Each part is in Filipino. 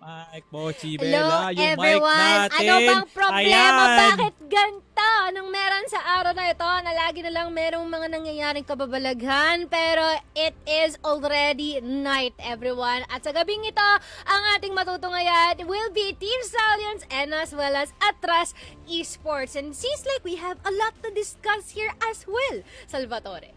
Mike, Mochi, Hello Bella, yung mic everyone! natin. Ano bang problema? Ayan. Bakit ganito? Anong meron sa araw na ito na lagi na lang merong mga nangyayaring kababalaghan? Pero it is already night, everyone. At sa gabing ito, ang ating matutunghayan will be Team Stallions and as well as Attras Esports. And seems like we have a lot to discuss here as well, Salvatore.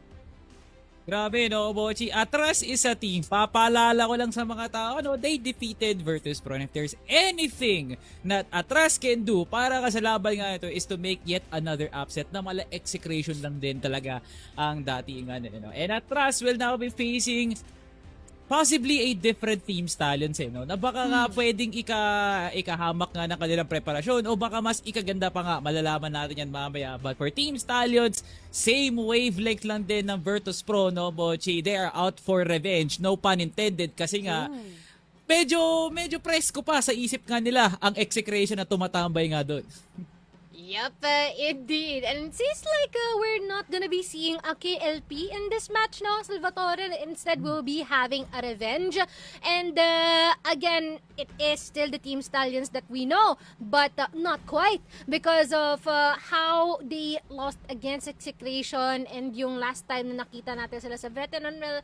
Grabe, no, Mochi. Attras is a team. Papaalala ko lang sa mga tao, no, they defeated Virtus Pro. And if there's anything that Attras can do para ka sa laban nga ito is to make yet another upset na mala execration lang din talaga ang datingan. No? And Attras will now be facing possibly a different team Stallions no? Na baka nga pwedeng ikahamak nga ng kanilang preparasyon o baka mas ikaganda pa nga, malalaman natin yan mamaya. But for Team Stallions, same wavelength lang din ng Virtus Pro, no, Bochi? They are out for revenge, no pun intended, kasi nga medyo presko pa sa isip nga nila ang execration na tumatambay nga doon. Yep, indeed. And it seems like we're not gonna be seeing a KLP in this match, no, Salvatore? Instead, we'll be having a revenge. And again, it is still the Team Stallions that we know, but not quite because of how they lost against Execration and yung last time na nakita natin sila sa veteran, well,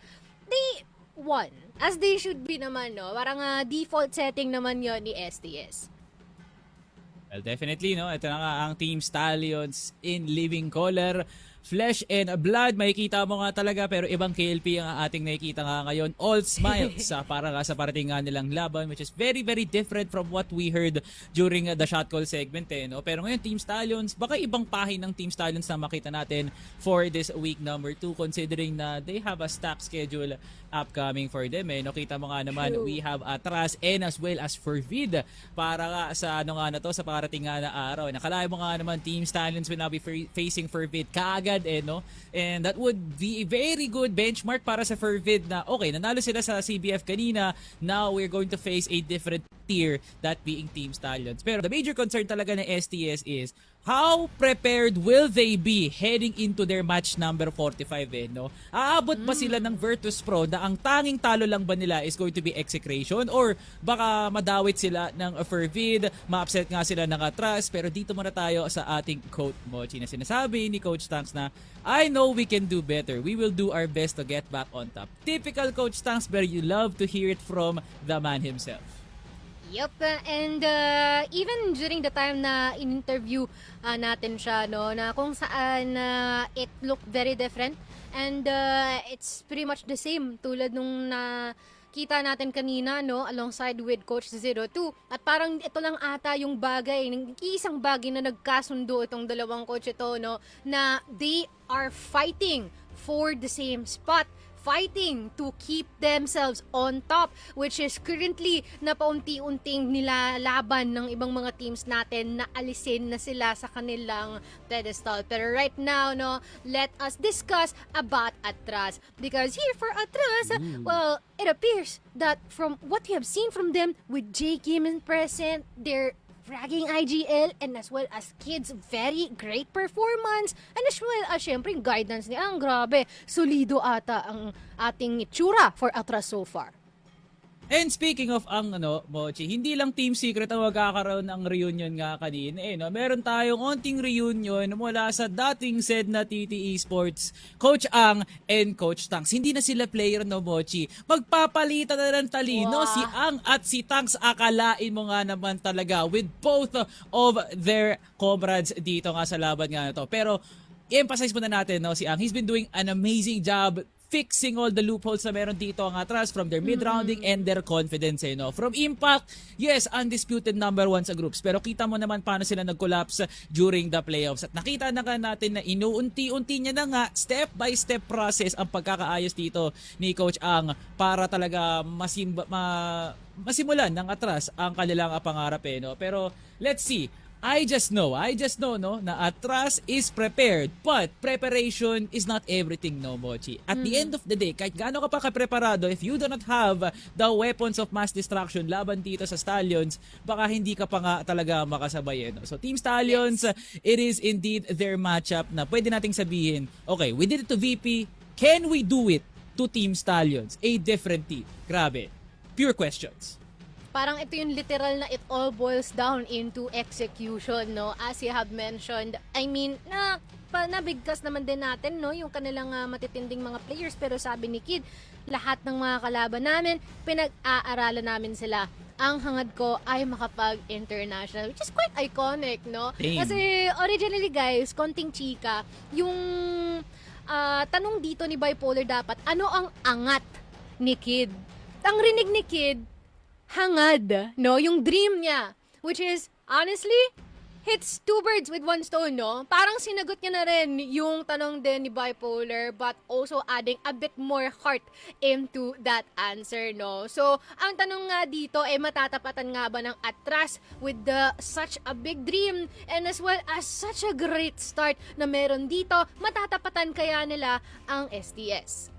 they won. As they should be naman, no? Parang default setting naman yon ni STS. Well, definitely, no? Ito na nga ang Team Stallions in living color. Flesh and blood, makikita mo nga talaga, pero ibang KLP ang ating nakikita nga ngayon. All smiles para nga sa parating nga nilang laban, which is very, very different from what we heard during the shot call segment. No? Pero ngayon, Team Stallions, baka ibang pahin ng Team Stallions na makita natin for this week number 2, considering na they have a stack schedule upcoming for them. No? Kita mo nga naman, we have Attras and as well as Fervid para nga sa ano nga na to, sa parating nga na araw. Nakalain mo nga naman, Team Stallions will now be facing Fervid kaagad. No? And that would be a very good benchmark para sa Fervid na okay, nanalo sila sa CBF kanina, now we're going to face a different tier, that being Team Stallions. Pero the major concern talaga ng STS is how prepared will they be heading into their match number 45, no? Aabot ba sila ng Virtus Pro na ang tanging talo lang ba nila is going to be execration, or baka madawit sila ng Fervid, ma-upset nga sila ng Attras? Pero dito muna tayo sa ating quote, Mochi, na sinasabi ni Coach Tanks na I know we can do better. We will do our best to get back on top. Typical Coach Tanks, but you love to hear it from the man himself. Yep, and even during the time na in-interview natin siya, no, na kung saan it looked very different and it's pretty much the same tulad nung kita natin kanina, no, alongside with Coach 02. At parang ito lang ata yung bagay, isang bagay na nagkasundo itong dalawang coach ito, no, na they are fighting for the same spot, fighting to keep themselves on top, which is currently na paunti-unting nilalaban ng ibang mga teams natin na alisin na sila sa kanilang pedestal. Pero right now, no, let us discuss about Attras. Because here for Attras, well, it appears that from what we have seen from them with J. Kim in present, they're fragging IGL and as well as Kids, very great performance, and as well as syempre guidance niya, ang grabe, solido ata ang ating itsura for Attras so far. And speaking of ang Mochi, hindi lang Team Secret ang magkakaroon ng reunion nga kanina. No? Meron tayong onting reunion mula sa dating said na TT Esports, Coach Ang and Coach Tanks. Hindi na sila player, no, Mochi. Magpapalitan na ng talino si Ang at si Tanks. Akalain mo nga naman talaga with both of their comrades dito nga sa laban nga na to. Pero i-emphasize muna natin, no, si Ang, he's been doing an amazing job fixing all the loopholes na meron dito ang Attras from their mid-rounding and their confidence. No? From impact, yes, undisputed number 1 sa groups. Pero kita mo naman paano sila nag-collapse during the playoffs. At nakita na natin na inuunti-unti niya na nga, step-by-step process ang pagkakaayos dito ni Coach Ang para talaga masimulan ng Attras ang kanilang pangarap. No? Pero let's see. I just know, no, na Attras is prepared, but preparation is not everything, no, Mochi. At the end of the day, kahit gaano ka pa kapreparado, if you do not have the weapons of mass destruction laban dito sa Stallions, baka hindi ka pa nga talaga makasabay. No? So Team Stallions, it is indeed their matchup na pwede nating sabihin, okay, we did it to VP, can we do it to Team Stallions, a different team? Grabe, pure questions. parang ito yung literal na it all boils down into execution, no? As you have mentioned, I mean, nabigkas naman din natin, no, yung kanilang matitinding mga players, pero sabi ni Kid, lahat ng mga kalaban namin, pinag-aaralan namin sila. Ang hangad ko ay makapag-international, which is quite iconic, no? Same. Kasi originally guys, konting chika, yung tanong dito ni Bipolar dapat, ano ang angat ni Kid? Ang rinig ni Kid, hangad, no? Yung dream niya, which is, honestly, hits two birds with one stone, no? Parang sinagot niya na rin yung tanong din ni Bipolar, but also adding a bit more heart into that answer, no? So, ang tanong nga dito ay matatapatan nga ba ng Attras with such a big dream and as well as such a great start na meron dito, matatapatan kaya nila ang STS?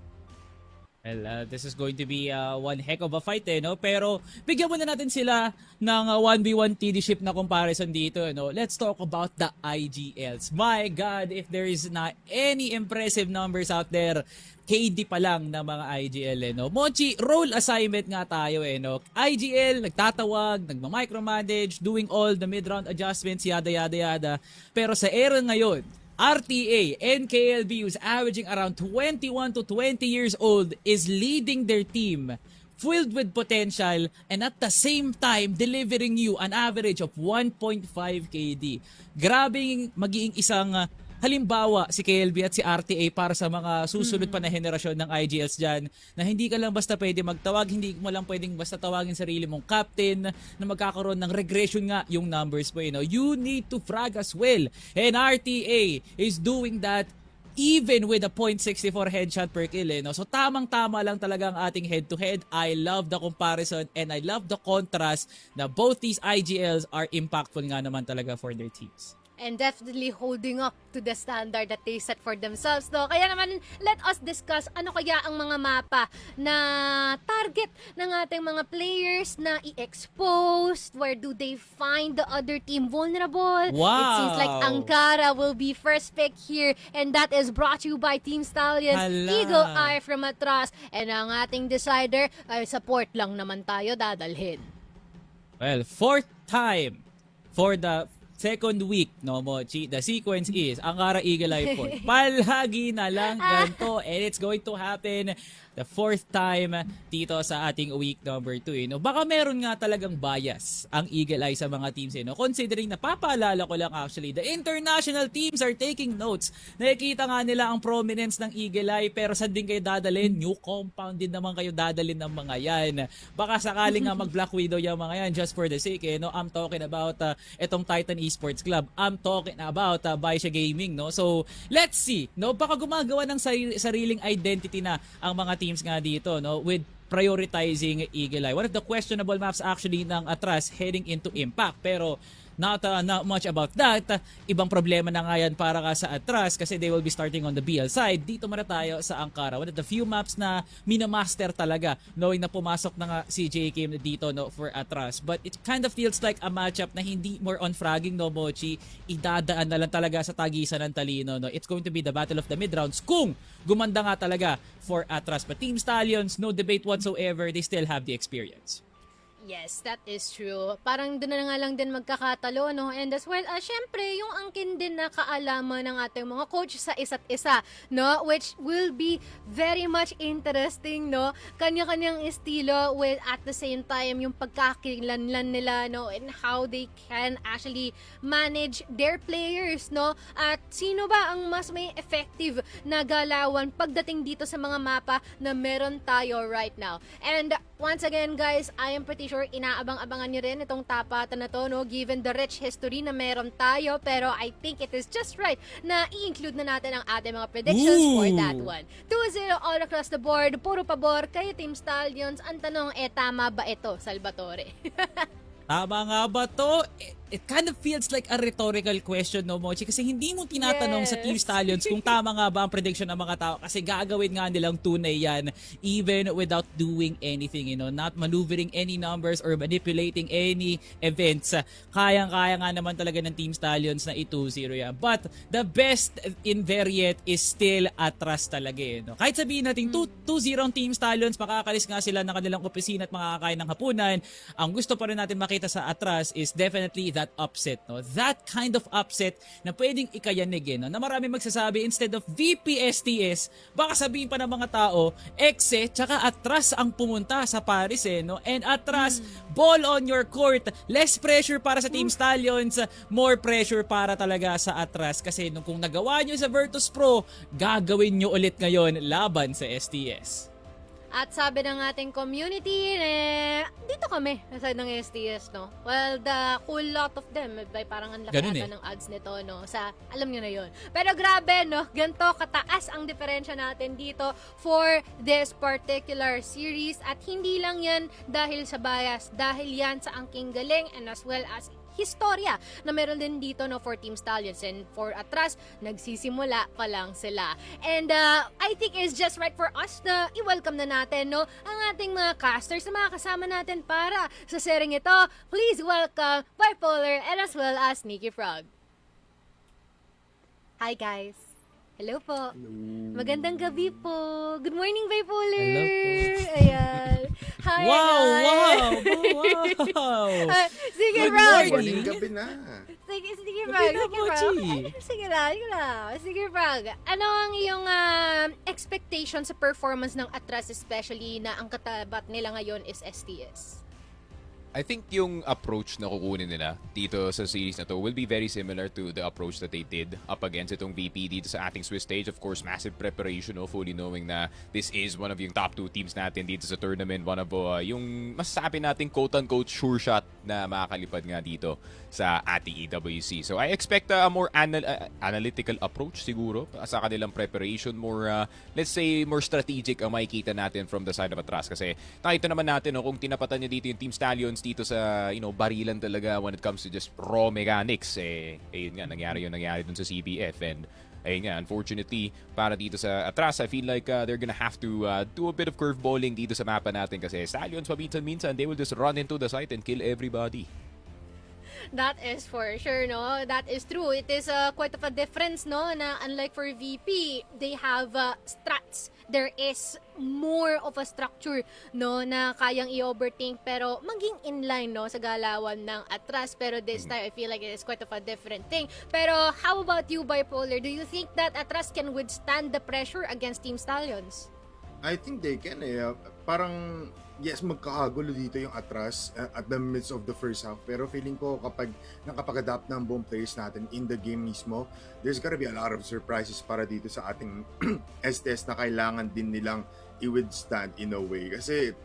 Well, this is going to be one heck of a fight, no? Pero bigyan muna natin sila ng 1v1 TD ship na comparison dito, no? Let's talk about the IGLs. My God, if there is not any impressive numbers out there, KD pa lang ng mga IGL, no? Mochi, role assignment nga tayo, no? IGL, nagtatawag, nagma-micromanage, doing all the mid-round adjustments, yada, yada, yada. Pero sa era ngayon, RTA and KLB, who's averaging around 21 to 20 years old, is leading their team filled with potential and at the same time delivering you an average of 1.5 KD. Grabing magiging isang halimbawa si KLB at si RTA para sa mga susunod pa na henerasyon ng IGLs dyan, na hindi ka lang basta pwede magtawag, hindi mo lang pwedeng basta tawagin sarili mong captain, na magkakaroon ng regression nga yung numbers mo. You need to frag as well. And RTA is doing that even with a .64 headshot per kill. So tamang-tama lang talaga ang ating head-to-head. I love the comparison and I love the contrast na both these IGLs are impactful nga naman talaga for their teams. And definitely holding up to the standard that they set for themselves, no? Kaya naman, let us discuss ano kaya ang mga mapa na target ng ating mga players na i-expose. Where do they find the other team vulnerable? Wow! It seems like Ankara will be first pick here, and that is brought to you by Team Stallions. Hala. Eagle Eye from Attras, and ang ating decider ay support lang naman tayo dadalhin. Well, fourth time for the second week, no, Mochi. The sequence is Ankara Eagle Eye Point. Palagi na lang ganito. And it's going to happen the fourth time dito sa ating week number 2. No? Baka meron nga talagang bias ang Eagle Eye sa mga teams. No? Considering na papaalala ko lang actually, the international teams are taking notes. Nakikita nga nila ang prominence ng Eagle Eye, pero saan din kayo dadalhin? New compound din naman kayo dadalhin ng mga yan. Baka sakaling nga mag-Black Widow yung mga yan just for the sake. No? I'm talking about itong Titan Esports Club. I'm talking about Baisha Gaming. No? So, let's see. No? Baka gumagawa ng sariling identity na ang mga teams nga dito, no, with prioritizing Eagle Eye. One of the questionable maps actually ng Attras heading into Impact, pero not much about that. Ibang problema na nga yan para ka sa Attras kasi they will be starting on the BL side. Dito muna tayo sa Ankara. One of the few maps na minamaster talaga, knowing na pumasok na nga si JK dito, no, for Attras. But it kind of feels like a matchup na hindi more on fragging, no, Mochi. Idadaan na lang talaga sa tagisan ng talino, no. It's going to be the battle of the mid-rounds kung gumanda nga talaga for Attras. But Team Stallions, no debate whatsoever, they still have the experience. Yes, that is true. Parang doon na nga lang din magkakatalo, no? And as well, syempre, yung angkin din na kaalaman ng ating mga coach sa isa't isa, no? Which will be very much interesting, no? Kanya-kanyang estilo with at the same time yung pagkakilanlan nila, no? And how they can actually manage their players, no? At sino ba ang mas may effective na galawan pagdating dito sa mga mapa na meron tayo right now. And once again, guys, I am pretty sure inaabang-abangan nyo rin itong tapatan na to, no? Given the rich history na meron tayo, pero I think it is just right na i-include na natin ang ating mga predictions for that one. 2-0 all across the board, puro pabor kayo Team Stallions. Ang tanong, tama ba ito, Salvatore? Tama nga ba to? it kind of feels like a rhetorical question, no, Mochi? Kasi hindi mo tinatanong sa Team Stallions kung tama nga ba ang prediction ng mga tao kasi gagawin nga nilang tunay yan even without doing anything, not maneuvering any numbers or manipulating any events. Kayang-kaya nga naman talaga ng Team Stallions na i-2-0 yan. But the best in there yet is still Attras talaga. Kahit sabihin natin 2-0 ang Team Stallions, makakalis nga sila ng kanilang opisina at makakain ng hapunan, ang gusto pa rin natin makita sa Attras is definitely that upset, that kind of upset na pwedeng ikayanig, na marami magsasabi instead of VPSTS, baka sabihin pa ng mga tao Exe tsaka Attras ang pumunta sa Paris, and Attras, ball on your court, less pressure para sa Team Stallions, more pressure para talaga sa Attras kasi kung nagawa nyo sa Virtus Pro, gagawin nyo ulit ngayon laban sa STS. At sabi ng ating community, dito kami sa side ng STS, no? Well, the whole lot of them, parang ang laki ata ng odds nito, no? Alam nyo na yun. Pero grabe, no? Ganito kataas ang diferensya natin dito for this particular series. At hindi lang yan dahil sa bias, dahil yan sa angking galing and as well as historya na meron din dito, no, for Team Stallions and for Attras, nagsisimula pa lang sila. And I think it's just right for us na i-welcome na natin, no, ang ating mga casters na mga kasama natin para sa sharing ito. Please welcome Bipolar and as well as Sneaky Frog. Hi guys. Hello po. Hello. Magandang gabi po. Good morning, Bipolar. Hello po. Ayan. Hi, Wow! sige, Good Frog. morning. Gabi na. Sige, Gabi Frog. na, Mochi. Sige lang. Sige, Frog. Ano ang iyong expectation sa performance ng Attras, especially na ang katabat nila ngayon is STS? I think yung approach na kukunin nila dito sa series na to will be very similar to the approach that they did up against itong VP dito sa ating Swiss stage. Of course, massive preparation, fully knowing na this is one of yung top 2 teams natin dito sa tournament. One of yung masasabi natin quote-unquote sure shot na makakalipad nga dito sa ating EWC. So I expect a more analytical approach siguro sa kanilang preparation. More, let's say, more strategic ang makikita natin from the side of Attras. Kasi nakita naman natin kung tinapatan niya dito yung Team Stallions dito sa barilan talaga when it comes to just raw mechanics, ayun nga, nangyari dun sa CBF. And ayun nga, unfortunately para dito sa Attras, I feel like they're gonna have to do a bit of curveballing dito sa mapa natin kasi Stallions paminsan-minsan they will just run into the site and kill everybody. That is for sure, no? That is true. It is quite of a difference, no? Na unlike for VP, they have strats. There is more of a structure, no? Na kayang i-overthink pero maging inline, no? Sa galawan ng Attras. Pero this time, I feel like it is quite of a different thing. Pero how about you, Bipolar? Do you think that Attras can withstand the pressure against Team Stallions? I think they can Parang, yes, magkakagulo dito yung Attras at the midst of the first half. Pero feeling ko kapag nakapag-adapt ng buong players natin in the game mismo, there's gonna be a lot of surprises para dito sa ating STS na kailangan din nilang i-withstand in a way. Kasi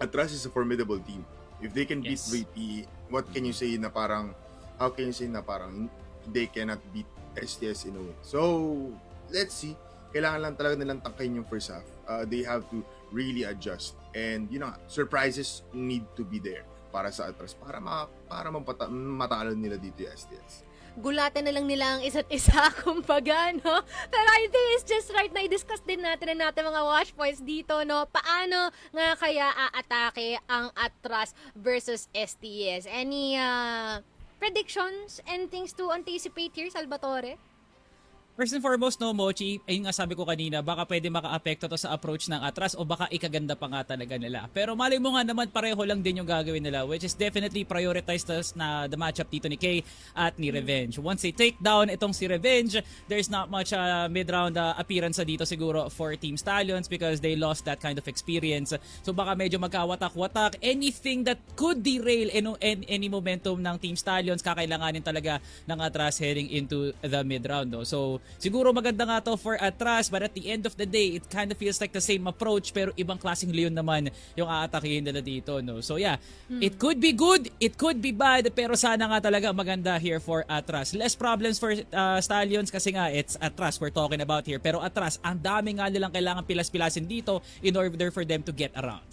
Attras is a formidable team. If they can beat VP, what can you say na parang, how can you say na parang they cannot beat STS in a way? So, let's see. Kailangan lang talaga nilang tangkayin yung first half. They have to really adjust. And, surprises need to be there para sa Attras. Para matalo nila dito yung STS. Gulatan na lang nila ang isa't isa, kumbaga, no? Pero I think it's just right na i-discuss din natin mga watch points dito, no? Paano nga kaya aatake ang Attras versus STS? Any predictions and things to anticipate here, Salvatore? First and foremost, no, Mochi, ayun nga sabi ko kanina, baka pwede maka-apekto to sa approach ng Attras o baka ikaganda pa nga talaga nila. Pero malay mo nga naman pareho lang din yung gagawin nila, which is definitely prioritized na the matchup dito ni Kay at ni Revenge. Once they take down itong si Revenge, there's not much mid-round appearance dito siguro for Team Stallions because they lost that kind of experience. So baka medyo magkawatak-watak. Anything that could derail any momentum ng Team Stallions, kakailanganin talaga ng Attras heading into the mid-round. No? So siguro maganda nga to for Attras, but at the end of the day, it kind of feels like the same approach pero ibang klaseng Leon naman yung aatakihin nila dito, no? So yeah, it could be good, it could be bad, pero sana nga talaga maganda here for Attras. Less problems for Stallions kasi nga it's Attras we're talking about here, pero Attras, ang dami nga nilang kailangan pilas-pilasin dito in order for them to get around.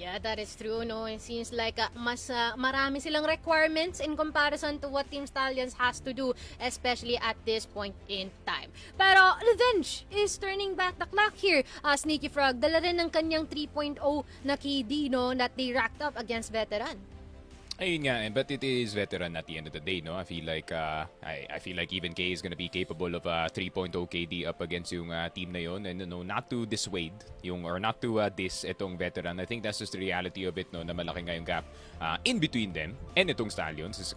Yeah, that is true. No, it seems like mas marami silang requirements in comparison to what Team Stallions has to do, especially at this point in time. Pero Revenge is turning back the clock here. Sneaky Frog, dala rin ng kanyang 3.0 na KD, no, that they racked up against Veteran. Ayun nga, but it is veteran at the end of the day, no? I feel like I feel like even K is gonna be capable of 3.0 KD up against yung team na yon, and not to dissuade yung or not to diss itong veteran. I think that's just the reality of it, no, na malaki nga yung gap in between them and itong Stallions. It's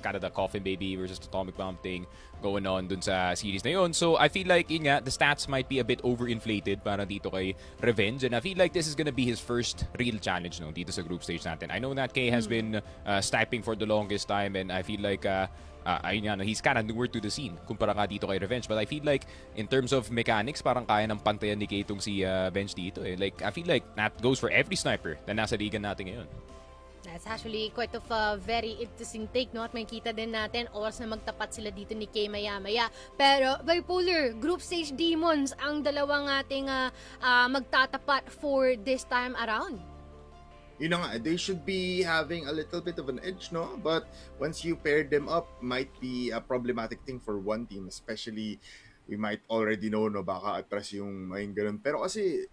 kind of the coffin baby versus atomic bomb thing going on dun sa series na yon. So I feel like yun nga, the stats might be a bit overinflated para dito kay Revenge, and I feel like this is gonna be his first real challenge, no, dito sa group stage natin. I know that K has been sniping for the longest time, and I feel like ayun nga, he's kind of newer to the scene kumpara nga dito kay Revenge, but I feel like in terms of mechanics parang kaya ng pantayan ni K itong si Bench dito eh. Like I feel like that goes for every sniper na nasa liga natin ngayon. That's actually quite of a very interesting take, no? At may kita din natin oras na magtapat sila dito ni Kay maya-maya. Pero bipolar, group stage demons ang dalawang ating magtatapat for this time around. You know nga, they should be having a little bit of an edge, no? But once you pair them up, might be a problematic thing for one team. Especially, we might already know, no? Baka Attras yung may ganun. Pero kasi,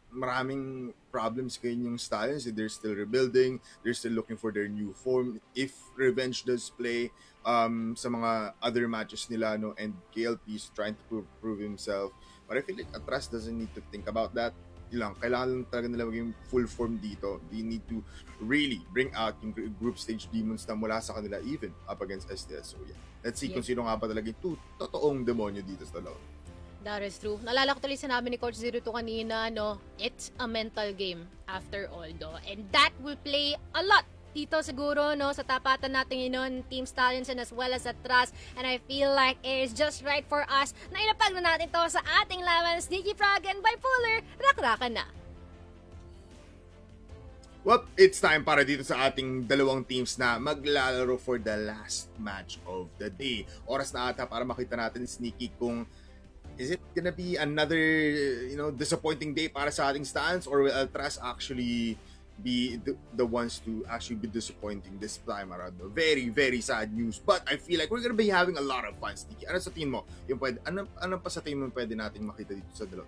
maraming problems kayo yung Stallions. They're still rebuilding. They're still looking for their new form. If Revenge does play sa mga other matches nila, no? And KLP is trying to prove himself. But I feel like Attras doesn't need to think about that. Kailangan lang talaga nila maging full form dito. They need to really bring out yung group stage demons na mula sa kanila even up against STS. So yeah, let's see kung sino nga ba talaga yung totoong demonyo dito sa dalawa. That is true. Naalala ko tuloy sinabi ni Coach 02 kanina, no, it's a mental game after all, do. And that will play a lot dito siguro, no, sa tapatan natin yun, Team Stallions and as well as Attras. And I feel like it's just right for us na ilapag na natin to sa ating laban. Sneaky Frog and Bipolar, rak-rakan na. Well, it's time para dito sa ating dalawang teams na maglalaro for the last match of the day. Oras na ata para makita natin, Sneaky, kung is it gonna be another, disappointing day para sa ating Stallions, or will Attras actually be the ones to actually be disappointing this time around? Very, very sad news. But I feel like we're gonna be having a lot of fun, Sneaky. Ano sa tingin mo? Ano pa sa tingin mo pwede natin makita dito sa dalawa?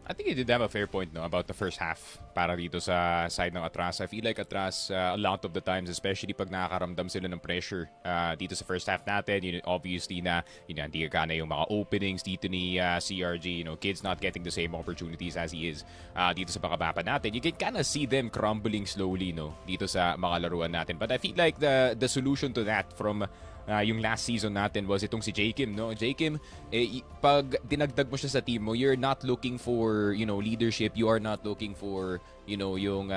I think you did have a fair point, no, about the first half para dito sa side ng Attras. I feel like Attras, a lot of the times, especially pag nakakaramdam sila ng pressure dito sa first half natin, obviously na hindi ka na yung mga openings dito ni CRG, kids not getting the same opportunities as he is dito sa mga mapa natin. You can kind of see them crumbling slowly, no, dito sa mga laruan natin. But I feel like the solution to that from yung last season natin was itong si J-Kim, no? J-Kim, pag dinagdag mo siya sa team mo, you're not looking for, leadership. You are not looking for, yung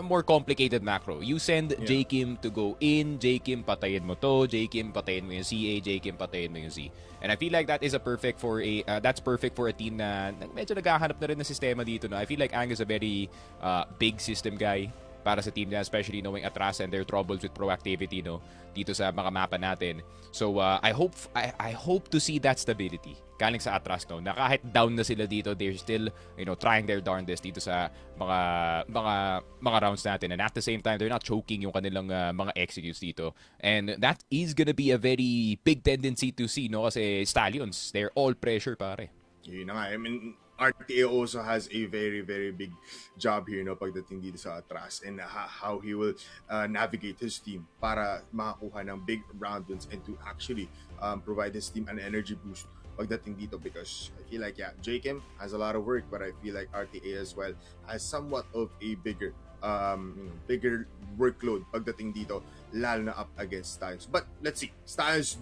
more complicated macro. You send J-Kim to go in, J-Kim patayin mo to, J-Kim patayin mo yung CA, J-Kim patayin mo yung Z. And I feel like that is that's perfect for a team na medyo naghahanap na rin ng sistema dito, no? I feel like Ang is a very big system guy para sa team niya, especially knowing Attras and their troubles with proactivity, no, dito sa mga mapa natin. So I hope to see that stability galing sa Attras, no, na kahit down na sila dito, they're still trying their darndest dito sa mga rounds natin, and at the same time they're not choking yung kanilang mga executes dito, and that is gonna be a very big tendency to see, no, kasi Stallions, they're all pressure, pare. Yun na nga, I mean, RTA also has a very, very big job here, pagdating dito sa Attras, and how he will navigate his team para makakuha ng big round wins and to actually provide his team an energy boost pagdating dito, because I feel like, J-Kim has a lot of work, but I feel like RTA as well has somewhat of a bigger workload pagdating dito, lalo na up against Stallions. But let's see, Stallions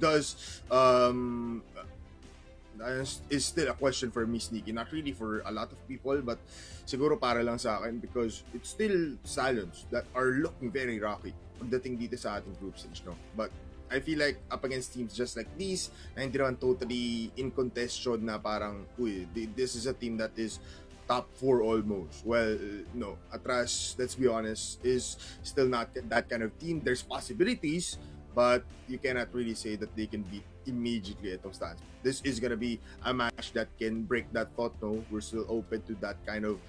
is still a question for me, Sneaky. Not really for a lot of people, but siguro para lang sa akin, because it's still Stallions that are looking very rocky pagdating dito sa ating group stage, no? But I feel like up against teams just like these, na hindi naman totally in contention na parang, this is a team that is top 4 almost. Well, no, Attras, let's be honest, is still not that kind of team. There's possibilities, but you cannot really say that they can beat immediately itong Stallions. This is gonna be a match that can break that thought, no? We're still open to that kind of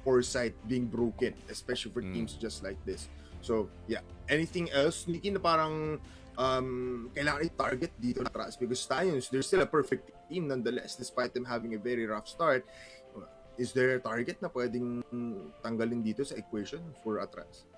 foresight being broken, especially for teams just like this. So, yeah. Anything else, Nikki, na parang kailangan i-target dito Attras? Because Stallions, they're still a perfect team nonetheless, despite them having a very rough start. Is there a target na pwedeng tanggalin dito sa equation for Attras?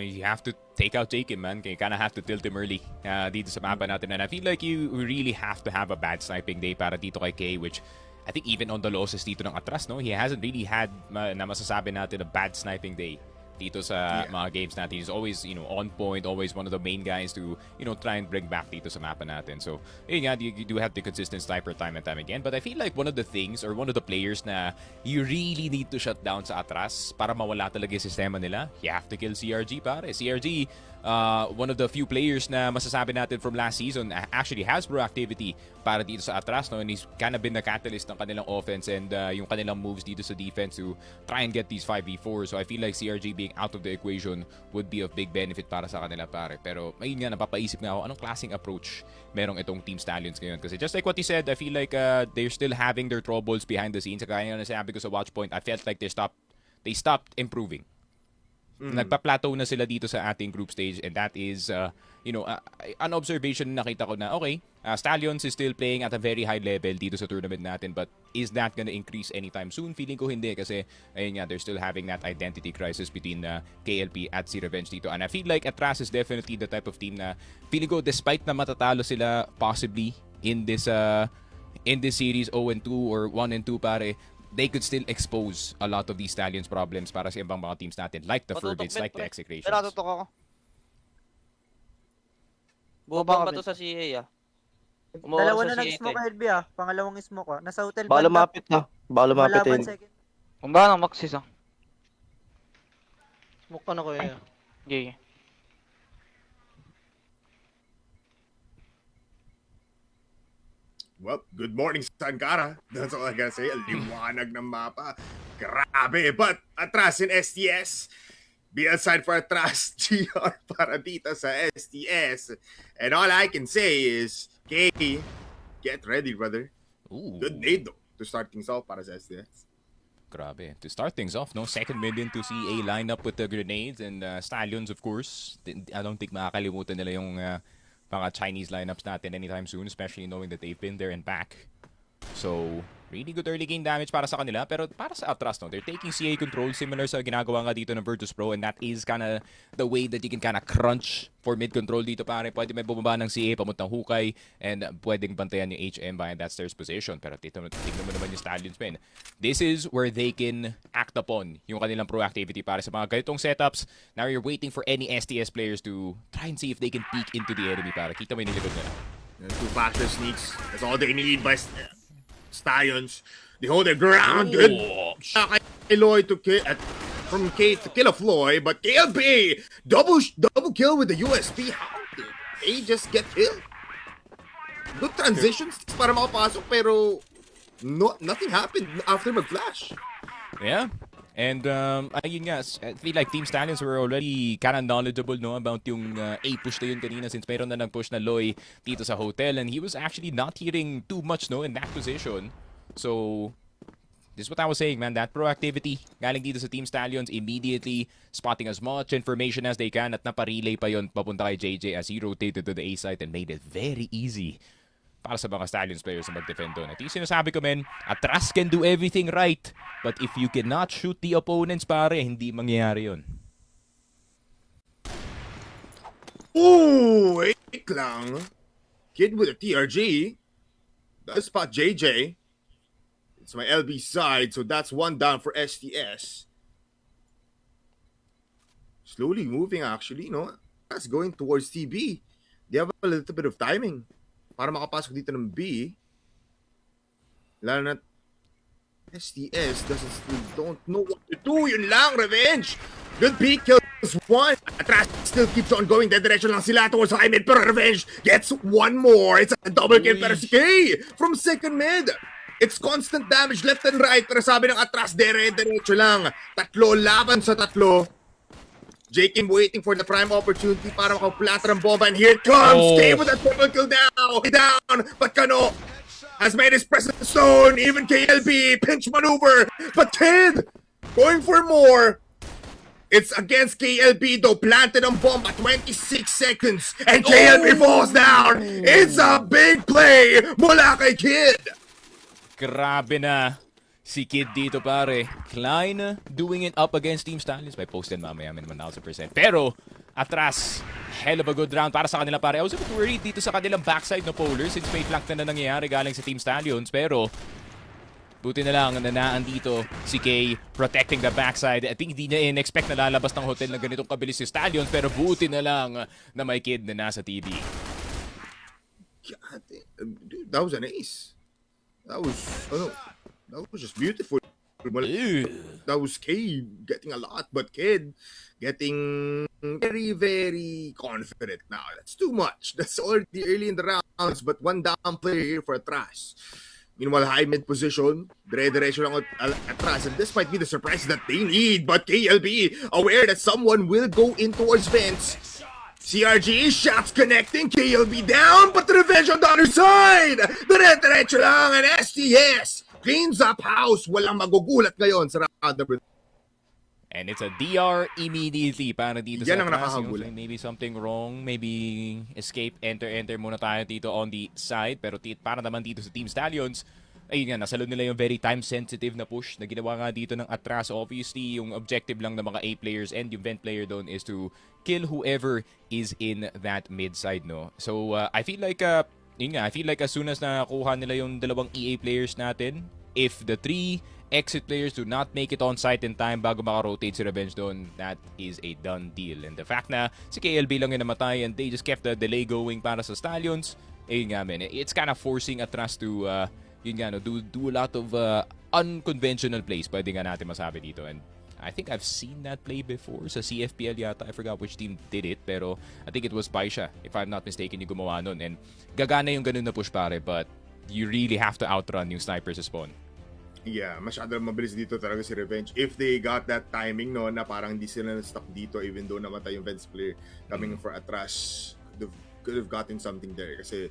You have to take out Jacob, man. You kind of have to tilt him early dito sa mapa natin. And I feel like you really have to have a bad sniping day para dito kay Kay, which I think even on the losses dito ng Attras, no? He hasn't really had na masasabi natin a bad sniping day dito sa mga games natin. He's always, on point, always one of the main guys to, try and bring back dito sa mapa natin. So, yun nga, you do have the consistent sniper time and time again. But I feel like one of the things, or one of the players na you really need to shut down sa Attras para mawala talaga yung sistema nila, you have to kill CRG, pare. CRG, one of the few players na masasabi natin from last season actually has proactivity para dito sa Attras, no? And he's kind of been the catalyst ng kanilang offense and yung kanilang moves dito sa defense to try and get these 5v4. So I feel like CRG being out of the equation would be of big benefit para sa kanila, pare. Pero ayun nga, napapaisip nga ako anong klaseng approach merong itong Team Stallions ngayon. Kasi just like what you said, I feel like they're still having their troubles behind the scenes. Kaya nga nasabi ko sa watch point, I felt like they stopped improving. Nagpa-plateau na sila dito sa ating group stage, and that is an observation na nakita ko na okay, Stallions is still playing at a very high level dito sa tournament natin, but is that gonna increase anytime soon? Feeling ko hindi, kasi ayun nga, they're still having that identity crisis between KLP at si Revenge dito. And I feel like Attras is definitely the type of team na feeling ko despite na matatalo sila possibly in this series 0-2 or 1-2, pare, they could still expose a lot of these Stallions problems para sa ibang mga teams natin, like the Furbids, like the Execrations. Pero natutok ako. Bubang ba to sa CA Dalawa na nag-smoke LB Pangalawang smoke Nasa hotel baka lumapit na. Baka lumapit second. Kung ba nang Maxis Smoke ka na kuya. Okay. Well, good morning, Sankara. That's all I gotta say. Liwanag ng mapa. Grabe. But Attras in STS. Be aside for Attras. GR para dito sa STS. And all I can say is, K, get ready, brother. Ooh. Good day, though, to start things off para sa STS. Grabe. To start things off, no? Second mid into CA lineup with the grenades and Stallions, of course. I don't think makakalimutan nila yung mga Chinese lineups natin anytime soon, especially knowing that they've been there and back. So, really good early game damage para sa kanila. Pero para sa Attras, no, they're taking CA control similar sa ginagawa nga dito ng Virtus Pro, and that is kinda the way that you can kinda crunch for mid control dito, pare. Pwede may bumaba ng CA pamuntang hukay and pwedeng bantayan yung HM behind that stairs position. Pero tignan mo naman yung Stallions, men. This is where they can act upon yung kanilang proactivity para sa mga ganitong setups. Now you're waiting for any STS players to try and see if they can peek into the enemy, para kita mo yung nilibod nila. Two faster sneaks. That's all they need by Stallions. They hold their ground. Good. Kay Lloyd to kill from K to kill a Floyd, but KLB double kill with the USP. How did they just get killed? Good transitions para makapasok, pero nothing happened after mag-flash. Yeah. And ayun nga, I feel like Team Stallions were already kind of knowledgeable, no, about yung A-push na yun kanina, since meron na nag-push na Loy dito sa hotel, and he was actually not hearing too much, no, in that position. So, this is what I was saying, man. That proactivity galing dito sa Team Stallions, immediately spotting as much information as they can, at naparelay pa yon papunta kay JJ as he rotated to the A site and made it very easy para sa mga Stallions players na mag-defend doon. At yung sinasabi ko, men, Attras can do everything right, but if you cannot shoot the opponents, pare, hindi mangyayari yun. Ooh, wait lang. Kid with a TRG. Does spot JJ. It's my LB side, so that's one down for STS. Slowly moving, actually, no? That's going towards TB. They have a little bit of timing para makapasok dito ng B. Lalo na STS don't know what to do. Yun lang, Revenge. Good peek, kills one. Attras still keeps on going. That direction lang sila towards high mid, pero Revenge gets one more. It's a double kill para si K from second mid. It's constant damage left and right, pero sabi ng Attras, diretso lang. Tatlo laban sa tatlo. Jakim waiting for the prime opportunity para makaplata ng bomba, and here it comes! K with a triple kill now! Down! But Kano has made his presence known! Even KLB, pinch maneuver! But Kid going for more. It's against KLB though, planted on bomb at 26 seconds, and KLB falls down. It's a big play mula kay Kid. Grabe na si Kid dito, pare. Klein doing it up against Team Stallions. May posted mamaya naman 1,000%. Pero, Attras, hell of a good round para sa kanila, pare. I was a bit worried dito sa kanilang backside na polar since may flank na nangyayari galing sa Team Stallions. Pero, buti na lang na naandito si Kay protecting the backside. I think hindi niya in-expect na lalabas ng hotel na ganitong kabilis si Stallions, pero buti na lang na may Kid na nasa TD. God, dude, that was an ace. That was, that was just beautiful. That was Kay getting a lot, but Kid getting very, very confident now. That's too much. That's already early in the rounds, but one down player here for Attras. Meanwhile, high mid position, dire-diretso lang Attras, and this might be the surprise that they need, but KLB aware that someone will go in towards Vince. CRG, shots connecting, KLB down, but the Revenge on the other side! Dire-diretso lang, and STS cleans up house. Walang magugulat ngayon sa round number. And it's a DR immediately para dito Yan sa ang Attras. nakakagulat. Maybe something wrong. Maybe escape, enter muna tayo dito on the side. Pero para naman dito sa Team Stallions, ayun nga, nasalod nila yung very time-sensitive na push na ginawa nga dito ng Attras. Obviously, yung objective lang ng mga A players and yung vent player doon is to kill whoever is in that mid side, no? So, I feel like, yun nga, I feel like as soon as nakuha nila yung dalawang EA players natin, if the 3 exit players do not make it on site in time bago maka-rotate si Revenge doon, that is a done deal. And the fact na si KLB lang yung namatay and they just kept the delay going para sa Stallions, ayun nga, man, it's kind of forcing Attras to, yun nga, no, do a lot of unconventional plays, pwede nga natin masabi dito. And I think I've seen that play before sa CFPL yata. I forgot which team did it, pero I think it was Baisha, if I'm not mistaken, yung gumawa nun. And gagana yung ganun na push, pare, but you really have to outrun yung sniper sa spawn. Yeah, masyado mabilis dito talaga si Revenge. If they got that timing, no, na parang hindi sila na-stuck dito even though namatay yung Vents player coming for Attras, could have gotten something there. Kasi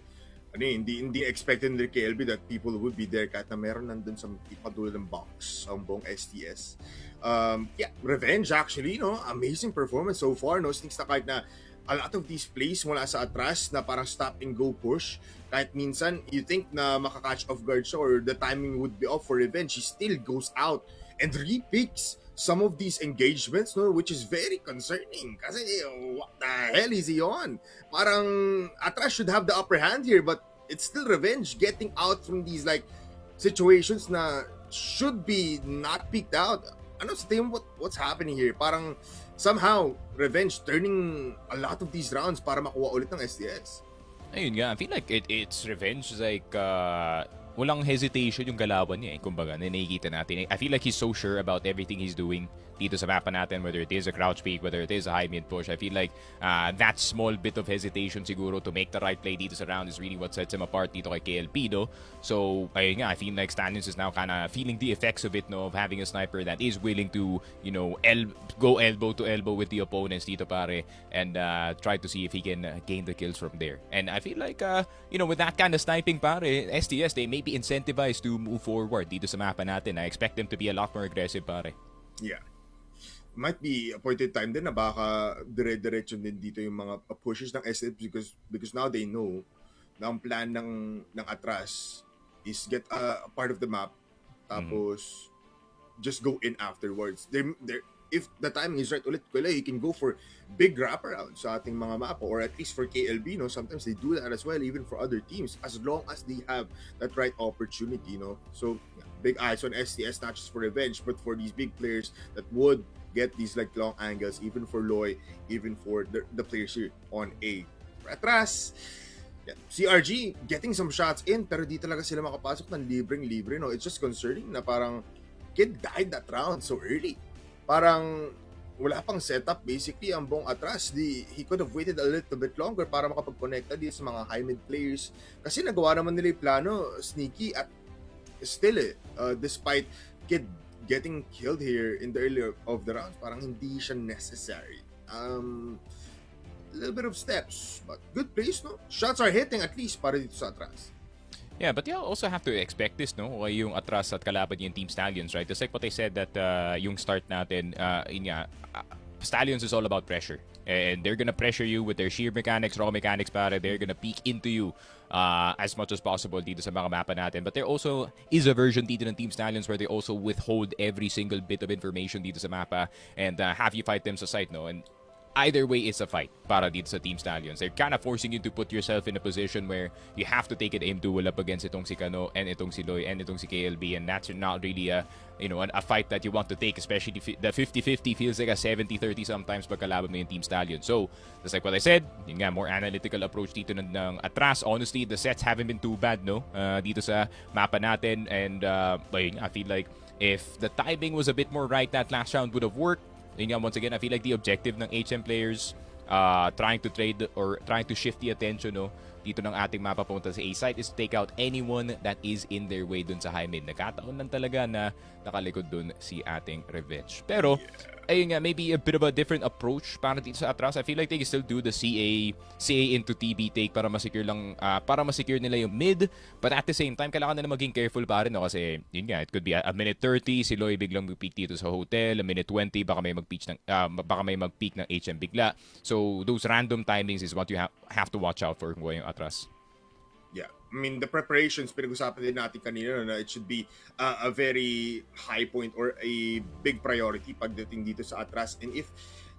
hindi expected ng KLB that people would be there kahit na meron nandun sa padulo ng box ang buong STS. Yeah, Revenge actually, no, amazing performance so far, no, sneaks na kahit na a lot of these plays mula sa Attras na parang stop and go push, kahit minsan you think na makakatch off guard siya or the timing would be off for Revenge, he still goes out and repicks some of these engagements, no, which is very concerning kasi what the hell is he on? Parang Attras should have the upper hand here, but it's still Revenge getting out from these like situations na should be not picked out. Ano sa tingin mo what's happening here? Parang somehow Revenge turning a lot of these rounds para makuha ulit ng STS. Ayun nga, I feel like it's Revenge, like walang hesitation yung galawan niya, kumbaga, na nakikita natin. I feel like he's so sure about everything he's doing dito sa mapa natin, whether it is a crouch peek, whether it is a high mid push. I feel like that small bit of hesitation siguro to make the right play dito sa round is really what sets him apart dito kay KLP, no? So, ayun nga, I feel like Stallions is now kind of feeling the effects of it, no, of having a sniper that is willing to, you know, go elbow to elbow with the opponents dito, pare, and try to see if he can gain the kills from there. And I feel like, you know, with that kind of sniping, pare, STS, they may be incentivized to move forward dito sa mapa natin. I expect them to be a lot more aggressive, pare. Yeah. Might be appointed time din na baka dire-diretso din dito yung mga pushes ng SF because now they know na ang plan ng Attras is get a part of the map tapos just go in afterwards. If the timing is right ulit, he can go for big wraparound sa ating mga mapa, or at least for KLB, no, sometimes they do that as well even for other teams as long as they have that right opportunity, no. So big eyes on STS, not just for Revenge but for these big players that would get these like long angles, even for Loy, even for the players here on A. Attras, yeah, CRG getting some shots in pero di talaga sila makapasok ng libreng-libre, no. It's just concerning na parang Kid died that round so early. Parang wala pang setup basically ang buong Attras. He could have waited a little bit longer para makapag-connecta dito sa mga high mid players kasi nagawa naman nila yung plano sneaky at still despite Kid getting killed here in the earlier of the rounds, parang hindi siya necessary. A little bit of steps, but good place, no? Shots are hitting at least para dito sa Attras. Yeah, but you also have to expect this, no? Okay, yung Attras at kalaban yung Team Stallions, right? Just like what I said that yung start natin, yun nga, Stallions is all about pressure. And they're gonna pressure you with their sheer mechanics, raw mechanics, pare. They're gonna peek into you as much as possible dito sa mga mapa natin. But there also is a version dito ng Team Stallions where they also withhold every single bit of information dito sa mapa and have you fight them sa site, no? And either way, it's a fight para dito sa Team Stallions. They're kind of forcing you to put yourself in a position where you have to take an aim duel up against itong si Kano and itong si Loy and itong si KLB, and that's not really a fight that you want to take, especially the 50-50 feels like a 70-30 sometimes pagkalaban mo yung Team Stallions. So, just like what I said, yun nga, more analytical approach dito ng Attras. Honestly, the sets haven't been too bad, no? Dito sa mapa natin, and I feel like if the timing was a bit more right, that last round would have worked. Yun nga, once again, I feel like the objective ng HM players trying to trade or trying to shift the attention, no, dito ng ating mapa punta sa A site is to take out anyone that is in their way dun sa high mid. Nagkataon lang talaga na nakalikod dun si ating Revenge. Pero, ayun nga, maybe a bit of a different approach para dito sa Attras. I feel like they can still do the CA into TB take para masecure lang, para masecure nila yung mid. But at the same time, kailangan nila maging careful pa rin, no? Kasi, yun nga, it could be a minute 30, si Loy biglang mag-peak dito sa hotel, a minute 20, baka may mag-peak ng HM bigla. So, those random timings is what you have to watch out for kung yung Attras. Yeah, I mean, the preparations, pinag-usapan din natin kanina na it should be a very high point or a big priority pagdating dito sa Attras. And if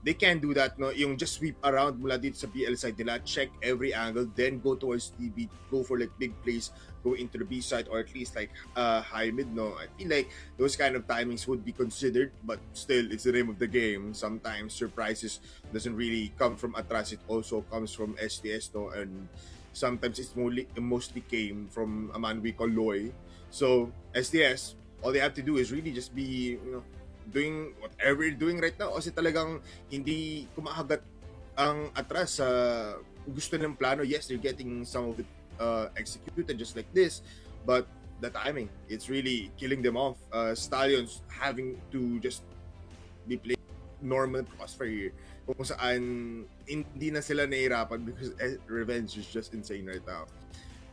they can do that, no, yung just sweep around mula dito sa BL side nila, check every angle, then go towards TB, go for like big plays, go into the B side, or at least like high mid, no. I feel like those kind of timings would be considered, but still, it's the name of the game. Sometimes surprises doesn't really come from Attras, it also comes from STS, no, and sometimes it's mostly came from a man we call Loy. So STS, all they have to do is really just be, doing whatever you're doing right now, kasi talagang hindi kumahagat ang Attras sa gusto ng plano. Yes, they're getting some of it executed just like this, but the timing, it's really killing them off. Stallions having to just be playing normal CROSSFIRE kung saan hindi na sila nahihirapan because Revenge is just insane right now.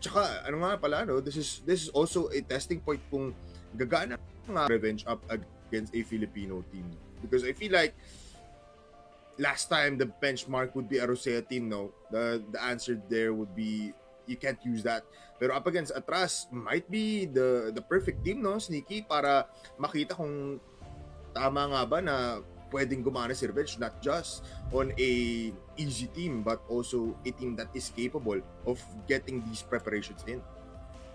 Tsaka, ano nga pala, no? This is also a testing point kung gagana nga Revenge up against a Filipino team. Because I feel like last time the benchmark would be a Rosea team, no? The answer there would be you can't use that. Pero up against Attras might be the perfect team, no? Sneaky, para makita kung tama nga ba na pwedeng gumana si Revenge, not just on a easy team but also a team that is capable of getting these preparations in.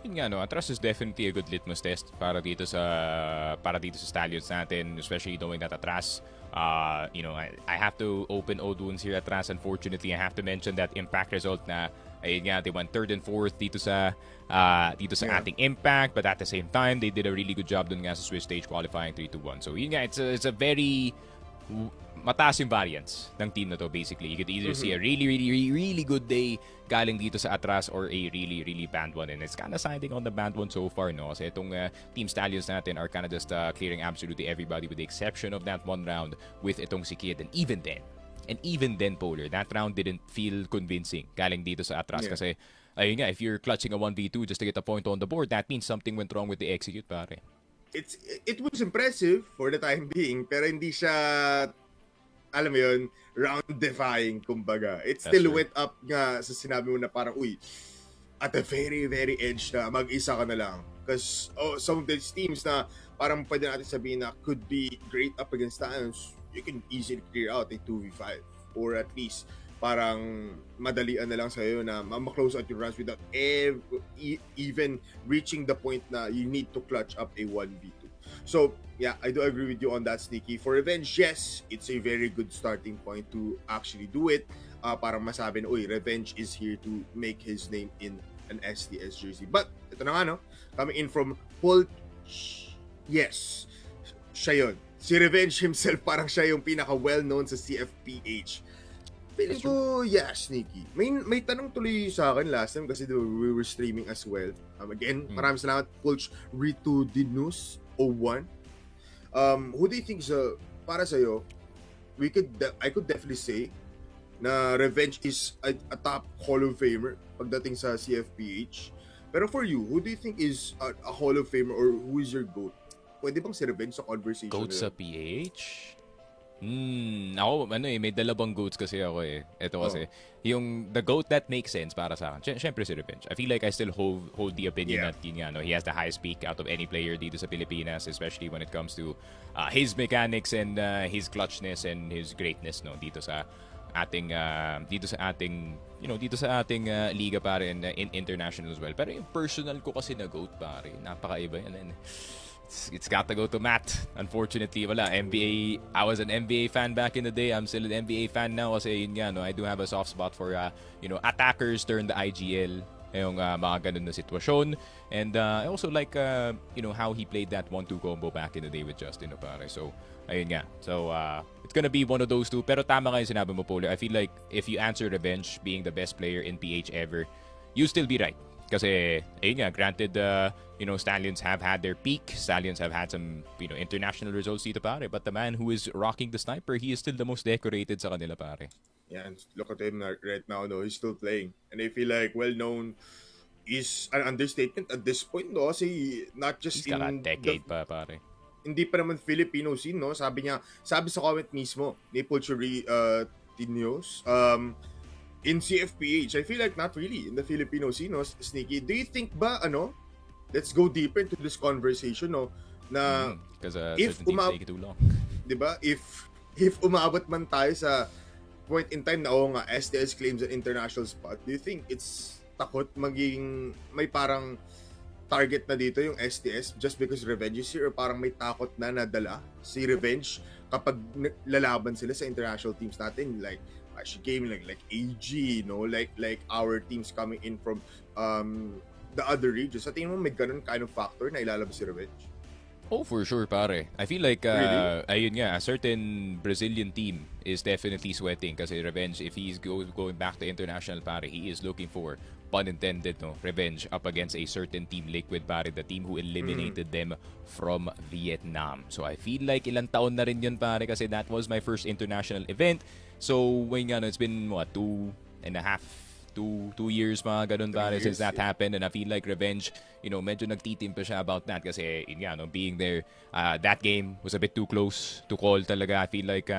Yun nga, no, Attras is definitely a good litmus test para dito sa Stallions natin, especially knowing that Attras, I have to open old wounds here at Attras. Unfortunately, I have to mention that impact result na ayun nga, they went 3rd and 4th dito sa ating impact, but at the same time they did a really good job dun nga sa Swiss stage qualifying 3-1. So yun nga, it's a very mataas yung variance ng team na to. Basically, you could either see a really good day galing dito sa Attras or a really bad one, and it's kind of siding on the bad one so far, no? Kasi itong Team Stallions natin are kind of just clearing absolutely everybody with the exception of that one round with itong si Kid, and even then, Polar, that round didn't feel convincing galing dito sa Attras. Kasi ayun nga, if you're clutching a 1v2 just to get a point on the board, that means something went wrong with the execute, pare. It was impressive for the time being, pero hindi siya, alam mo yun, round-defying, kumbaga. It still went up nga sa sinabi mo na parang, uy, at the very edge na, mag-isa ka na lang. Because some of these teams na parang pwede natin sabihin na could be great up against Stallions, you can easily clear out a 2v5. Or at least, parang madalian na lang sa'yo na ma-close out your runs without even reaching the point na you need to clutch up a 1v2. So, yeah, I do agree with you on that, Sneaky. For Revenge, yes, it's a very good starting point to actually do it. Parang masabi na, uy, Revenge is here to make his name in an STS jersey. But, ito na nga, no? Coming in from Paul, yes, siya yun. Si Revenge himself, parang siya yung pinaka-well-known sa CFPH. Feeling ko, yeah, Sneaky. May tanong tuloy sa akin last time kasi we were streaming as well. Again, maraming salamat, Coach Rito Dinus 01. Who do you think para sa'yo, I could definitely say na Revenge is a top Hall of Famer pagdating sa CFPH. Pero for you, who do you think is a Hall of Famer or who is your GOAT? Pwede bang si Revenge sa conversation? GOAT sa PH? Ako, may dalawang GOATs kasi ako eh. Ito kasi, yung the GOAT that makes sense para sa akin, syempre si Revenge. I feel like I still hold the opinion that yun nga, no, he has the highest peak out of any player dito sa Pilipinas, especially when it comes to his mechanics and his clutchness and his greatness, no, dito sa ating liga pare and in international as well. Pero yung personal ko kasi na GOAT pare, napakaiba yan. It's got to go to Matt. Unfortunately, wala. NBA, I was an NBA fan back in the day. I'm still an NBA fan now kasi yun nga, no, I do have a soft spot for, attackers during the IGL. Yung mga ganun na sitwasyon. And I also like, how he played that 1-2 combo back in the day with Justin, no, pare. So, ayun nga. So, it's gonna be one of those two. Pero tama kayo sinabi mo, Polar. I feel like if you answer Revenge being the best player in PH ever, you still be right. Kasi, ayun nga, granted, Stallions have had their peak. Stallions have had some, international results dito, pare. But the man who is rocking the sniper, he is still the most decorated sa kanila, pare. Yeah, and look at him right now, no, he's still playing. And I feel like well-known is an understatement at this point, no? Kasi not just He's got a decade pa, pare. Hindi pa naman Filipino scene, no? Sabi sa comment mismo ni Pulchuri Tinios, in CFPH, I feel like not really in the Filipino scene, no, Sneaky. Do you think ba, let's go deeper into this conversation, no, na Because if certain teams take it too long. Diba? If umabot man tayo sa point in time na nga, STS claims an international spot, do you think it's takot maging may parang target na dito yung STS just because Revenge is here, or parang may takot na nadala si Revenge kapag lalaban sila sa international teams natin, like she came like AG, like our teams coming in from the other regions. Sa tingin mo may ganun kind of factor na ilalabas si Revenge? Oh, for sure, pare. I feel like, Really? ayun nga, a certain Brazilian team is definitely sweating kasi Revenge, if he's going back to international, pare, he is looking for, pun intended, no, revenge up against a certain team, Liquid, pare, the team who eliminated them from Vietnam. So I feel like ilang taon na rin yun, pare, kasi that was my first international event. So, when nga, no, it's been, 2 years mga ganun pare since that happened, and I feel like Revenge, medyo nagtitim pa siya about that kasi being there, that game was a bit too close to call talaga. I feel like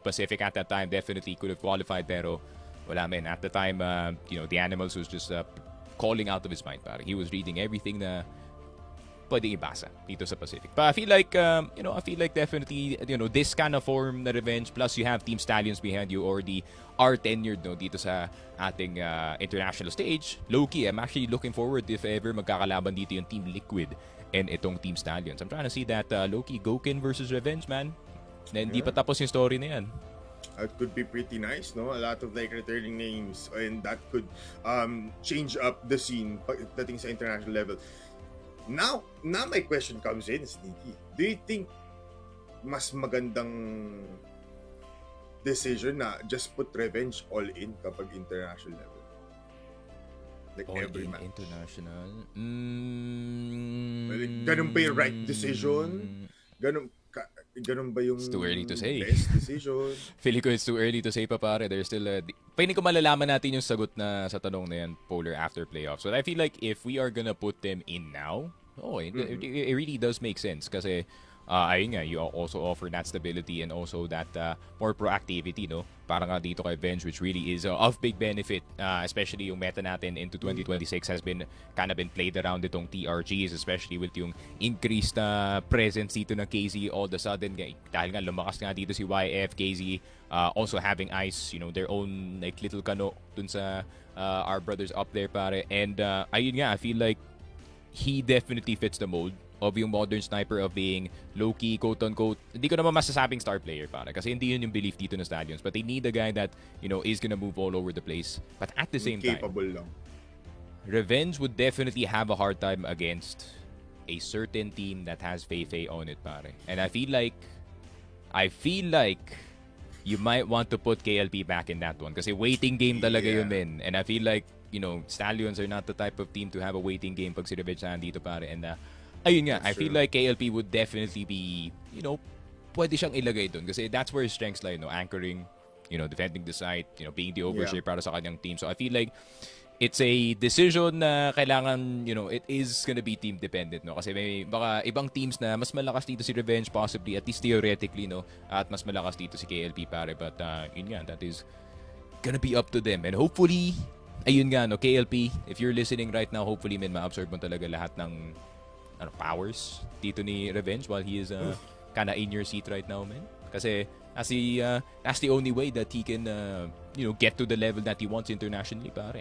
Pacific at that time definitely could have qualified, pero wala man. At the time, the Animals was just calling out of his mind pare. He was reading everything na pwedeng ibasa dito sa Pacific. But I feel like, definitely, this kind of form na Revenge, plus you have Team Stallions behind you, already are tenured, no, dito sa ating international stage. Low-key, I'm actually looking forward if ever magkakalaban dito yung Team Liquid and itong Team Stallions. I'm trying to see that low-key Gokin versus Revenge, man. Na hindi pa tapos yung story na yan. It could be pretty nice, no? A lot of returning names, and that could change up the scene pagdating sa international level. Now my question comes in, Sneaky. Do you think mas magandang decision na just put Revenge all in kapag international level? Like All every in match. international? Ganun ba yung right decision? Ganun ba yung It's too early to say. best decision? Feeling ko it's too early to say pa pare. There's still Pwede ko malalaman natin yung sagot na sa tanong na yan, Polar, after playoffs. So I feel like if we are gonna put them in now, it really does make sense kasi ayun nga, you also offer that stability and also that more proactivity, no? Para nga dito kay Venge, which really is of big benefit, especially yung meta natin into 2026 has been kind of been played around itong TRGs, especially with yung increased presence dito ng KZ all of a sudden, dahil nga lumakas nga dito si YF, KZ, also having Ice, their own like little kano dun sa our brothers up there, pare. And ayun nga, I feel like he definitely fits the mold of yung modern sniper of being low-key, quote-unquote. Hindi ko naman masasabing star player, para kasi hindi yun yung belief dito ng Stallions. But they need a guy that, is gonna move all over the place. But at the same time, Capable lang. Revenge would definitely have a hard time against a certain team that has Feifei on it, pare. And I feel like you might want to put KLP back in that one kasi waiting game talaga yun, men. And I feel like, Stallions are not the type of team to have a waiting game pag si Revenge nandito, pare. And ayun nga, I feel like KLP would definitely be, pwede siyang ilagay doon kasi that's where his strengths lie, anchoring, defending the site, being the overseer para sa kanyang team. So I feel like it's a decision na kailangan, it is gonna be team dependent, no? Kasi may baka ibang teams na mas malakas dito si Revenge possibly, at least theoretically, no? At mas malakas dito si KLP pare, but yun nga, that is gonna be up to them. And hopefully, ayun nga, no, KLP, if you're listening right now, hopefully, man, ma-absorb mo talaga lahat ng powers dito ni Revenge while he is kinda in your seat right now, man. Kasi that's the only way that he can, get to the level that he wants internationally, pare.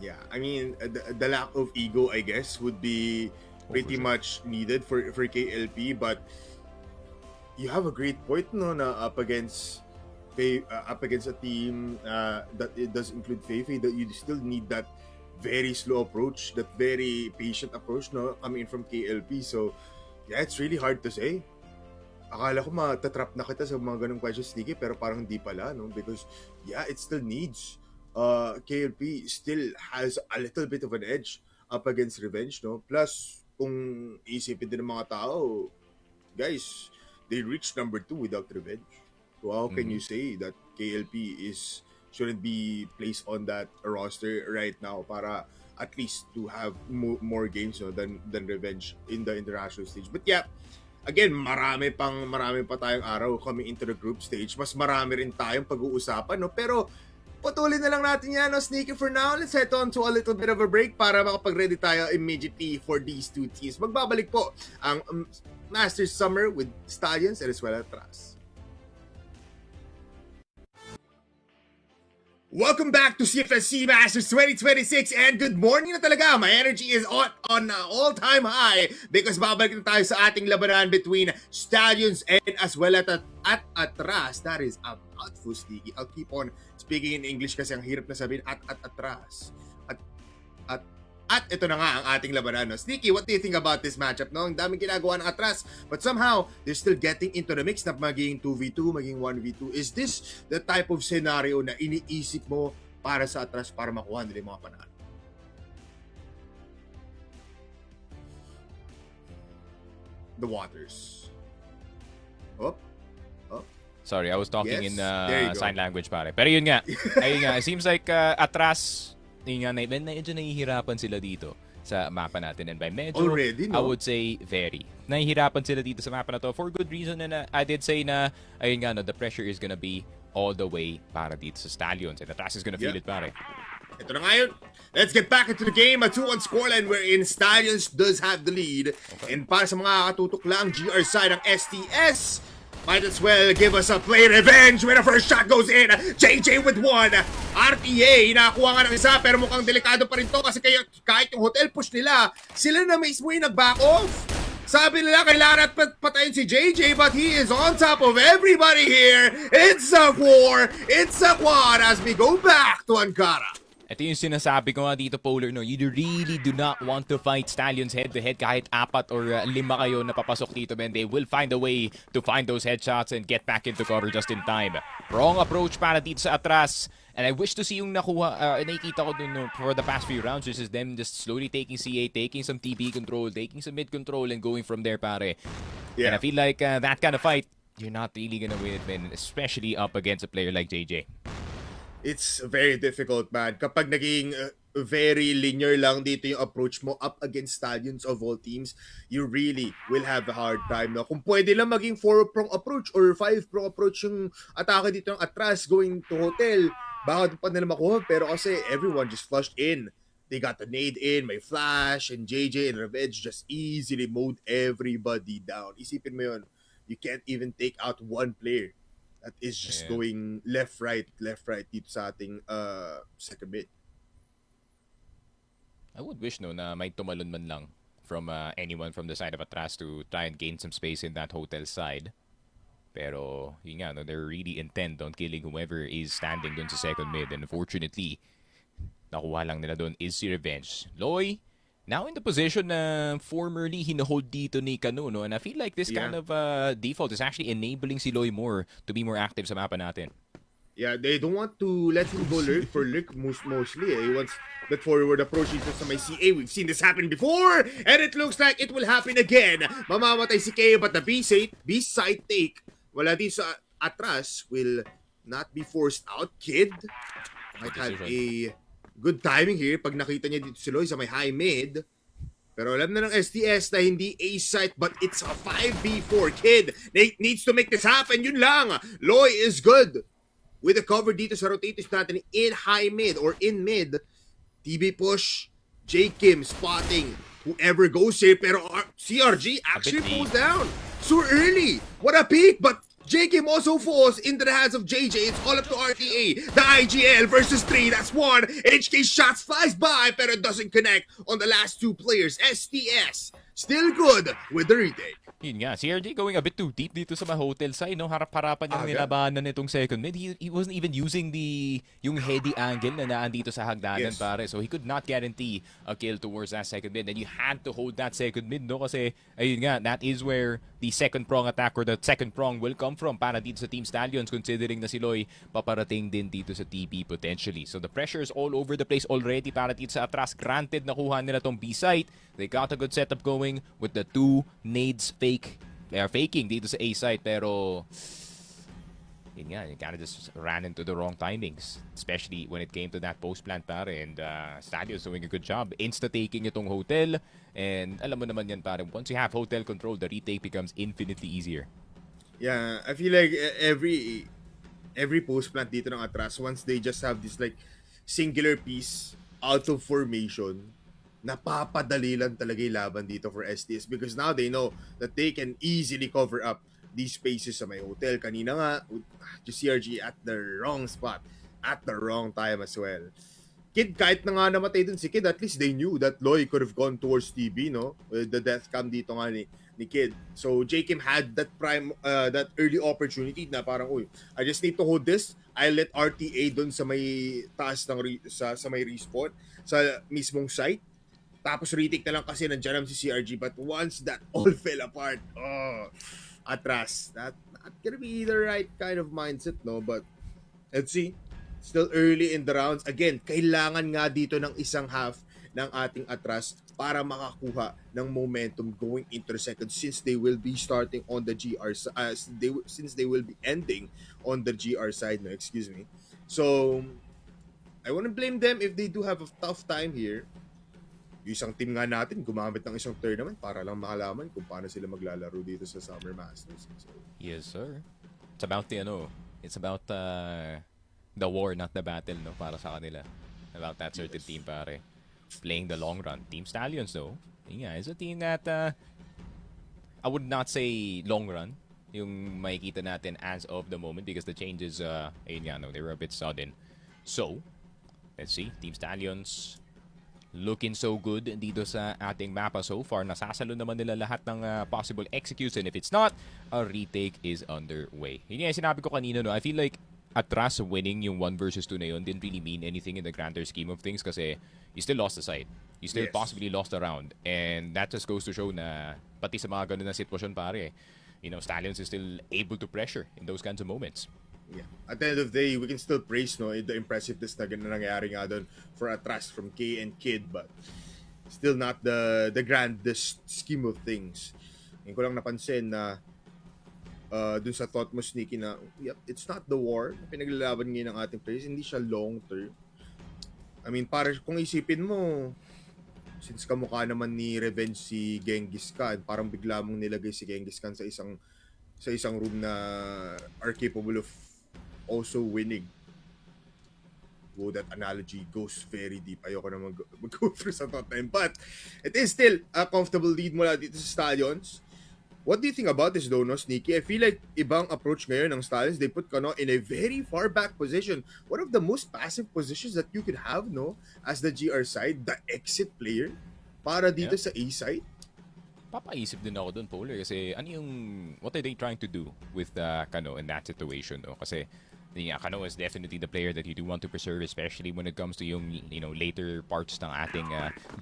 Yeah, I mean, the lack of ego, I guess, would be pretty much needed for KLP, but you have a great point, no, na up against a team that it does include Feifei, that you still need that very slow approach, that very patient approach, no, coming from KLP. So, yeah, it's really hard to say. Akala ko matatrap na kita sa mga ganung questions, Nikki, pero parang di pala, no? Because, yeah, it still needs. KLP still has a little bit of an edge up against Revenge, no? Plus, kung isipin din ng mga tao, guys, they reached number 2 without Revenge. So how can you say that KLP shouldn't be placed on that roster right now para at least to have more games, no, than Revenge in the international stage? But yeah, again, marami pa tayong araw coming into the group stage. Mas marami rin tayong pag-uusapan, no? Pero patuloy na lang natin yan, no, Sneaky, for now. Let's head on to a little bit of a break para makapag-ready tayo immediately for these two teams. Magbabalik po ang Masters Summer with Stallions and as well as Attras. Welcome back to CFS Masters 2026 and good morning na talaga. My energy is on all-time high because babalik na tayo sa ating labanan between Stallions and as well as at Attras. That is a mouthful, Sneaky. I'll keep on speaking in English kasi ang hirap na sabihin at Attras. At ito na nga ang ating labanan, no? Sneaky, what do you think about this matchup, no? Ang daming ginagawa ng Attras, but somehow they're still getting into the mix na maging 2v2, maging 1v2. Is this the type of scenario na iniisip mo para sa Attras para makuha nila yung mga panalo? The waters. Oh. Sorry, I was talking Yes, in there you go. sign language, pare. Pero yun nga, it seems like Attras, yun nga, medyo nahihirapan sila dito sa mapa natin. And by medyo, Already, no? I would say very. Nahihirapan sila dito sa mapa na to for good reason. And I did say na, ayun nga, no, the pressure is gonna be all the way para dito sa Stallions. And Attras is gonna feel it, pare. Ito na nga yun. Let's get back into the game. A 2-1 scoreline wherein Stallions does have the lead. Okay. And para sa mga katutok lang, GR side ng STS, might as well give us a play revenge when the first shot goes in. JJ with one. RTA, nakuha nga ng isa pero mukhang delikado pa rin to kasi kahit yung hotel push nila, sila na mismo yung nag-back off. Sabi nila kailangan at patayin si JJ but he is on top of everybody here. It's a war. It's a quad as we go back to Ankara. Ito yung sinasabi ko nga dito, Polar, no? You really do not want to fight Stallions head-to-head kahit 4 or 5 kayo na papasok dito, man. They will find a way to find those headshots and get back into cover just in time. Wrong approach para dito sa Attras. And I wish to see yung nakita ko dun, no, for the past few rounds. This is them just slowly taking CA, taking some TB control, taking some mid control, and going from there, pare. Yeah. And I feel like that kind of fight, you're not really gonna win it, man. Especially up against a player like JJ. It's very difficult, man. Kapag naging very linear lang dito yung approach mo up against Stallions of all teams, you really will have a hard time. No? Kung pwede lang maging 4-prong approach or 5-prong approach yung atake dito ng Attras going to hotel, baka pa nila makuha. Pero kasi everyone just flushed in. They got the nade in, may flash, and JJ and Revenge just easily mowed everybody down. Isipin mo yun, you can't even take out one player that is just going left right dito sa ating second mid. I would wish, no, na may tumalon man lang from anyone from the side of Attras to try and gain some space in that hotel side. Pero, yun nga, no, they're really intent on killing whoever is standing dun sa second mid. And unfortunately, nakuha lang nila dun is si Revenge. Loy, now in the position na formerly hinahold dito ni Kanu, no? And I feel like this kind of default is actually enabling si Loy more to be more active sa mapa natin. Yeah, they don't want to let him go lurk for lurk mostly. He wants that forward approach dito sa may CA. We've seen this happen before, and it looks like it will happen again. Mamamatay si KO, but the B-side take, wala din sa Attras, will not be forced out. Kid might have a good timing here pag nakita niya dito si Loy sa may high mid. Pero alam na ng STS na hindi A site but it's a 5v4. Kid needs to make this happen. Yun lang. Loy is good with the cover dito sa rotators natin in high mid or in mid. TB push, J Kim spotting whoever goes here, pero CRG actually falls down so early. What a peak, but J Kim also falls into the hands of JJ. It's all up to RTA. The IGL versus 3, that's 1. HK shots flies by, pero doesn't connect on the last 2 players. STS still good with the retake. Yun nga, CRG going a bit too deep dito sa hotel side, no? Harap-harapan yung nilabanan nitong second mid. He wasn't even using yung heady angle na naan dito sa hagdanan, pare. So he could not guarantee a kill towards that second mid. And you had to hold that second mid, no? Kasi, ayun nga, that is where the second prong attack or the second prong will come from para dito sa Team Stallions, considering na si Loy paparating din dito sa TP potentially. So the pressure is all over the place already para dito sa Attras. Granted, nakuha nila tong B-site. They got a good setup going with the 2 nades fake. They are faking dito sa A site, pero yun nga, you kind of just ran into the wrong timings, especially when it came to that post plant, pare. And Stallions doing a good job insta-taking itong hotel. And alam mo naman yan, pare, once you have hotel control, the retake becomes infinitely easier. Yeah, I feel like every post plant dito ng Attras, once they just have this like singular piece out of formation, napapadali lang talaga yung laban dito for STS because now they know that they can easily cover up these spaces sa may hotel. Kanina nga, just CRG at the wrong spot, at the wrong time as well. Kid, kahit na nga namatay dun si Kid, at least they knew that Loy could have gone towards TB, no? The death cam dito nga ni Kid. So, J-Kim had that that early opportunity na parang, uy, I just need to hold this. I'll let RTA dun sa may taas ng sa may respawn, sa mismong site. Tapos retake na lang kasi nandiyan naman si CRG. But once that all fell apart, Attras, that not gonna be the right kind of mindset, no? But let's see. Still early in the rounds. Again, kailangan nga dito ng isang half ng ating Attras para makakuha ng momentum going into the second since they will be starting on the GR since they will be ending on the GR side, no, excuse me. So, I wouldn't blame them if they do have a tough time here. Yung isang team nga natin gumamit ng isang tournament para lang makalaman kung paano sila maglalaro dito sa Summer Masters. So, yes, sir. It's about the war, not the battle, no, para sa kanila. About that certain team, pare. Playing the long run. Team Stallions, though, yeah, is a team that I would not say long run yung makikita natin as of the moment because the changes, ayun nga, no, they were a bit sudden. So, let's see. Team Stallions looking so good dito sa ating mapa so far. Nasasalo naman nila lahat ng possible executes, and if it's not, a retake is underway. Yun yung sinabi ko kanina, no? I feel like Attras winning yung 1 versus 2 na yun didn't really mean anything in the grander scheme of things kasi you still lost the site. You still possibly lost a round. And that just goes to show na pati sa mga ganun na sitwasyon, pare, you know, Stallions is still able to pressure in those kinds of moments. Yeah. At the end of the day, we can still praise, no, the impressiveness na nangyari nga doon for Attras from K and Kid, but still not the grandest scheme of things. Yung ko lang napansin na dun sa thought mo, Sneaky, na yep, it's not the war na pinaglalaban ngayon ng ating players, hindi siya long term. I mean, para kung isipin mo, since kamukha naman ni Revenge si Genghis Khan, parang bigla mong nilagay si Genghis Khan sa isang room na are capable of also winning. Whoa, that analogy goes very deep. Ayoko na mag-go through sa thought time. But it is still a comfortable lead mula dito sa Stallions. What do you think about this though, no, Sneaky? I feel like ibang approach ngayon ng Stallions. They put Kano in a very far back position. One of the most passive positions that you could have, no, as the GR side, the exit player, para dito sa A side. Papaisip din ako dun, Polar, kasi what are they trying to do with Kano in that situation, no? Kasi Kano is definitely the player that you do want to preserve, especially when it comes to yung, you know, later parts ng ating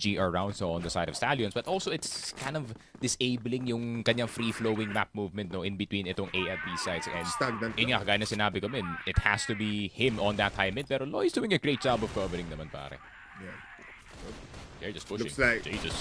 GR round, so on the side of Stallions. But also, it's kind of disabling yung kanyang free-flowing map movement, no, in between itong A at B sides. And Stagnant. yun nga, kagaya na sinabi ko, it has to be him on that high mid, pero Loy's doing a great job of covering naman, pare. Yeah. They're just pushing. Looks like Jesus.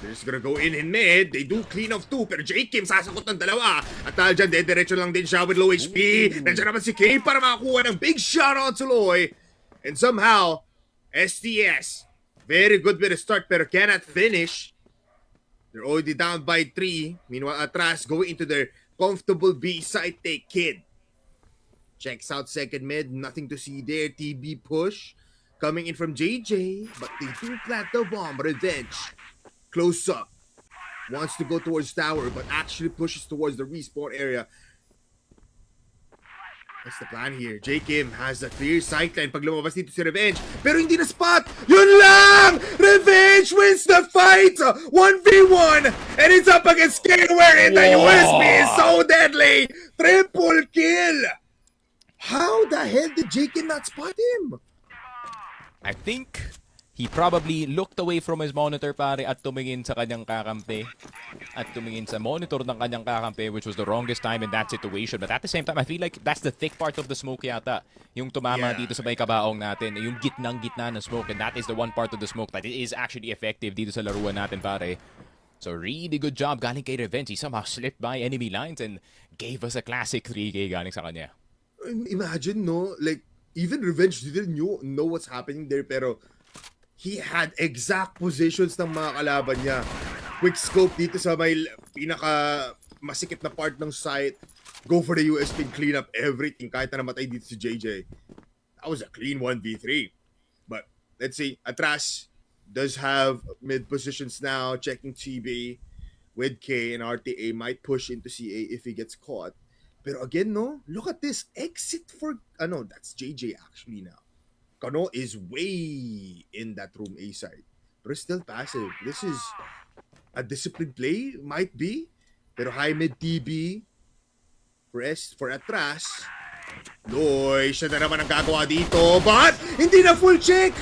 they're just gonna go in mid. They do clean off 2, pero J. Kim sasakot ng dalawa. At dyan, diretso lang din siya with low HP. Nandiyan naman si K para makakuha ng big shoutout to Loy. And somehow, STS, very good with the start pero cannot finish. They're already down by 3. Meanwhile, Attras going into their comfortable B side take kid. Checks out second mid, nothing to see there. TB push coming in from JJ, but they do plant the bomb. Revenge close up, wants to go towards tower, but actually pushes towards the respawn area. What's the plan here? J. Kim has a clear sightline pag lumabas dito si Revenge. Pero hindi na spot! Yun lang! Revenge wins the fight! 1v1! And it's up against K wherein the USB is so deadly! Triple kill! How the hell did J. Kim not spot him? I think he probably looked away from his monitor pare at tumingin sa kanyang kakampi. At tumingin sa monitor ng kanyang kakampi, which was the wrongest time in that situation. But at the same time, I feel like that's the thick part of the smoke yata. Yung tumama dito sa may kabaong natin. Yung gitnang-gitna ng smoke. And that is the one part of the smoke that is actually effective dito sa laruan natin pare. So really good job galing kay Revenge. He somehow slipped by enemy lines and gave us a classic 3K galing sa kanya. Imagine, no? Like, even Revenge didn't know what's happening there, pero he had exact positions ng mga kalaban niya. Quick scope dito sa may pinaka masikip na part ng site. Go for the USP and clean up everything kahit na namatay dito si JJ. That was a clean 1v3. But let's see, Attras does have mid positions now, checking TB with K, and RTA might push into CA if he gets caught. Pero again, no, look at this exit for, that's JJ actually now. Kano is way in that room A side. But still passive. This is a disciplined play, might be. Pero high mid TB for Attras. Loy, siya na naman ang gagawa dito. But, hindi na full check.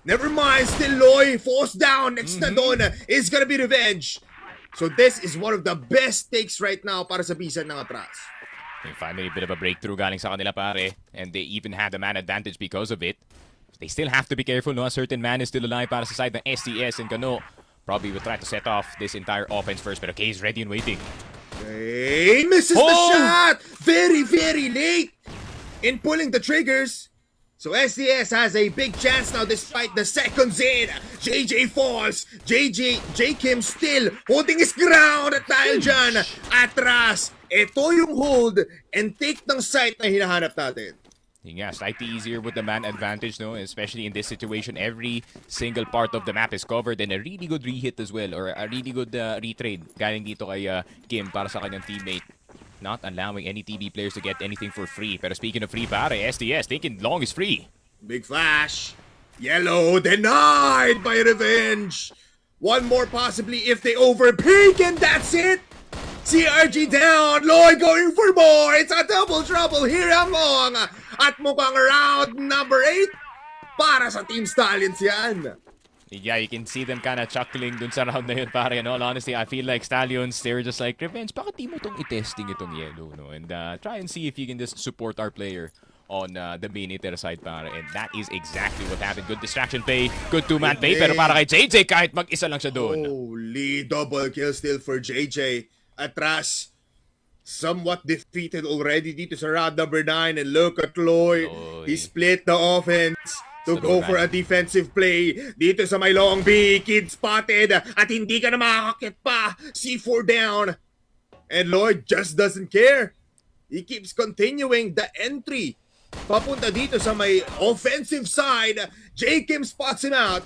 Never mind, still Loy. Falls down. Next na doon is gonna be Revenge. So this is one of the best takes right now para sa bisan ng Attras. Finally, a bit of a breakthrough galing sa kanila pare. And they even had a man advantage because of it. They still have to be careful, no? A certain man is still alive para sa side ng STS, and Kano probably will try to set off this entire offense first. Pero K is ready and waiting. Hey, misses the shot! Very, very late in pulling the triggers. So STS has a big chance now despite the seconds in. JJ falls. J. Kim still holding his ground at dahil dyan. Attras. Ito yung hold and take ng site na hinahanap natin. Yeah, slightly easier with the man advantage, no? Especially in this situation, every single part of the map is covered, and a really good re-hit as well, or a really good retrade galing dito kay Kim para sa kanyang teammate. Not allowing any TB players to get anything for free. Pero speaking of free, pare, STS thinking long is free. Big flash. Yellow denied by Revenge. One more possibly if they overpeak, and that's it. CRG down. Lloyd going for more. It's a double trouble here among. At mukhang round number 8 para sa Team Stallions yan. Yeah, you can see them kind of chuckling dun sa round na yun, pare. In all honesty, I feel like Stallions, they were just like, Revenge, bakit di mo itong i-testing itong yellow, no? And try and see if you can just support our player on the mid-hitter side, pare. And that is exactly what happened. Good distraction play, good two-man play. Pero para kay JJ, kahit mag-isa lang siya doon. Holy double kill still for JJ. Attras, somewhat defeated already dito sa round number 9. And look at Loy. He split the offense to go for a defensive play. Dito sa may long B, kid spotted. At hindi ka na makakakit pa. C4 down. And Lloyd just doesn't care. He keeps continuing the entry. Papunta dito sa may offensive side. J. Kim spots him out.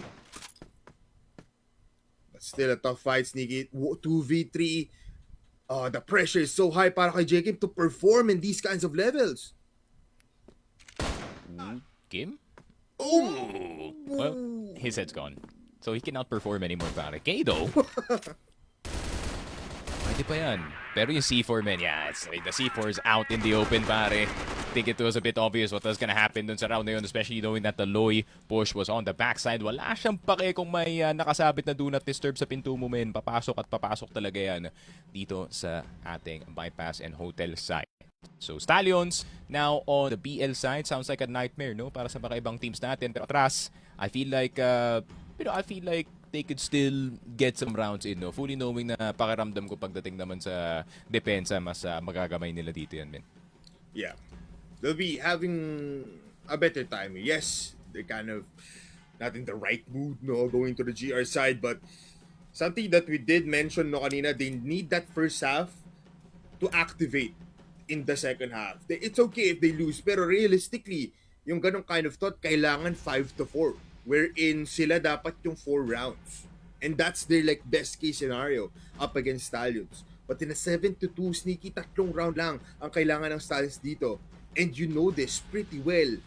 But still a tough fight, Sneaky. 2v3. The pressure is so high para kay J. Kim to perform in these kinds of levels. Kim? Oh! Well, his head's gone. So he cannot perform anymore, pare. K though. Pwede pa yan. Pero yung C4, man, yeah, it's like the C4 is out in the open, pare. I think it was a bit obvious what was gonna happen dun sa round na yun, especially knowing that the Loy push was on the backside. Wala siyang pake kung may nakasabit na do not disturb sa pinto mo, men. Papasok at papasok talaga yan dito sa ating bypass and hotel side. So Stallions now on the BL side. Sounds like a nightmare, no? Para sa mga ibang teams natin. Pero Attras, I feel like they could still get some rounds in, no? Fully knowing na pakiramdam ko pagdating naman sa depensa, mas magagamay nila dito yan, men. Yeah. They'll be having a better time. Yes, they're kind of not in the right mood, no, going to the GR side. But something that we did mention, no, kanina, they need that first half to activate in the second half. It's okay if they lose, pero realistically, yung ganong kind of thought, kailangan 5-4, wherein sila dapat yung 4 rounds. And that's their like best case scenario up against Stallions. But in a 7-2 sneaky, 3 round lang ang kailangan ng Stallions dito. And you know this pretty well.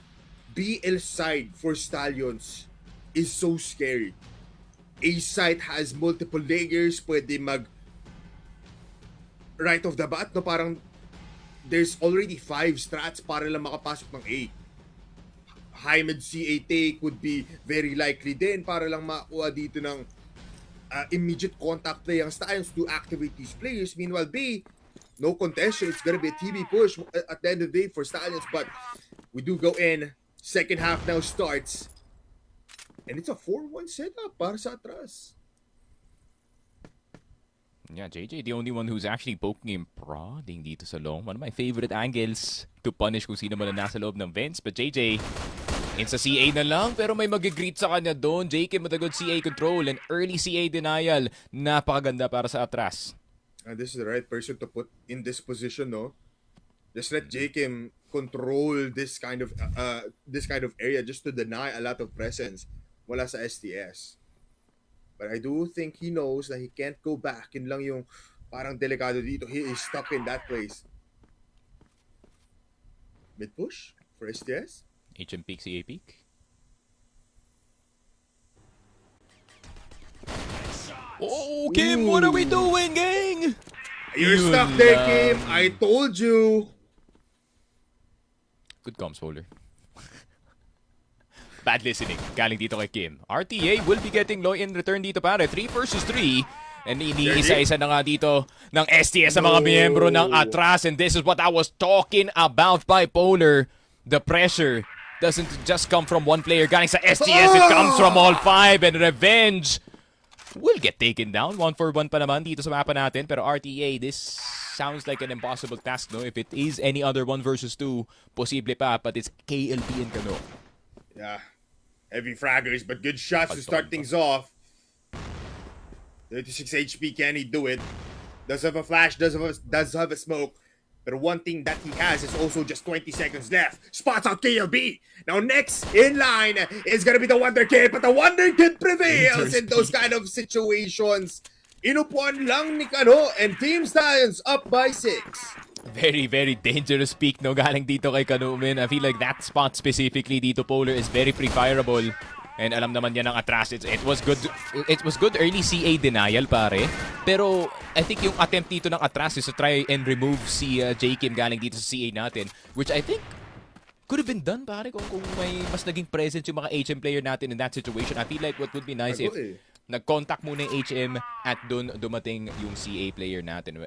BL side for Stallions is so scary. A side has multiple layers, pwede mag right off the bat, no, parang there's already 5 strats para lang makapasok ng A. High mid CA take would be very likely din para lang makuha dito ng immediate contact play ang Stallions to activate these players. Meanwhile, B, no contestation. It's gonna be a TB push at the end of the day for Stallions, but we do go in. Second half now starts. And it's a 4-1 setup para sa Attras. Yeah, JJ, the only one who's actually poking him, prodding dito sa long. One of my favorite angles to punish kung sino man na nasa loob ng vents. But JJ, in sa CA na lang, pero may mag-greet sa kanya doon. JK with a good CA control and early CA denial. Napakaganda para sa Attras. And this is the right person to put in this position, no? Just let JK control this kind of area just to deny a lot of presence wala sa STS. But I do think he knows that he can't go back. Yun lang yung parang delikado dito. He is stuck in that place. Mid push for STS. HM peak, CA peak. Oh, Kim, what are we doing, gang? You're Yun stuck there, lang. Kim. I told you. Good comms, Bowler. Bad listening. Galing dito kay Kim. RTA will be getting low in return dito, pare. 3 versus 3. And iniisa-isa na nga dito ng STS sa mga miyembro ng Attras. And this is what I was talking about, bipolar. The pressure doesn't just come from one player. Galing sa STS, it comes from all 5. And revenge will get taken down. 1-for-1 pa naman dito sa mapa natin. Pero RTA, this sounds like an impossible task, no? If it is any other 1 versus 2, posible pa. But it's KLP and Kano. Yeah. Heavy fraggers, but good shots to start things off. 36 HP, can he do it? Does have a flash, does have a smoke. But one thing that he has is also just 20 seconds left. Spots out KLB. Now next in line is gonna be the Wonder Kid, but the Wonder Kid prevails in those kind of situations. Inupuan lang ni Kano and Team Stallions up by 6. Very, very dangerous peak, no? Galing dito kay Kanumin. I feel like that spot specifically dito, Polar, is very pre-fireable. And alam naman yan ng Attras. It was good early CA denial, pare. Pero I think yung attempt dito ng Attras is to try and remove si J. Kim galing dito sa CA natin. Which I think could have been done, pare, kung may mas naging presence yung mga HM player natin in that situation. I feel like what would be nice if nag-contact muna yung HM at dun dumating yung CA player natin.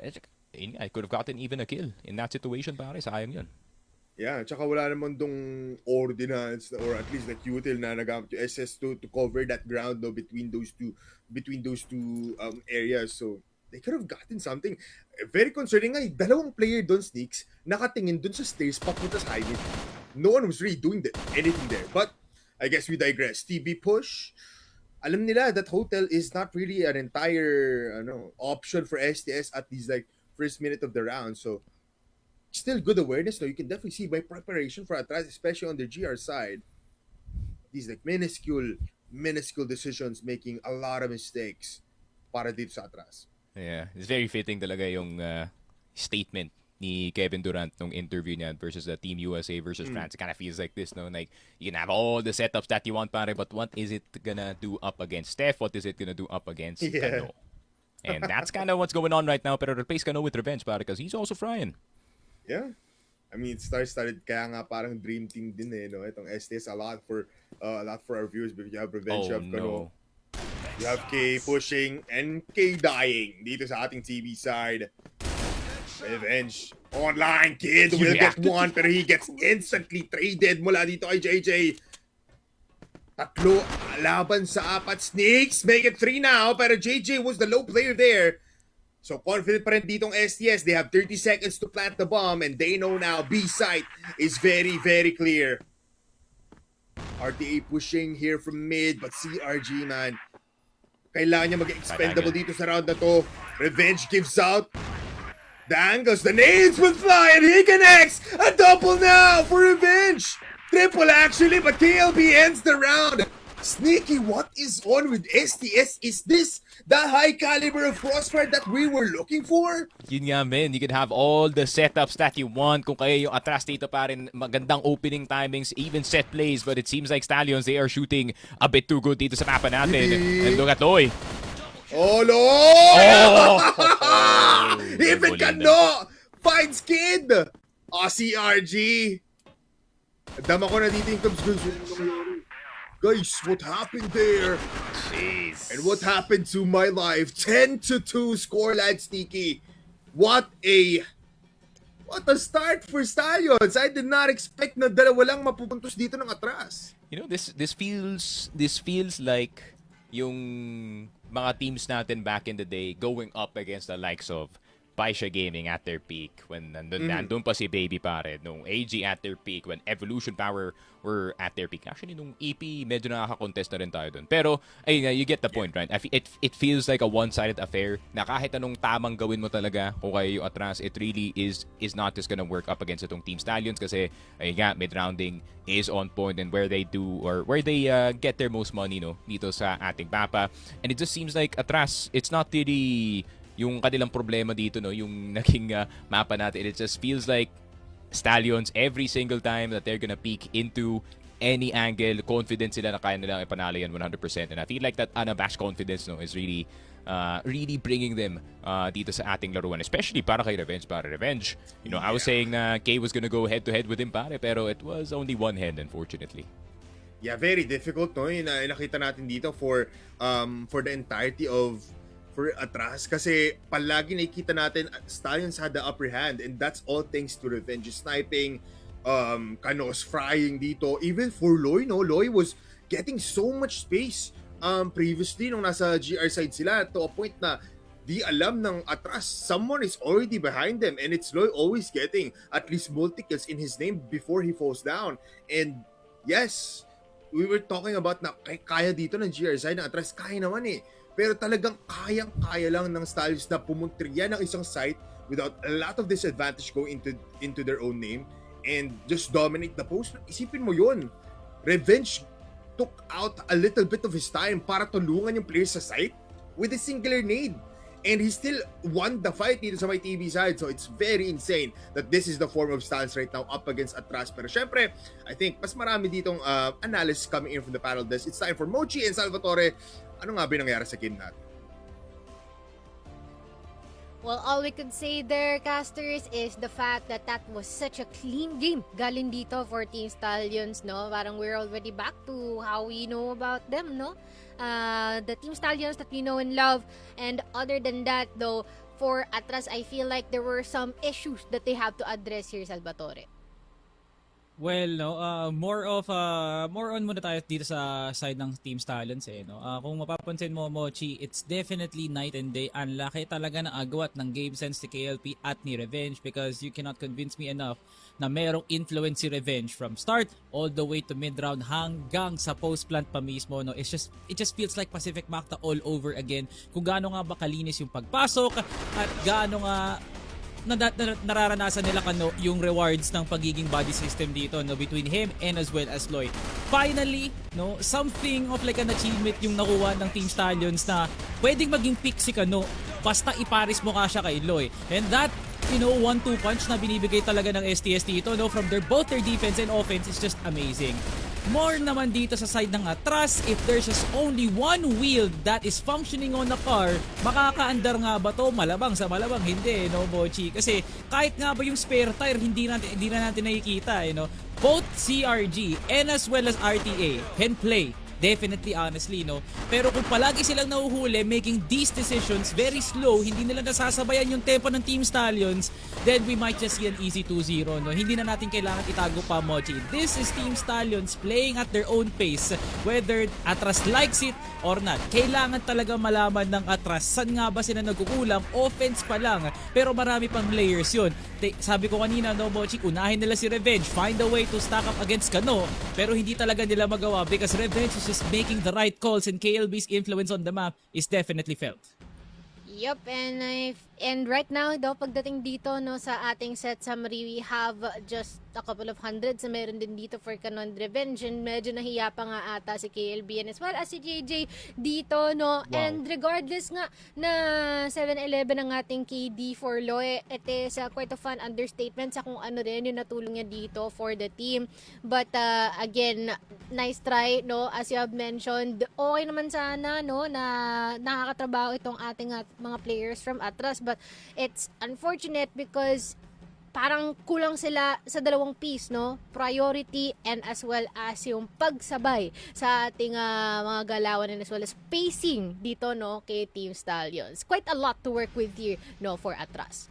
I could have gotten even a kill in that situation, pare. Sayang yun. Yeah, tsaka wala naman dong ordinance or at least like util na nagamit yung SS2 to cover that ground, no, between those two areas. So they could have gotten something. Very concerning nga, dalawang player doon, Sneaks, nakatingin doon sa stairs papunta sa highway. No one was really doing anything there. But I guess we digress. TB push. Alam nila that hotel is not really an entire option for STS at least like first minute of the round. So still good awareness, though. You can definitely see by preparation for Attras, especially on the GR side. These like minuscule decisions, making a lot of mistakes para dito sa Attras. Yeah, it's very fitting talaga yung statement ni Kevin Durant nung interview niya versus the Team USA versus France. It kind of feels like this, no? Like, you can have all the setups that you want, pare, but what is it gonna do up against Steph? What is it gonna do up against Kano? And that's kind of what's going on right now. Pero replace Kano with revenge, pare, because he's also frying. Yeah. I mean, started kaya nga parang dream team din eh, no? Itong STS a lot for our viewers because you have revenge, you have Kano. You have K pushing and K dying dito sa ating TV side. Revenge online, Kid will get one pero he gets instantly traded mula dito kay JJ. Tatlo laban sa 4. Snakes make it 3 now pero JJ was the low player there. So confident pa rin ditong STS. They have 30 seconds to plant the bomb and they know now B site is very, very clear. RTA pushing here from mid, but CRG, man, kailangan niya mag-expendable dito sa round na to. Revenge gives out. The angles, the nades will fly, and he connects! A double now for Revenge! Triple actually, but KLB ends the round. Sneaky, what is on with STS? Is this the high caliber of CROSSFIRE that we were looking for? Yun nga, man. You can have all the setups that you want. Kung kaya yung Attras dito pa rin, magandang opening timings, even set plays. But it seems like Stallions, they are shooting a bit too good dito sa mapa natin. And look at Loy. Oh, Lord! Oh! Even Kano finds Kid! CRG! Dama ko na dito yung Cubs. Guys, what happened there? Jeez. And what happened to my life? 10-2 scoreline, Sneaky. What a start for Stallions. I did not expect na dalawa lang mapupuntos dito ng Attras. You know, this feels like yung mga teams natin back in the day going up against the likes of Paisha Gaming at their peak, when nandun pa si Baby pare, nung AG at their peak, when Evolution Power were at their peak. Actually, nung EP, medyo nakaka-contest na rin tayo dun. Pero, ayun, you get the point, right? It feels like a one-sided affair na kahit anong tamang gawin mo talaga kung kayo yung Attras, it really is not just gonna work up against itong Team Stallions kasi, ayun nga, mid-rounding is on point and where they get their most money, no, dito sa ating mapa. And it just seems like Attras, it's not really yung kanilang problema dito, no, yung naging mapa natin. It just feels like Stallions, every single time that they're gonna peek into any angle, confident sila na kaya nilang ipanalo yan 100%. And I feel like that unabashed confidence, no, is really bringing them dito sa ating laruan, especially para kay Revenge. You know, I was saying na Kay was gonna go head-to-head with him, pare, pero it was only one hand, unfortunately. Yeah, very difficult, no, yung nakita natin dito for the entirety of for Attras, kasi palagi nakikita natin Stallions had the upper hand, and that's all thanks to Revenge sniping, Kanos frying dito. Even for Loy, no, Loy was getting so much space previously nung nasa GR side sila, to a point na di alam ng Attras someone is already behind them, and it's Loy always getting at least multi-kills in his name before he falls down. And yes, we were talking about na kaya dito ng GR side ng Attras, kaya naman eh. Pero talagang kayang-kaya lang ng Stallions na pumuntriya ng isang site without a lot of disadvantage going into their own name and just dominate the post. Isipin mo yun. Revenge took out a little bit of his time para tulungan yung players sa site with a singular nade. And he still won the fight dito sa my TV side. So it's very insane that this is the form of Stallions right now up against Attras. Pero syempre, I think mas marami ditong analysis coming in from the panel desk. It's time for Mochi and Salvatore. Ano nga ba nangyari sa kin natin? Well, all we could say there, casters, is the fact that that was such a clean game galing dito for Team Stallions, no? Parang we're already back to how we know about them, no? The Team Stallions that we know and love. And other than that, though, for Attras, I feel like there were some issues that they have to address here, Salvatore. Well, no, more on muna tayo dito sa side ng Team Stallions eh, no. Kung mapapansin mo, Mochi, it's definitely night and day. Ang laki talaga ng agwat ng game sense ni KLP at ni Revenge, because you cannot convince me enough na merong influence si Revenge from start all the way to mid round hanggang sa post plant pa mismo, no. It just feels like Pacific Macta all over again. Kung gaano nga ba kalinis yung pagpasok at gaano nga nararanasan nila yung rewards ng pagiging body system dito, no, between him and as well as Loy. Finally, no, something of like an achievement yung nakuha ng Team Stallions na pwedeng maging pick si Kano basta iparis mo ka siya kay Loy. And that, you know, 1-2 punch na binibigay talaga ng STS dito, no, from both their defense and offense is just amazing. More naman dito sa side ng Attras, if there's just only one wheel that is functioning on the car, makakaandar nga ba to? Malabang sa malabang, hindi, no, Mochi? Kasi kahit nga ba yung spare tire, hindi na natin nakikita, you know? Both CRG and as well as RTA can play Definitely, honestly, no? Pero kung palagi silang nahuhuli, making these decisions very slow, hindi nila nasasabayan yung tempo ng Team Stallions, then we might just see an easy 2-0, no? Hindi na natin kailangan itago pa, Mochi. This is Team Stallions playing at their own pace, whether Attras likes it or not. Kailangan talaga malaman ng Attras, saan nga ba sila nagkukulang? Offense pa lang, pero marami pang players yun. Sabi ko kanina, no, Mochi, unahin nila si Revenge, find a way to stack up against Kano, pero hindi talaga nila magawa because Revenge is just making the right calls and KLB's influence on the map is definitely felt. Yup, and right now daw pagdating dito no sa ating set summary, we have just a couple of hundreds na meron din dito for Canon Revenge, and medyo nahiya pa nga ata si KLB and as well as si JJ dito, no. Wow. And regardless nga na 7-11 ang ating KD for Loe, it is quite a fun understatement sa kung ano rin yung natulong niya dito for the team. But again, nice try, no, as you have mentioned. Okay naman sana, no, na nakakatrabaho itong ating mga players from Attras, but it's unfortunate because parang kulang sila sa dalawang piece, no? Priority and as well as yung pagsabay sa ating mga galawan and as well as pacing dito, no, kay Team Stallions. Quite a lot to work with here, no, for Attras.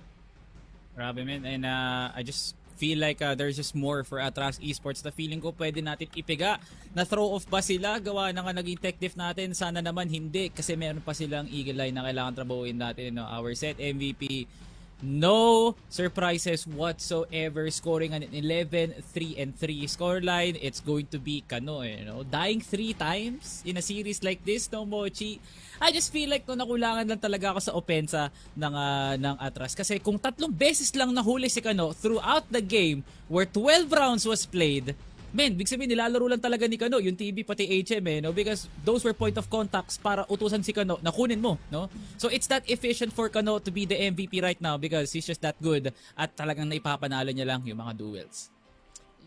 Grabe, man. And I just feel like there's just more for Attras Esports. Na feeling ko pwede natin ipiga. Na throw off ba sila? Gawa na nga naging tech diff natin. Sana naman hindi. Kasi meron pa silang eagle eye na kailangan trabahuin natin. No? Our set MVP, no surprises whatsoever. Scoring an 11-3-3 scoreline. It's going to be Kano. You know? Dying 3 times in a series like this, no, Mochi? I just feel like nakulangan lang talaga ako sa opensa ng Attras. Kasi kung 3 beses lang nahuli si Kano throughout the game where 12 rounds was played, men, big sabihin nilalaro lang talaga ni Kano yung TB pati HM, no? Because those were point of contacts para utusan si Kano na kunin mo, no? So it's that efficient for Kano to be the MVP right now because he's just that good at talagang naipapanalo niya lang yung mga duels.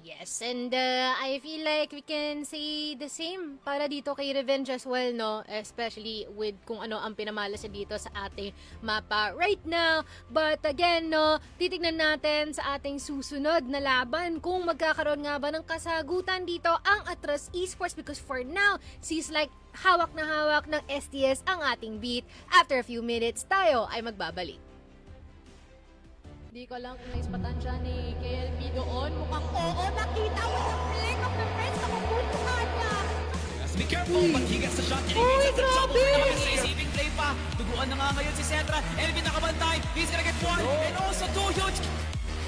Yes, and I feel like we can say the same para dito kay Revenge as well, no? Especially with kung ano ang pinamalas dito sa ating mapa right now. But again, no, titignan natin sa ating susunod na laban kung magkakaroon nga ba ng kasagutan dito ang Attras Esports, because for now, seems like hawak na hawak ng STS ang ating beat. After a few minutes, tayo ay magbabalik. Di ko lang kung naispatan siya ni KLB doon. Mukhang oo, nakita mo sa flick of the wrist. Nakukulungan niya. Be careful, but he gets the shot. Uy, grabe! Receiving play pa. Duguan na nga ngayon si Centra. Elvin nakabantay. He's gonna get one. And also two huge.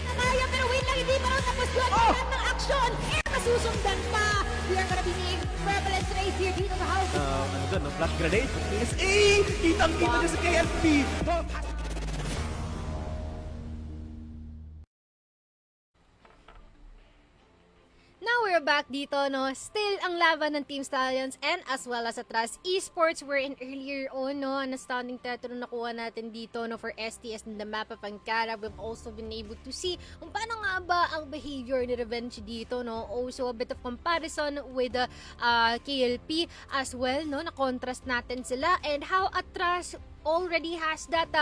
Nakaya, pero wait lang, hindi pa rin tapos yun. Lahat ng action. Masusundan pa. We are gonna be seeing prevalence race here dito sa house. Ano dyan, no? Flash grenade. PSA! Kitang-kita niya sa KLP. Now we're back dito, no? Still ang laban ng Team Stallions and as well as Attras Esports. We're in earlier on, no? An astounding title na nakuha natin dito, no? For STS in the map of Ankara. We've also been able to see kung paano nga ba ang behavior ni Revenge dito, no? Also a bit of comparison with KLP as well, no? Na-contrast natin sila and how Attras already has that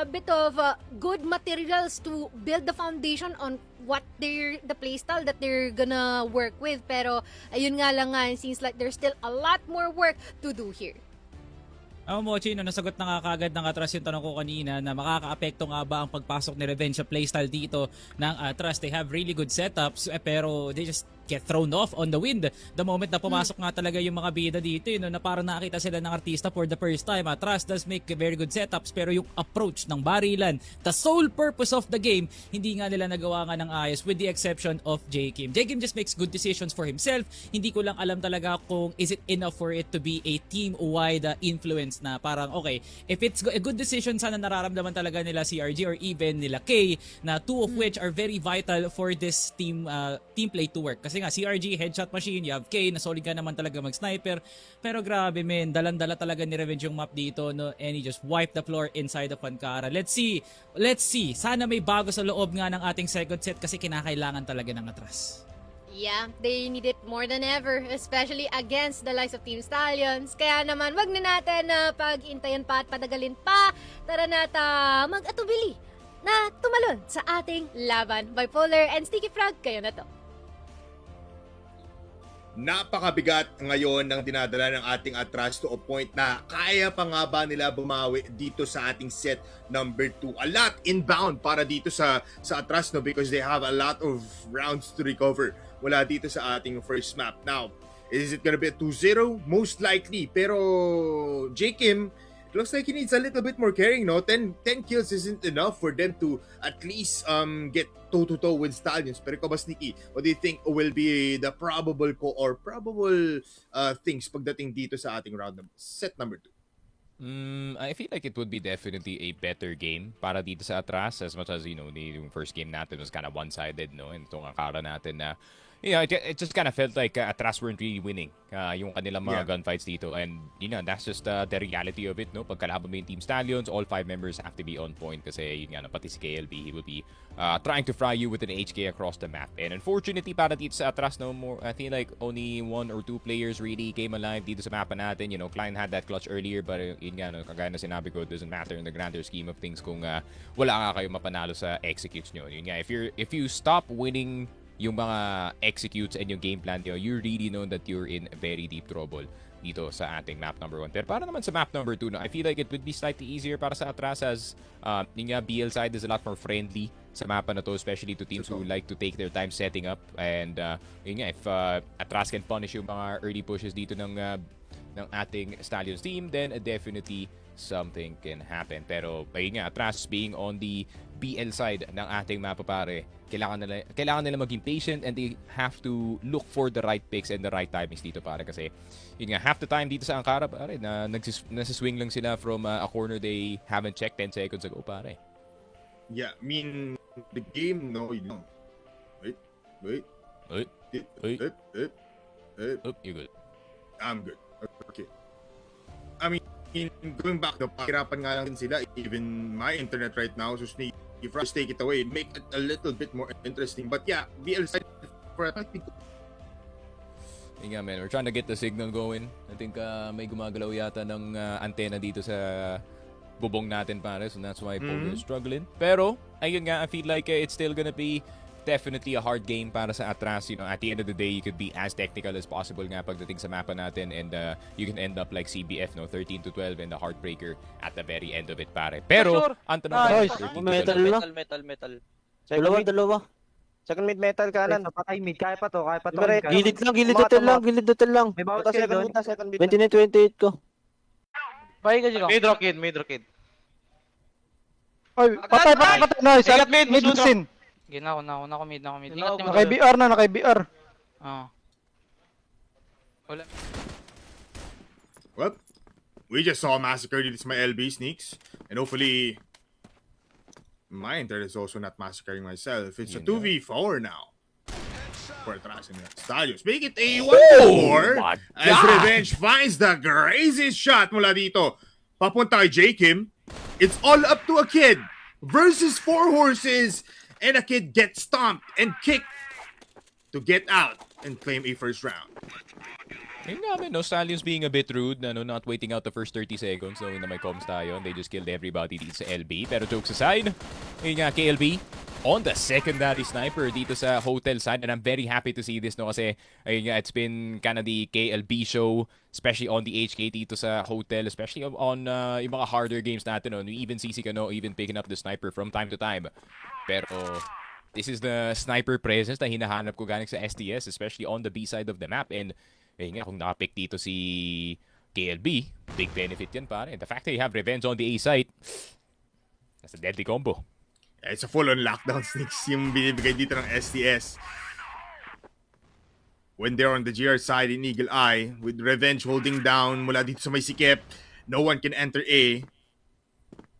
bit of good materials to build the foundation on what the playstyle that they're gonna work with. Pero ayun nga lang nga, it seems like there's still a lot more work to do here. Mochi, no, nasagot na nga kagad ng Attras yung tanong ko kanina na makaka-apekto nga ba ang pagpasok ni Revenge sa playstyle dito ng Attras. They have really good setups pero they just get thrown off on the wind the moment na pumasok nga talaga yung mga bida dito, na parang nakita sila ng artista for the first time. Attras does make very good setups pero yung approach ng barilan, the sole purpose of the game, hindi nga nila nagawa nga ng ayos with the exception of J. Kim. J. Kim just makes good decisions for himself. Hindi ko lang alam talaga kung is it enough for it to be a team-wide influence na parang okay, if it's a good decision, sana nararamdaman talaga nila CRG or even nila K, na two of which are very vital for this team play to work. Kasi nga CRG, headshot machine, you have K, na solid ka naman talaga mag-sniper. Pero grabe, men, dalan-dala talaga ni Revenge yung map dito, no? And he just wiped the floor inside of Ankara. Let's see. Sana may bago sa loob nga ng ating second set kasi kinakailangan talaga ng Attras. Yeah, they need it more than ever, especially against the likes of Team Stallions. Kaya naman, wag na natin pag-intayan pa at padagalin pa. Tara na mag-atubili na tumalon sa ating laban. Bipolar and Sticky Frog, kayo na to. Napakabigat ngayon ng dinadala ng ating Attras to a point na kaya pa nga ba nila bumawi dito sa ating set number 2. A lot inbound para dito sa Attras, no, because they have a lot of rounds to recover mula dito sa ating first map. Now, is it gonna be a 2-0? Most likely. Pero J. Kim, it looks like he needs a little bit more carrying, no? 10 kills isn't enough for them to at least get toe-to-toe with Stallions. Pero ikaw ba, Sneaky, what do you think will be the probable things pagdating dito sa ating set number 2? I feel like it would be definitely a better game para dito sa Attras, as much as, you know, yung first game natin was kind of one-sided, no? And itong akara natin na, it just kind of felt like Attras weren't really winning yung kanilang mga gunfights dito. And, that's just the reality of it, no? Pagkalaban mo yung Team Stallions, all 5 members have to be on point kasi, pati si KLB, he will be trying to fry you with an HK across the map. And unfortunately, para dito sa Attras, no, I feel like only 1 or 2 players really came alive dito sa mapa natin. Klein had that clutch earlier, but kagaya na sinabi ko, it doesn't matter in the grander scheme of things kung wala nga kayo mapanalo sa executes nyo. If you stop winning yung mga executes and yung game plan nyo, you really know that you're in very deep trouble dito sa ating map number 1. Pero para naman sa map number 2, I feel like it would be slightly easier para sa Attras as BL side is a lot more friendly sa mapa na to, especially to teams who like to take their time setting up. And if Attras can punish yung mga early pushes dito ng ating Stallions team, then definitely something can happen. Pero Attras being on the BL side ng ating mapa, pare, kailangan nila maging patient and they have to look for the right picks and the right timings dito, pare, kasi half the time dito sa Ankara, pare, na nasiswing lang sila from a corner they haven't checked 10 seconds ago, pare. Yeah, I mean, the game, no, Wait. You good? I'm good. Okay. I mean, going back, pahirapan nga lang din sila. Even my internet right now, so Sneak, if I just take it away, make it a little bit more interesting. But yeah, BL side for a think. Man, we're trying to get the signal going. I think may gumagalaw yata ng antena dito sa bubong natin, pare. So that's why Polar is struggling. Pero, ayun nga, I feel like it's still gonna be definitely a hard game para sa Attras. At the end of the day, you could be as technical as possible nga pagdating sa mapa natin, and you can end up like CBF, 13-12 and the heartbreaker at the very end of it, pare. Pero, ang tanong Metal. Dalawa. Second mid metal kanan. Patay mid, kaya pa to. Gilid dotel lang. May bawat skill doon. Second mid. 29-28 ko. Bye ka dyan. Mid rocket. Ay, patay. Nice. Ingat mid, sin. Gina ko na ako mid. Naka-BR na, naka-BR. Wala. Well, we just saw a massacre dito sa my LB, Sneaks. And hopefully, my internet is also not massacring myself. It's a 2v4 now. For Attras and Stallions. Make it a 1-4 as Revenge finds the craziest shot mula dito. Papunta kay J. Kim. It's all up to a kid versus 4 horses. And a kid gets stomped and kicked to get out and claim a first round. Stallions being a bit rude, not waiting out the first 30 seconds, knowing na may comms tayo, and they just killed everybody dito sa LB. Pero jokes aside, KLB on the secondary sniper dito sa hotel side, and I'm very happy to see this, kasi it's been kind of the KLB show, especially on the HK dito sa hotel, especially on yung mga harder games natin, even CC Kano even picking up the sniper from time to time. Pero this is the sniper presence na hinahanap ko galing sa STS, especially on the B side of the map. And kung nakapick dito si KLB, big benefit yan, pare. And the fact that you have Revenge on the A site, that's a deadly combo. Yeah, it's a full-on lockdown, Sneaks, yung binibigay dito ng STS. When they're on the GR side in Eagle Eye, with Revenge holding down mula dito sa may sikip, no one can enter A.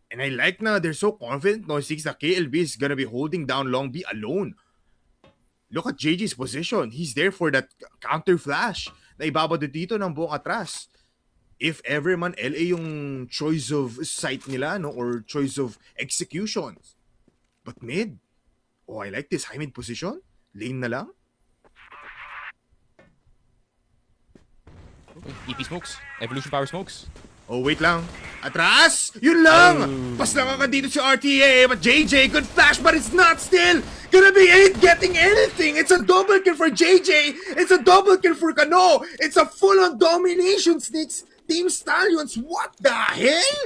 And I like na they're so confident, Sneaks, that KLB is gonna be holding down Long B alone. Look at JJ's position. He's there for that counter flash na ibabado dito ng buong Attras. If ever man LA yung choice of site nila, or choice of executions. But mid, I like this high mid position. Lane na lang. EP smokes. Evolution power smokes. Oh, wait lang. Attras! Yun lang! Pas lang dito si RTA, but JJ, good flash, but it's not still gonna be ain't getting anything. It's a double kill for JJ. It's a double kill for Kano. It's a full-on domination, Sneaks. Team Stallions, what the hell?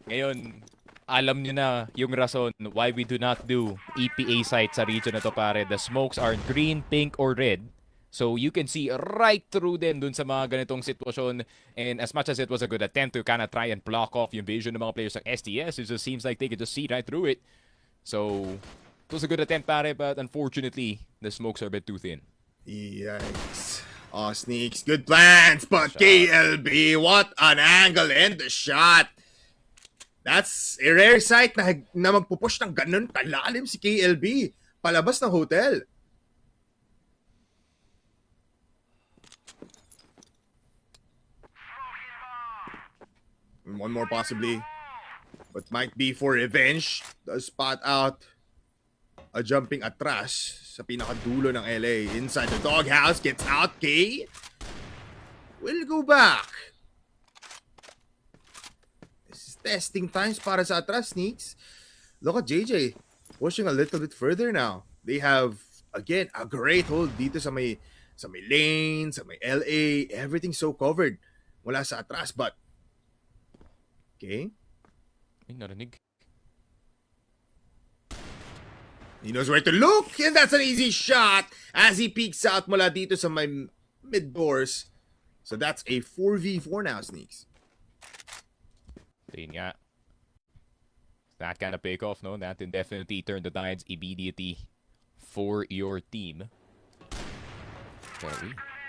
Ngayon, alam nyo na yung rason why we do not do EPA sites sa region na to, pare. The smokes are green, pink, or red. So you can see right through them dun sa mga ganitong sitwasyon. And as much as it was a good attempt to kind of try and block off yung vision ng mga players ng STS, it just seems like they could just see right through it. So it was a good attempt, pare, but unfortunately, the smokes are a bit too thin. Yikes. Oh, Sneaks, good plans, but KLB, what an angle and the shot. That's a rare sight na magpupush ng ganun kalalim si KLB palabas ng hotel. One more possibly, but might be for revenge. Does spot out a jumping Attras sa pinakadulo ng LA. Inside the doghouse, gets out, K. Will go back. This is testing times para sa Attras, Sneaks. Look at JJ pushing a little bit further now. They have, again, a great hold dito sa may lane, sa may LA. Everything's so covered mula sa Attras, but okay. Ay, narinig. He knows where to look, and that's an easy shot as he peeks out mula dito sa my mid-doors. So that's a 4v4 now, Sneaks. Ayun nga. That kind of pick off, no? That can definitely turn the tides immediately for your team.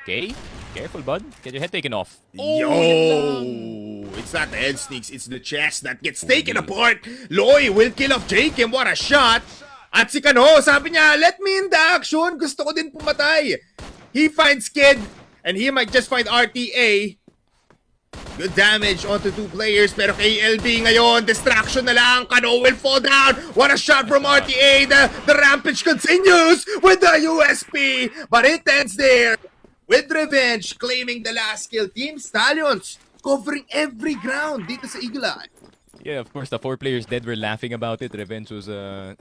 Okay, careful, bud. Get your head taken off. Yo! It's not the head, Sneaks. It's the chest that gets taken apart. Loy will kill off Jake, and what a shot! At si Kano, sabi niya, let me in the action. Gusto ko din pumatay. He finds Kid, and he might just find RTA. Good damage onto two players, pero KLB ngayon, distraction na lang. Kano will fall down. What a shot from RTA. The rampage continues with the USP, but it ends there. With revenge, claiming the last kill. Team Stallions covering every ground dito sa Eagle Eye. Yeah, of course, the 4 players dead were laughing about it. Revenge was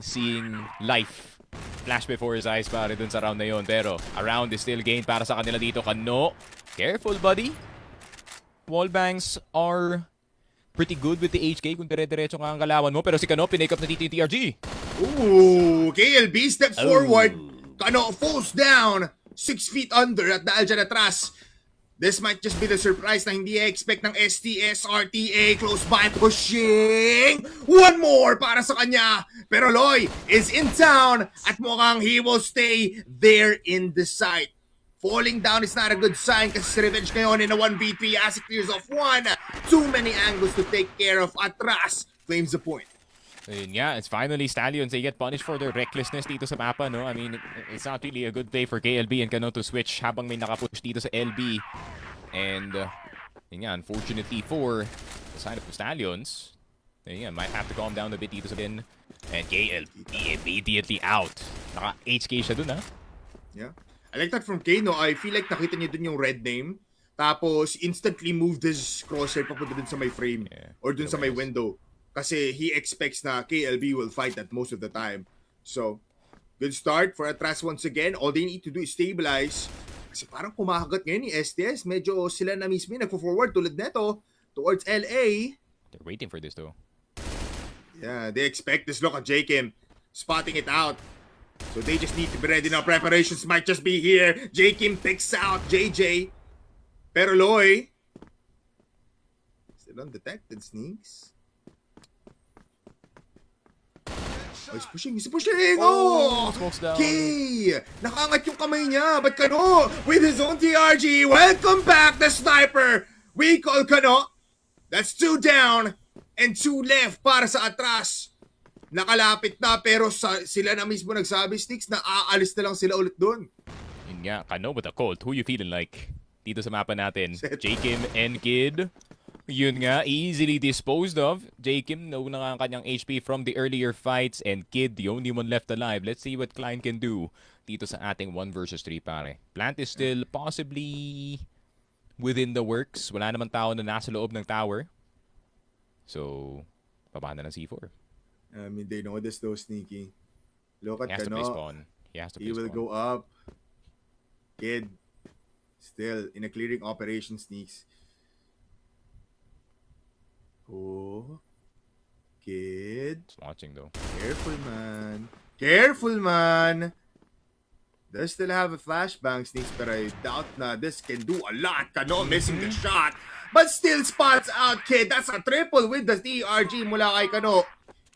seeing life flash before his eyes, pare, dun sa round na yun. Pero a round is still gained para sa kanila dito. Kano, careful, buddy. Wallbangs are pretty good with the HK kung dire-diretso nga ang kalawan mo. Pero si Kano, pinake up na dito yung TRG. Ooh, KLB steps forward. Kano falls down. 6 feet under at dahil dyan atras. This might just be the surprise na hindi expect ng STS, RTA, close by, pushing! One more para sa kanya! Pero Loy is in town at mukhang he will stay there in the site. Falling down is not a good sign kasi si Revenge ngayon in a 1v3 as he clears off one. Too many angles to take care of. Attras claims the point. Ayun nga, it's finally Stallions. They get punished for their recklessness dito sa mapa, no? I mean, it's not really a good play for KLB and Kano to switch habang may nakapush dito sa LB. And, yun nga, unfortunately for the side of the Stallions, yun nga, might have to calm down a bit dito sa bin. And KLB immediately out. Naka-HK siya dun, ha? Yeah. I like that from Kano. I feel like nakita niya dun yung red name. Tapos, instantly moved his crosshair papunta dun sa may frame. Yeah, Or dun sa may window. Kasi he expects na KLB will fight that most of the time. So, good start for Attras once again. All they need to do is stabilize. Kasi parang kumakagat ngayon ni STS. Medyo sila na mismo nagpo-forward tulad neto towards LA. They're waiting for this, though. Yeah, they expect this look at J-Kim spotting it out. So they just need to be ready now. Preparations might just be here. J-Kim picks out JJ. Pero Loy still undetected, Sneaks. Oh, he's pushing! He's pushing! Oh! Smokes down. Okay! Nakangat yung kamay niya. But Kano, with his own TRG, welcome back, the sniper! We call Kano. That's 2 down and 2 left para sa Attras. Nakalapit na pero sila na mismo nagsabi, Sticks, na aalis na lang sila ulit doon. Yun nga, Kano with a cold. Who you feeling like? Dito sa mapa natin. Set. J-Kim and Kid. Yun nga, easily disposed of. J-Kim, nauna nga ang kanyang HP from the earlier fights. And Kid, the only one left alive. Let's see what Klein can do dito sa ating 1 versus 3, pare. Plant is still possibly within the works. Wala naman tao na nasa loob ng tower. So, baba na ng C4. I mean, they know this though, Sneaky. Look He at has to play Kano. spawn. He has to play He will spawn. go up. Kid. Still in a clearing operation, Sneaks. Oh. Kid. He's watching though. Careful, man. Careful, man. Does still have a flashbang, Sneaks, but I doubt na this can do a lot. Kano missing the shot. But still spots out, Kid. That's a triple with the TRG mula kay Kano.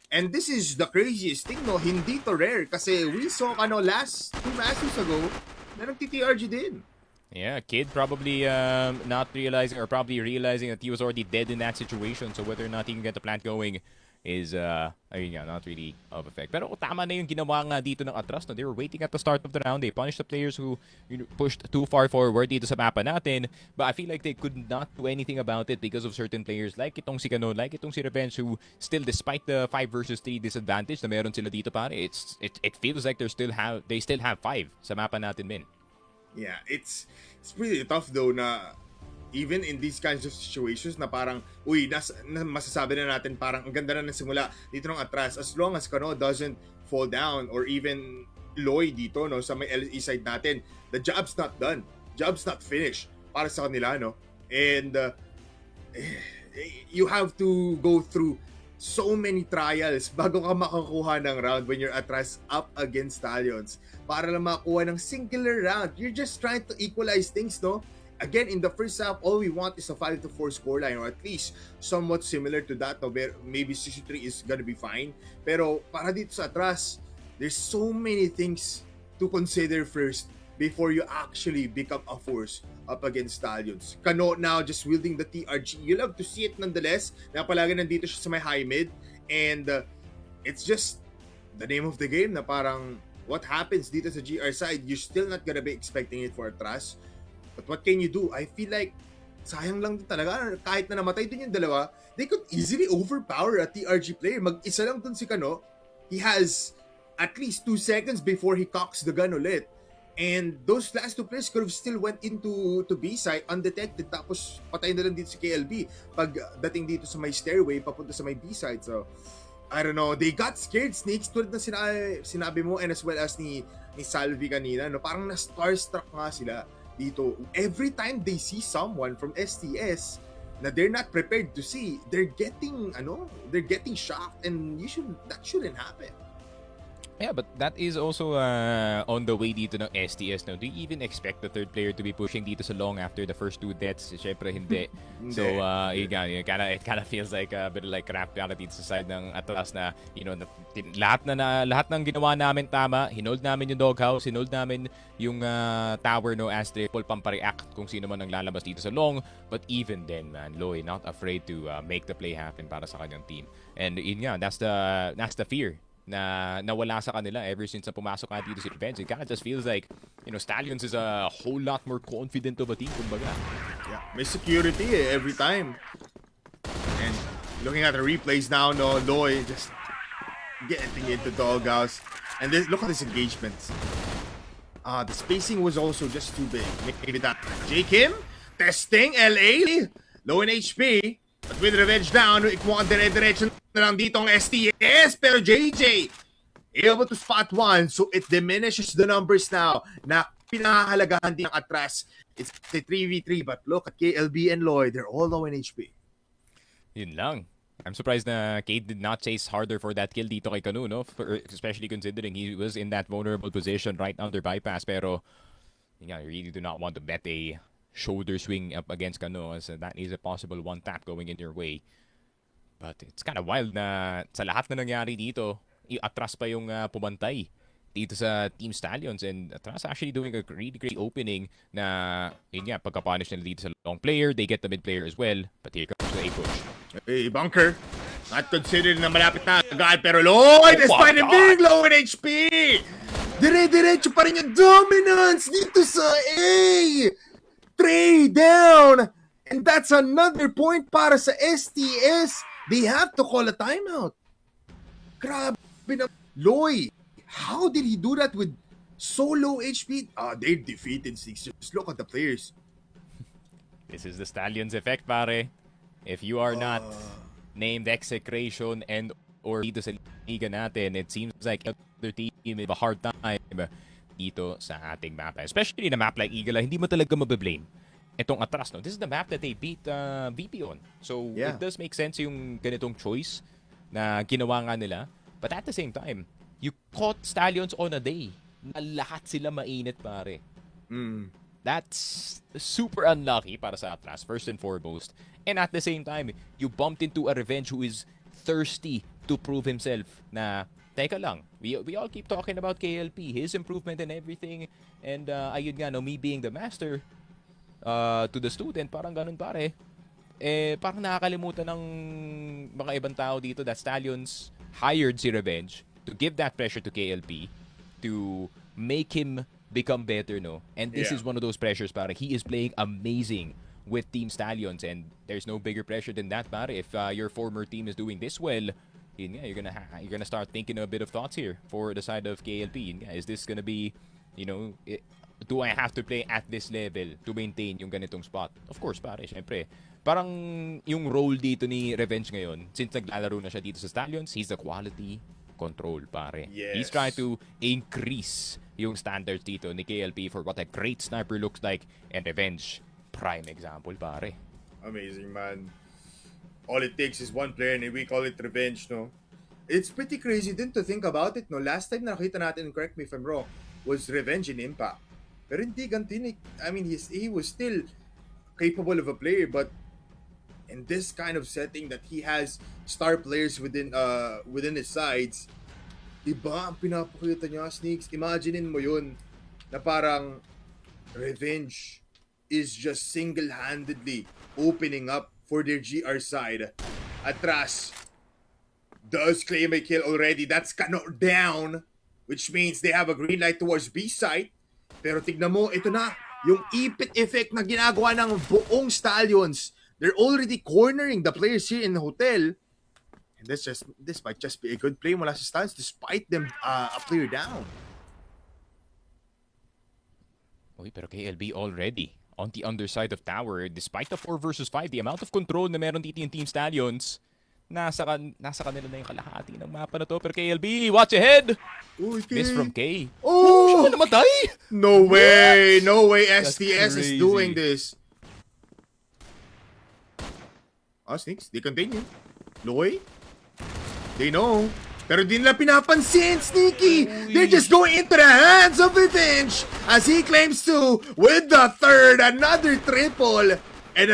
And this is the craziest thing, no? Hindi to rare kasi we saw Kano last 2 matches ago na nagti-TRG din. Yeah, Kid probably not realizing, or probably realizing that he was already dead in that situation. So whether or not he can get the plant going is, ayun nga, not really of effect. Pero tama na yung ginawa nga dito ng Attras. No? They were waiting at the start of the round. They punished the players who pushed too far forward dito sa mapa natin. But I feel like they could not do anything about it because of certain players like itong si Kano, like itong si Revenge, who still, despite the 5 versus 3 disadvantage na meron sila dito, pare, it feels like they still have 5 sa mapa natin, min. Yeah, it's pretty tough though na even in these kinds of situations na parang, uy, masasabi na natin parang ang ganda na ng simula dito ng Attras, as long as Kano doesn't fall down or even Loy dito, no, sa may LE side natin, the job's not done. Job's not finished para sa kanila, no? And you have to go through so many trials bago ka makakuha ng round when you're Attras up against Stallions. Para lang makakuha ng singular round. You're just trying to equalize things, no? Again, in the first half, all we want is a 5-4 scoreline, or at least somewhat similar to that, no? Maybe 63 is gonna be fine. Pero para dito sa Attras, there's so many things to consider first before you actually become a force up against Stallions. Kano now just wielding the TRG. You love to see it nonetheless, na palagi nandito siya sa may high mid. And it's just the name of the game na parang what happens dito sa GR side, you're still not gonna be expecting it for Attras. But what can you do? I feel like sayang lang din talaga. Kahit na namatay din yung dalawa, they could easily overpower a TRG player. Mag-isa lang dun si Kano. He has at least 2 seconds before he cocks the gun ulit. And those last 2 players could have still went into B side undetected, tapos patay na lang dito si KLB pag dating dito sa may stairway papunta sa may B side. So I don't know, they got scared, Snakes, tulad na sinabi mo, and as well as ni Salvi kanina, no? Parang na-starstruck nga sila dito. Every time they see someone from STS na they're not prepared to see, they're getting shocked, and that shouldn't happen. Yeah, but that is also on the way dito ng STS. No? Do you even expect the third player to be pushing dito sa long after the first 2 deaths? Siyempre, hindi. So, it kind of feels like a bit like crap dito sa side ng Attras na, lahat ng ginawa namin tama. Hinold namin yung doghouse, hinold namin yung tower, no, as triple pampareact kung sino man ang lalabas dito sa long. But even then, man, Loy not afraid to make the play happen para sa kanyang team. And yun nga, that's the fear na nawala sa kanila ever since na pumasok nga dito si Revenge. It kind of just feels like, Stallions is a whole lot more confident of a team, kumbaga. Yeah, may security every time. And looking at the replays now, no, Loy just getting into doghouse. And look at this engagement. The spacing was also just too big. Maybe that. J Kim testing LA, low in HP. But with Revenge down, ikuha dire-diretso na lang dito ang STS. Pero JJ able to spot one, so it diminishes the numbers now na pinahahalagahan din ng Attras. It's a 3v3, but look at KLB and Lloyd, they're all low in HP. Yun lang. I'm surprised na Kate did not chase harder for that kill dito kay Kanu, no? Especially considering he was in that vulnerable position right under bypass. Pero, you really do not want to bet a shoulder swing up against Kano, as that is a possible one tap going in your way. But it's kind of wild na sa lahat na nangyari dito, Attras pa yung pumantay dito sa Team Stallions, and Attras actually doing a really great opening na, yun nga, pagka-punish nila dito sa long player, they get the mid player as well, but here comes the A-push. Hey, bunker. Not considered na malapit na agad, pero Lloyd, despite him being low in HP, dire-diretso pa rin yung dominance dito sa A! 3 down! And that's another point para sa STS. They have to call a timeout. Grabe na. Loy, how did he do that with so low HP? They're defeated, Six. Just look at the players. This is the Stallions effect, pare. If you are not named Execration and or dito sa liga natin, it seems like other team may a hard time dito sa ating map. Especially na map like Eagle, hindi mo talaga mabablame itong Attras, no? This is the map that they beat VP on. So, Yeah. it does make sense yung ganitong choice na ginawa nga nila. But at the same time, you caught Stallions on a day na lahat sila mainit, pare. That's super unlucky para sa Attras, first and foremost. And at the same time, you bumped into a Revenge who is thirsty to prove himself na, teka lang, we all keep talking about KLP, his improvement and everything. And ayun nga, no, me being the master, to the student, parang ganun pare. Parang nakakalimutan ng mga ibang tao dito that Stallions hired si Revenge to give that pressure to KLP to make him become better, no? And this is one of those pressures, pare. He is playing amazing with Team Stallions, and there's no bigger pressure than that, pare. If your former team is doing this well, yun nga, you're gonna start thinking a bit of thoughts here for the side of KLP. Yun nga, is this gonna be, do I have to play at this level to maintain yung ganitong spot? Of course, pare, syempre. Parang yung role dito ni Revenge ngayon, since naglalaro na siya dito sa Stallions, he's the quality control, pare. Yes. He's trying to increase yung standards dito ni KLP for what a great sniper looks like, and Revenge, prime example, pare. Amazing, man. All it takes is one player and we call it Revenge, no? It's pretty crazy din to think about it, no? Last time nakita natin, correct me if I'm wrong, was Revenge in Impact. Pero hindi ganti ni, I mean, he was still capable of a player, but in this kind of setting that he has star players within his sides, iba ang pinapakita niya, Sneaks. Imaginein mo yun, na parang Revenge is just single-handedly opening up for their GR side. Attras does claim a kill already. That's Kano down, which means they have a green light towards B side. Pero tignan mo, ito na, yung ipit effect na ginagawa ng buong Stallions. They're already cornering the players here in the hotel. And this might just be a good play mula sa Stallions despite them a player down. Uy, pero KLB already on the underside of tower. Despite the 4 versus 5, the amount of control na meron dito yung Team Stallions, nasa kanila na yung kalahati ng mapa na to. Pero KLB, watch ahead! Uy, Miss from K. Oh! Siya namatay! No way! No way That's STS is crazy. doing this. Sneaks, they continue. Loy? They know. Pero di nila pinapansin, Sneaky! They're just going into the hands of Revenge as he claims to with the third, another triple, and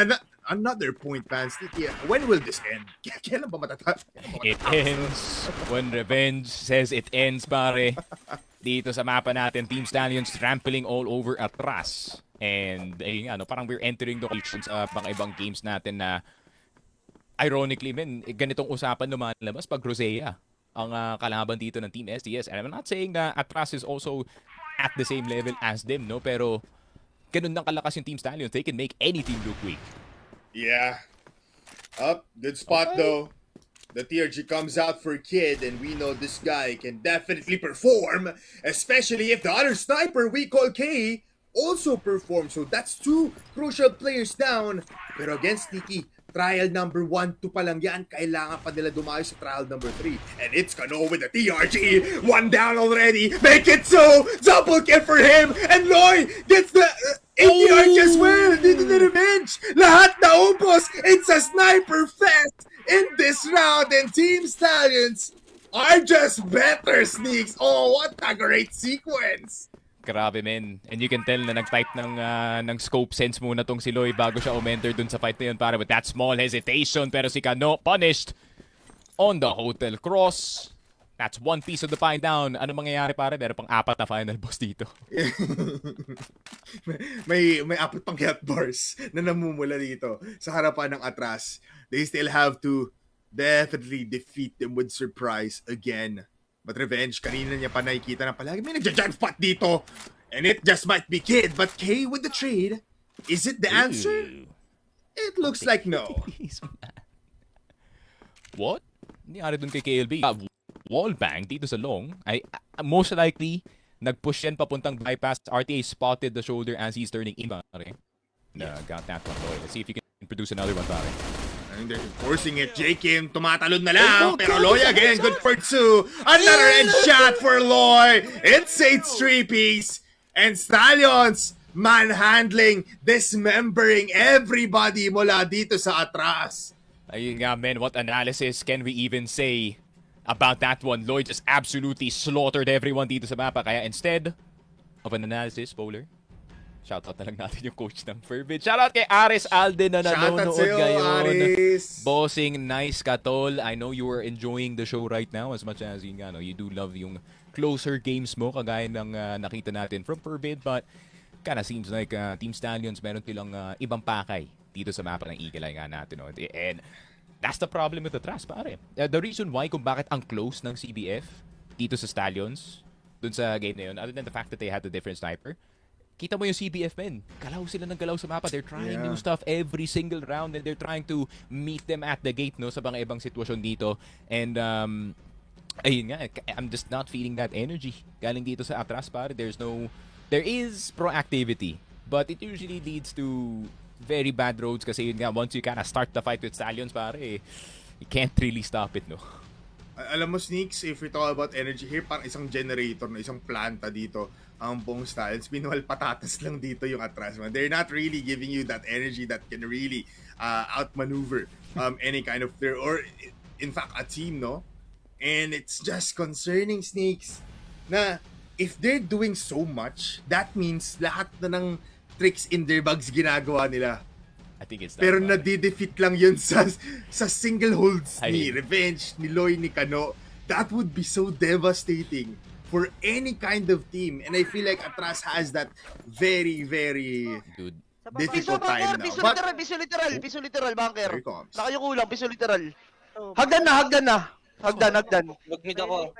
another point, man. Sneaky, when will this end? Kailan ba matatapos? It ends when Revenge says it ends, pare. Dito sa mapa natin, Team Stallions trampling all over Attras. And ayun nga, parang we're entering the collections sa mga ibang games natin na ironically, ganitong usapan lumalabas pag Rosea ang kalaban dito ng Team SDS. And I'm not saying na Attras is also at the same level as them, no? Pero ganun ng kalakas yung Team Stallions. They can make any team look weak. Yeah. Good spot though. The TRG comes out for Kid, and we know this guy can definitely perform, especially if the other sniper we call K also performs. So that's 2 crucial players down. Pero against Tiki, trial number 1, 2 pa lang yan. Kailangan pa nila dumayo sa trial number 3. And it's Kano with the TRG. 1 down already. Make it so! Double kill for him! And Loy gets the ATRG as well! Dito na Revenge! Lahat na ubos! It's a sniper fest in this round, and Team Stallions are just better, Sneaks! Oh, what a great sequence! Grabe, men. And you can tell na nag-type ng scope sense muna tong si Loy bago siya umenter dun sa fight na yun, para with that small hesitation. Pero si Kano punished on the hotel cross. That's 1 piece of the pie down. Ano mangyayari, pare? Meron pang 4 na final boss dito. may 4 pang health bars na namumula dito sa harapan ng Attras. They still have to definitely defeat them with surprise again. But Revenge, kanina niya pa nakikita na palagi may nagja-jackpot dito. And it just might be Kid, but K with the trade. Is it the answer? It looks like no. What? Nangyari dun kay KLB. Wallbang dito sa long. Most likely, nag-push yan papuntang bypass. RTA spotted the shoulder as he's turning in, pare. Got that one, Loy. Let's see if you can produce another one, pare. And they're forcing it. J-Kim tumatalon na lang. Pero Loy again, good for 2. Another end shot for Loy. Insane 3-piece. And Stallions manhandling, dismembering everybody mula dito sa Attras. Ayun nga, men, what analysis can we even say about that one? Lloyd just absolutely slaughtered everyone dito sa mapa. Kaya instead of an analysis, Polar, shoutout na lang natin yung coach ng Fervid. Shoutout kay Aris Alden na nanonood ngayon. Aris. Bossing, nice ka, tol. I know you are enjoying the show right now as much as you do love yung closer games mo, kagaya ng nakita natin from Fervid. But kinda seems like Team Stallions meron silang ibang pakay dito sa mapa ng Eagle Eye nga natin. No? And that's the problem with Attras, pare. The reason why kung bakit ang close ng CBF dito sa Stallions, dun sa game na yun, other than the fact that they had the different sniper, kita mo yung CBF, men. Galaw sila ng galaw sa mapa. They're trying new stuff every single round and they're trying to meet them at the gate, no, sa mga ibang sitwasyon dito. And, ayun nga, I'm just not feeling that energy galing dito sa Attras, pare. There is proactivity, but it usually leads to very bad roads kasi yun nga, once you kinda start the fight with Stallions, pare, you can't really stop it, no? Alam mo, Sneaks, if we talk about energy here, parang isang generator na isang planta dito ang buong Stallions. Meanwhile, patatas lang dito yung Attras, man. They're not really giving you that energy that can really outmaneuver any kind of player or in fact a team, no? And it's just concerning, Sneaks, na if they're doing so much, that means lahat na ng tricks in their bags ginagawa nila. I think it's that, Pero pare. nadidefeat lang yun sa single holds ni Revenge, ni Loy, ni Kano. That would be so devastating for any kind of team. And I feel like Attras has that very, very Dude. difficult time now. But, Piso literal, bunker. here it comes. Nakayuko lang, piso literal. Hagdan. Mag-mid ako.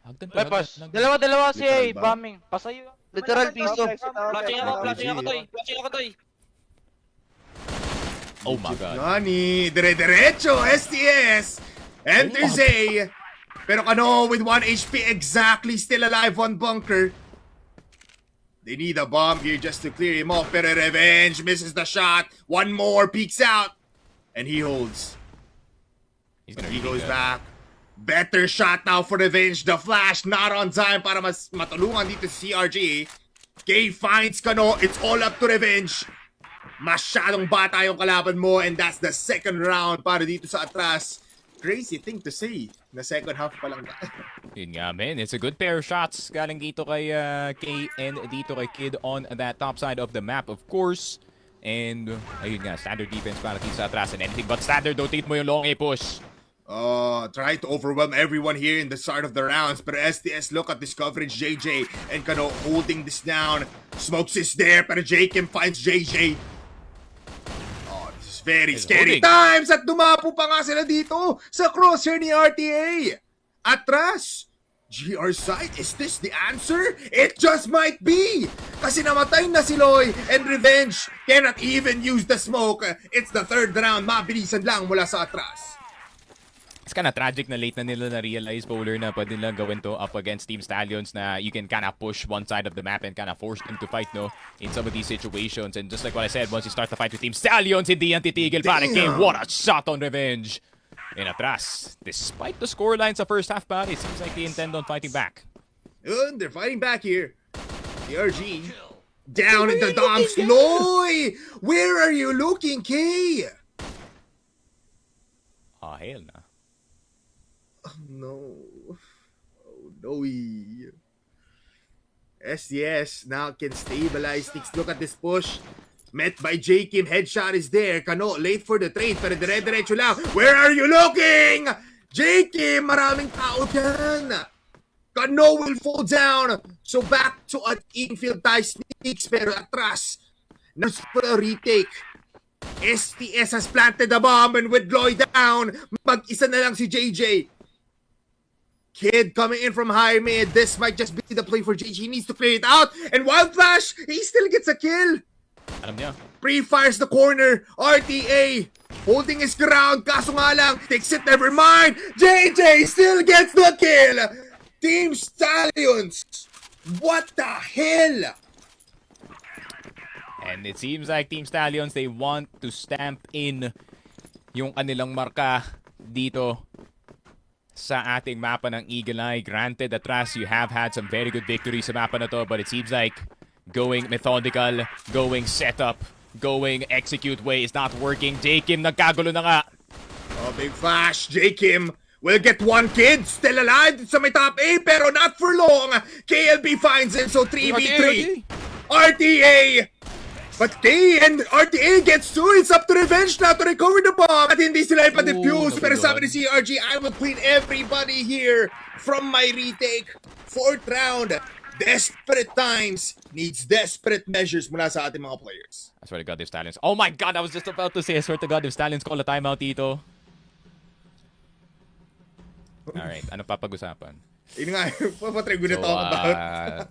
Hagdan Ay, pa. pas. Dalawa si Literal ba? bombing. Pasayo. Literal piso. Flashing ako, Toy. Oh my God. Nani, dire-diretso, STS, enters A. Pero Kano with 1 HP exactly, still alive, 1 bunker. They need a bomb here just to clear him off. Pero Revenge misses the shot. 1 more, peeks out. And he holds. He goes back. Better shot now for Revenge. The flash not on time para mas matulungan dito si CRG. K finds Kano. It's all up to Revenge. Masyadong bata yung kalaban mo and that's the second round para dito sa Attras. Crazy thing to say na second half pa lang. Yun nga, man. It's a good pair of shots galing dito kay K and dito kay Kid on that top side of the map, of course. And ayun nga, standard defense para dito sa Attras and anything but standard. Rotate mo yung long A push. Try to overwhelm everyone here in the start of the rounds. But STS, look at this coverage. JJ and Kano holding this down. Smokes is there, pero J-Kim finds JJ. Oh, this is very scary times. At dumapo pa nga sila dito sa crosshair ni RTA. Attras, GR side, is this the answer? It just might be! Kasi namatay na si Loy and Revenge cannot even use the smoke. It's the third round. Mabilisan lang mula sa Attras. It's kind of tragic na late na nila na-realize, Polar, na pwede nilang gawin to up against Team Stallions na you can kind of push one side of the map and kind of force them to fight, no, in some of these situations. And just like what I said, once you start the fight with Team Stallions, hindi yan titigil para game. What a shot on Revenge! In Attras, despite the scoreline sa first half, it seems like they intend on fighting back. And they're fighting back here. CRG down in the dumps. Loy! Where are you looking, K? Ah, hell na. No. Oh, no. STS now can stabilize things. Look at this push. Met by J-Kim. Headshot is there. Kano, late for the trade. Pero dire-diretso lang. Where are you looking? J-Kim, maraming tao dyan. Kano will fall down. So back to an infield tie sneaks. Pero Attras, now for a retake. STS has planted the bomb and with Loy down, mag-isa na lang si JJ. Kid coming in from high mid. This might just be the play for JJ. He needs to clear it out. And Wild Flash, he still gets a kill. Alam niya. Pre-fires the corner. RTA holding his ground. Kaso nga lang, takes it, never mind. JJ still gets the kill. Team Stallions. What the hell? And it seems like Team Stallions, they want to stamp in yung kanilang marka dito sa ating mapa ng Eagle Eye. Granted, Attras, you have had some very good victories sa mapa na to, but it seems like going methodical, going setup, going execute way is not working. J-Kim nagkagulo na nga. Oh, big flash. J-Kim will get one kid still alive sa may top A, pero not for long. KLB finds him, so 3v3. RTA! But K and RTA gets two. It's up to Revenge now to recover the bomb. At hindi sila ipa-defuse. Pero sabi ni CRG, I will clean everybody here from my retake. 4th round. Desperate times needs desperate measures mula sa ating mga players. I swear to God, if Stallions... Oh my God, I was just about to say, I swear to God, if Stallions call a timeout dito. Alright, anong papag-usapan? Yun nga, papatry ko na So, talk about.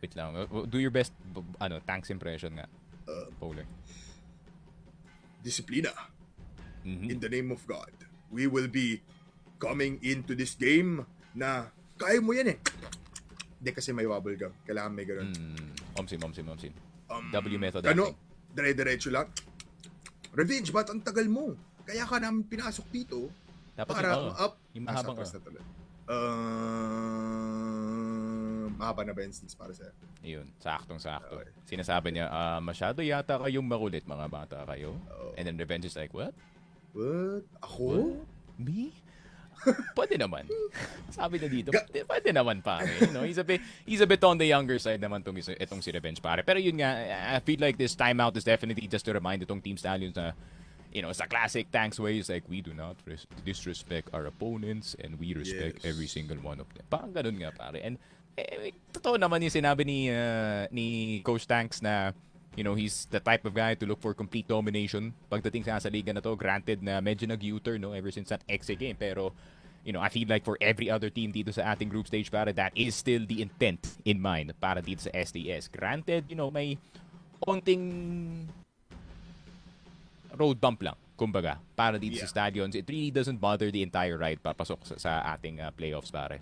wait lang. Do your best, tanks impression nga. Polar. Disiplina. Mhm. In the name of God, we will be coming into this game na kaya mo yan eh. Hindi kasi may wobble gum. Kailangan may ganun. Omsin. W method. Ano? Dire-diretso lang. Revenge, ba't ang tagal mo? Kaya ka namin pinasok dito. Dapat para yung, up. yung mahabang Atras na tuloy. Mahaba na ba yung sneaks para sa'yo? Yun, saktong-sakto. Okay. Sinasabi niya, masyado yata kayong makulit, mga bata kayo. Oh. And then Revenge is like, what? What? Ako? Me? Pwede naman. Sabi na dito, pwede naman pare. You know, he's a bit on the younger side naman itong si Revenge pare. Pero yun nga, I feel like this timeout is definitely just to remind itong Team Stallions na, you know, sa classic tanks way, it's like, we do not disrespect our opponents and we respect every single one of them. Parang ganun nga pare. And totoo naman yung sinabi ni Coach Tanks na, you know, he's the type of guy to look for complete domination pagdating sa liga na to. Granted na medyo nag-U-turn, no, ever since that exit game. Pero, you know, I feel like for every other team dito sa ating group stage, para that is still the intent in mind para dito sa SDS. Granted, you know, may konting road bump lang, kumbaga, para dito sa Stallions. It really doesn't bother the entire ride papasok sa ating playoffs, pare.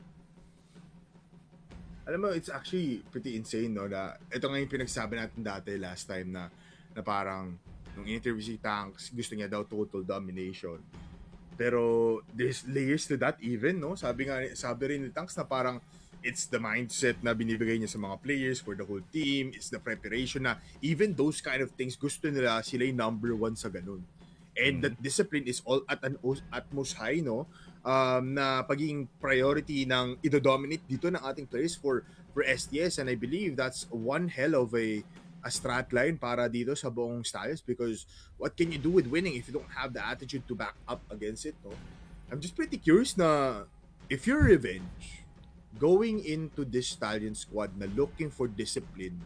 Alam mo, it's actually pretty insane, no, na ito nga yung pinagsabi natin dati last time na parang nung interview si Tanks, gusto niya daw total domination. Pero there's layers to that even, no? Sabi rin ni Tanks na parang it's the mindset na binibigay niya sa mga players for the whole team, it's the preparation na even those kind of things, gusto nila sila yung number one sa ganun. And that discipline is all at an utmost high, no? Na pagiging priority ng i-dominate dito ng ating players for SDS, and I believe that's one hell of a strat line para dito sa buong Stallions, because what can you do with winning if you don't have the attitude to back up against it, no? I'm just pretty curious na if you're Revenge going into this Stallion squad na looking for discipline,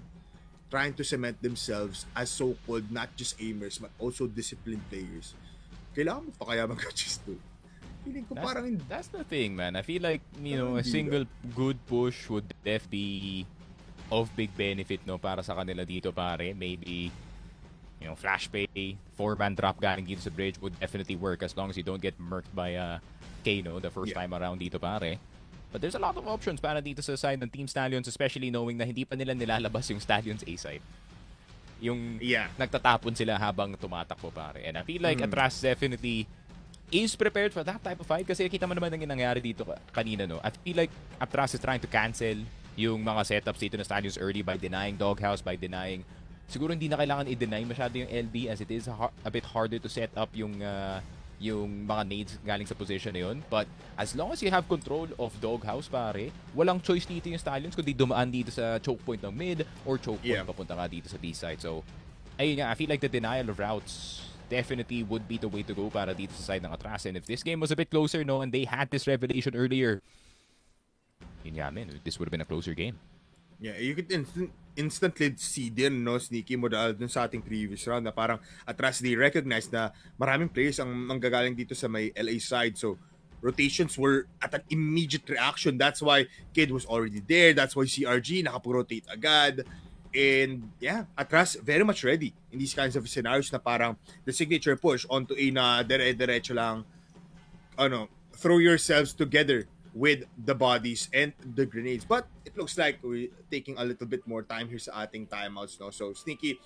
trying to cement themselves as so-called not just aimers but also disciplined players, kailangan mo pa kaya mag-adjust to? Feeling ko parang That's the thing, man. I feel like, you know, a single good push would be of big benefit, no, para sa kanila dito, pare. Maybe, you know, flash pay, 4-man drop galing dito sa bridge would definitely work as long as you don't get murked by Kano the first time around dito, pare. But there's a lot of options para dito sa side ng Team Stallions, especially knowing na hindi pa nila nilalabas yung Stallions A side. Yung nagtatapon sila habang tumatakbo, pare. And I feel like Attras definitely is prepared for that type of fight, kasi kita mo naman ang nangyari dito kanina, no? I feel like Attras is trying to cancel yung mga setups dito na Stallions early by denying Doghouse, by denying... Siguro hindi na kailangan i-deny masyado yung LB, as it is a bit harder to set up yung mga nades galing sa position na yun. But as long as you have control of Doghouse, pare, walang choice dito yung Stallions kundi dumaan dito sa choke point ng mid or choke point papunta ka dito sa B side. So, ayun nga, I feel like the denial of routes definitely would be the way to go para dito sa side ng Attras. And if this game was a bit closer, no, and they had this revelation earlier, yun nga, man, this would have been a closer game. Yeah, you could instantly see din, no, Sneaky, mo dun sa ating previous round na parang Attras, they recognize na maraming players ang manggagaling dito sa may LA side. So, rotations were at an immediate reaction. That's why Kid was already there. That's why CRG nakapag-rotate agad. And yeah, Attras very much ready in these kinds of scenarios na parang the signature push onto A na dire-diretso lang, throw yourselves together with the bodies and the grenades. But it looks like we're taking a little bit more time here sa ating timeouts, no? So, Sneaky,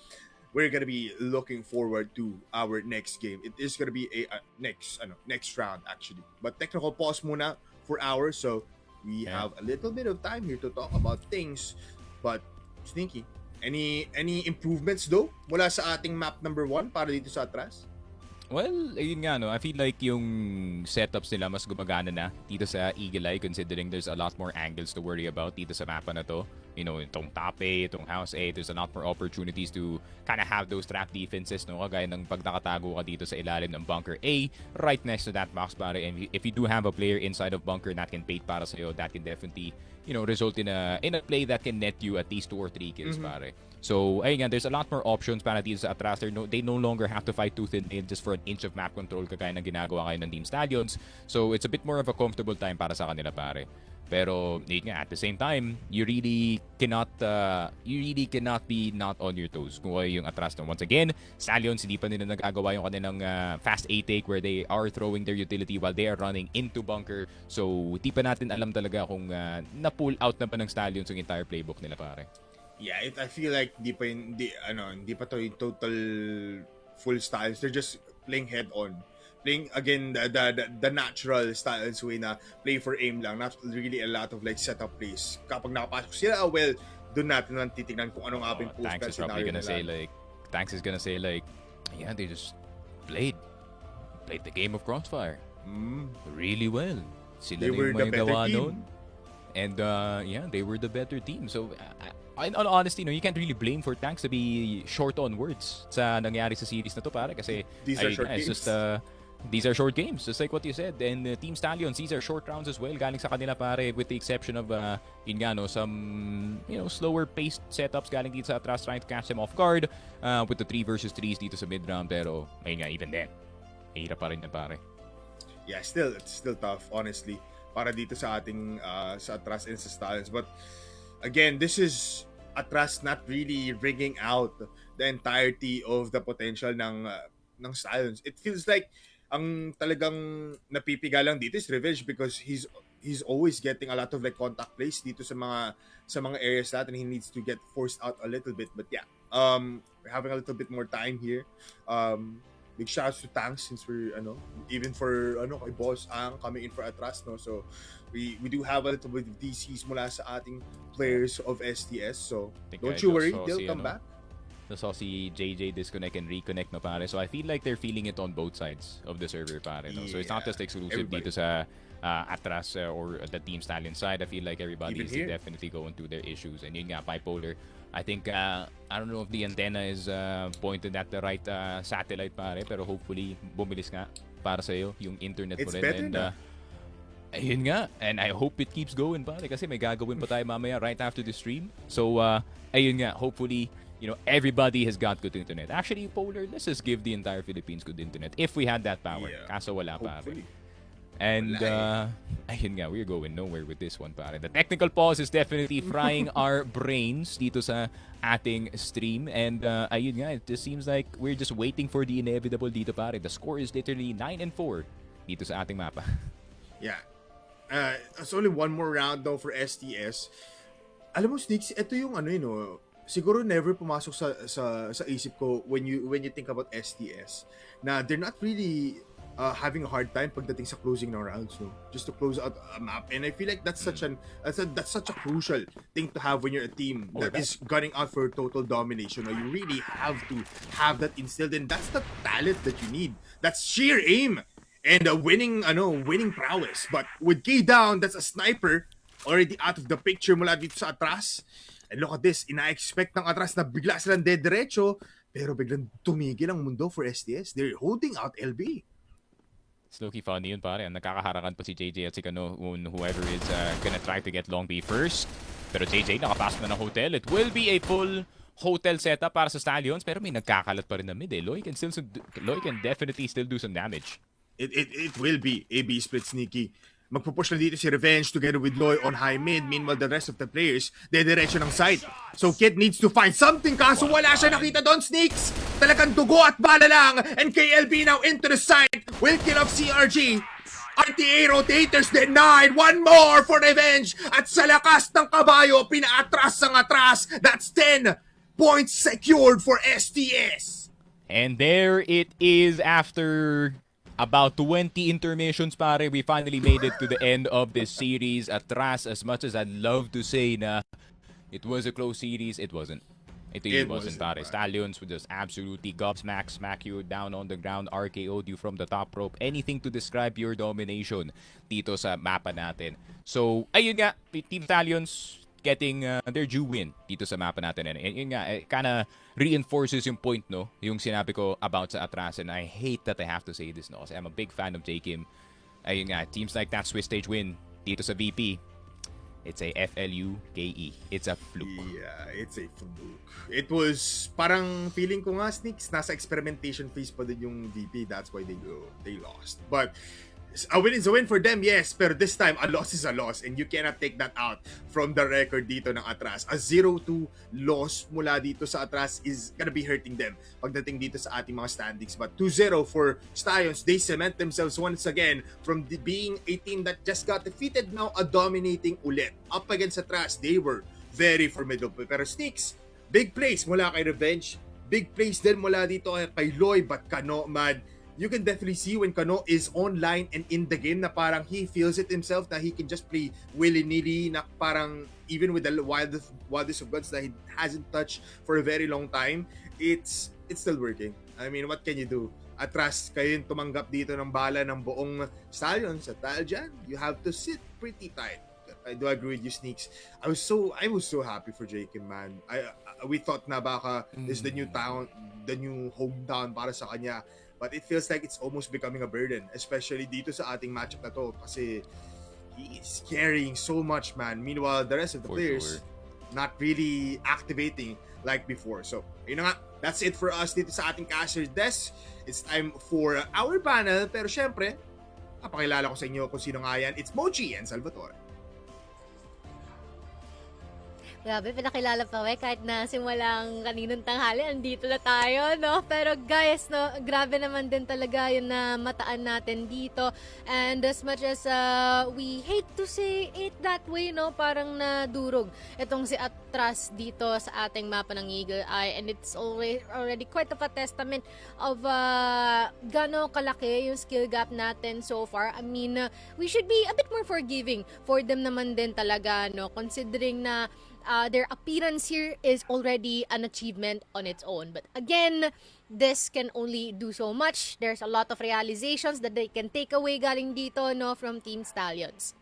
we're gonna be looking forward to our next game. It is gonna be a next round actually. But technical pause muna for hours, so we have a little bit of time here to talk about things. But Sneaky, any improvements though mula sa ating map number 1 para dito sa Attras? Well, ayun nga, no. I feel like yung setups nila mas gumagana na dito sa Eagle Eye, considering there's a lot more angles to worry about dito sa mapa na to. You know, itong top A, itong house A, there's a lot more opportunities to kind of have those trap defenses, no? Kagaya ng pag nakatago ka dito sa ilalim ng bunker A, right next to that box, pare. And if you do have a player inside of bunker that can bait para sa'yo, that can definitely, you know, result in a play that can net you at least 2 or 3 kills, pare. So, ayun nga, there's a lot more options para dito sa Attras. They no longer have to fight tooth and nail just for an inch of map control kagaya ng ginagawa kayo ng Team Stallions. So, it's a bit more of a comfortable time para sa kanila, pare. Pero, yun nga, at the same time, you really cannot be not on your toes kung kayo yung Attras. Once again, Stallions, hindi pa nila nagagawa yung kanilang fast A-take where they are throwing their utility while they are running into bunker. So, di pa natin alam talaga kung na-pull out na pa ng Stallions yung entire playbook nila, pare. Yeah, I feel like hindi pa to yung total full styles. They're just playing head on. Playing again the natural styles way na play for aim lang, not really a lot of like setup plays. Kapag nakapasok sila, well, doon natin lang titignan kung anong ating post Tanks is probably gonna say like, yeah, they just played the game of CROSSFIRE really well. Sila They were the better team. And yeah, they were the better team. So in all honesty, no, you can't really blame for Tanks to be short on words sa nangyari sa series na to, pare, kasi These are short games. These are short games, just like what you said. And Team Stallions, these are short rounds as well, galing sa kanila, pare, with the exception of yun nga, no, some, you know, slower paced setups galing dito sa Attras, trying to catch them off guard with the 3 versus 3s dito sa mid round. Pero ayun nga, even then, mahirap pa rin yan, pare. Yeah, it's still tough, honestly, para dito sa ating sa Attras and sa Stallions. But again, this is Attras not really bringing out the entirety of the potential ng Stallions. It feels like ang talagang napipiga lang dito is Revenge because he's always getting a lot of like contact plays dito sa mga areas natin. He needs to get forced out a little bit. But yeah, we're having a little bit more time here. Big shouts to Tanks since we're even for kay Boss Ang coming in for Attras, no. So we do have a little bit of DCs mula sa ating players of STS. So don't you worry, they'll come back. Saw si JJ disconnect and reconnect, no, pare. So I feel like they're feeling it on both sides of the server, pare, no? So it's not just exclusive dito sa Attras or the Team Stallion side. I feel like everybody is definitely going through their issues. And yun nga, bipolar. I think, I don't know if the antenna is pointed at the right satellite, pare, pero hopefully bumilis nga para sa'yo yung internet mo rin. It's better na. Ayun nga, and I hope it keeps going, pare, kasi may gagawin pa tayo mamaya right after the stream. So, ayun nga, hopefully, you know, everybody has got good internet. Actually, Polar, let's just give the entire Philippines good internet if we had that power. Yeah, kaso wala, hopefully. pare. And, ayun nga, we're going nowhere with this one, pare. The technical pause is definitely frying our brains dito sa ating stream. And, ayun nga, it just seems like we're just waiting for the inevitable dito, pare. The score is literally 9-4 dito sa ating mapa. Yeah. It's only one more round though for STS. Alam mo, Sneaks, ito yung siguro never pumasok sa isip ko when you think about STS na they're not really having a hard time pagdating sa closing ng rounds, no? Just to close out a map. And I feel like that's such a crucial thing to have when you're a team that is gunning out for total domination. No? You really have to have that instilled, and that's the talent that you need. That's sheer aim and winning prowess. But with K down, that's a sniper already out of the picture mula dito sa Attras. And look at this, ina-expect ng Attras na bigla silang diretso, pero biglang tumigil ang mundo for STS. They're holding out LB. It's low-key funny yun, pare. Nakakaharakan pa si JJ at si whoever is gonna try to get long B first. Pero JJ, nakapasok na ng hotel. It will be a full hotel setup para sa Stallions, pero may nagkakalat pa rin na mid, eh. Loy can definitely still do some damage. It will be AB split Sneaky. Magpupush na dito si Revenge together with Loy on high mid. Meanwhile, the rest of the players, dediretso ng side. So Kit needs to find something, kaso wala siya nakita doon, Sneaks. Talagang dugo at bala lang. And KLB now into the side. Will kill off CRG. RTA rotators denied. One more for Revenge. At sa lakas ng kabayo, pina-atras ang Attras. That's 10 points secured for STS. And there it is after about 20 intermissions, pare. We finally made it to the end of this series. Attras, as much as I'd love to say na it was a close series, it wasn't. It really wasn't, pare. Stallions would just absolutely smack you down on the ground, RKO'd you from the top rope. Anything to describe your domination dito sa mapa natin. So, ayun nga, Team Stallions getting their due win dito sa mapa natin. And yun nga, kinda reinforces yung point, no? Yung sinabi ko about sa Attras. And I hate that I have to say this, no? Kasi I'm a big fan of J-Kim. Ayun nga, teams like that Swiss stage win dito sa VP. It's a FLUKE. It's a fluke. Yeah, it's a fluke. It was parang feeling ko nga, Sneaks, nasa experimentation phase pa din yung VP. That's why they lost. But a win is a win for them, yes. Pero this time, a loss is a loss. And you cannot take that out from the record dito ng Attras. A 0-2 loss mula dito sa Attras is gonna be hurting them pagdating dito sa ating mga standings. But 2-0 for Stallions, they cement themselves once again from being a team that just got defeated, now a dominating ulit. Up against Attras, they were very formidable. Pero Sneaks, big plays mula kay Revenge. Big plays din mula dito kay Loy, but Kano, man, you can definitely see when Kano is online and in the game na parang he feels it himself na he can just play willy-nilly, na parang even with the wildest of guns that he hasn't touched for a very long time, it's still working. I mean, what can you do? Attras, kayo yung tumanggap dito ng bala ng buong Stallions at dahil dyan, you have to sit pretty tight. I do agree with you, Sneaks. I was so happy for J-Kim, man. We thought na baka this is the new town, the new hometown para sa kanya. But it feels like it's almost becoming a burden, especially dito sa ating matchup na to, kasi he is carrying so much, man. Meanwhile, the rest of the players not really activating like before. So, yun na nga, that's it for us dito sa ating caster desk. It's time for our panel, pero syempre, napakilala ko sa inyo kung sino nga yan. It's Mochi and Salvatore. Grabe, pinakilala pa kahit na simulang kaninang tanghali, andito na tayo, no? Pero guys, no, grabe naman din talaga yun na mataan natin dito. And as much as we hate to say it that way, no, parang nadurog itong si Attras dito sa ating mapa ng Eagle Eye. And it's already quite of a testament of gano'ng kalaki yung skill gap natin so far. I mean, we should be a bit more forgiving for them naman din talaga, no? Considering na their appearance here is already an achievement on its own. But again, this can only do so much. There's a lot of realizations that they can take away galing dito, no, from Team Stallions.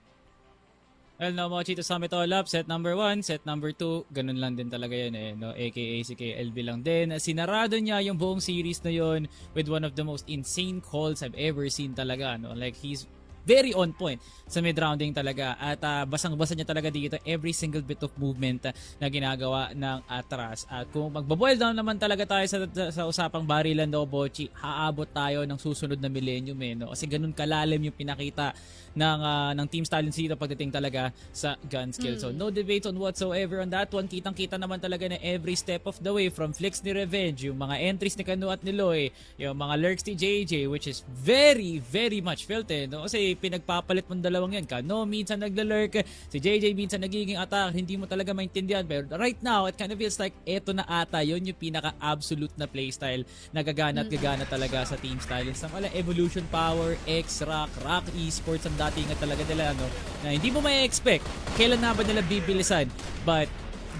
Well, no, Mochi, to sum it all up, set number 1, set number 2, ganun lang din talaga yun eh, no? AKA si KLB lang din. Sinarado niya yung buong series na yun with one of the most insane calls I've ever seen talaga, no? Like, he's very on point sa mid-rounding talaga at basang-basa niya talaga dito every single bit of movement na ginagawa ng Attras. At kung magbo-boil down naman talaga tayo sa usapang barilan daw, Bochi, haabot tayo ng susunod na millennium eh, no? Kasi ganun kalalim yung pinakita ng Team Stallions dito pagdating talaga sa gun skill. So no debate on whatsoever on that one. Kitang-kita naman talaga na every step of the way from flicks ni Revenge, yung mga entries ni Kanu at ni Loy, yung mga lurks ni JJ, which is very, very much felt eh, no? Kasi pinagpapalit mong dalawang yan. Kano minsan naglalurk, si JJ minsan nagiging attack, hindi mo talaga maintindihan. Pero right now, it kind of feels like eto na ata, yun yung pinaka-absolute na playstyle na gagana at gagana talaga sa Team Stallions. Ang wala, Evolution Power, Rock Esports, ang dating talaga nila, no? Na hindi mo may expect kailan na ba nila bibilisan. But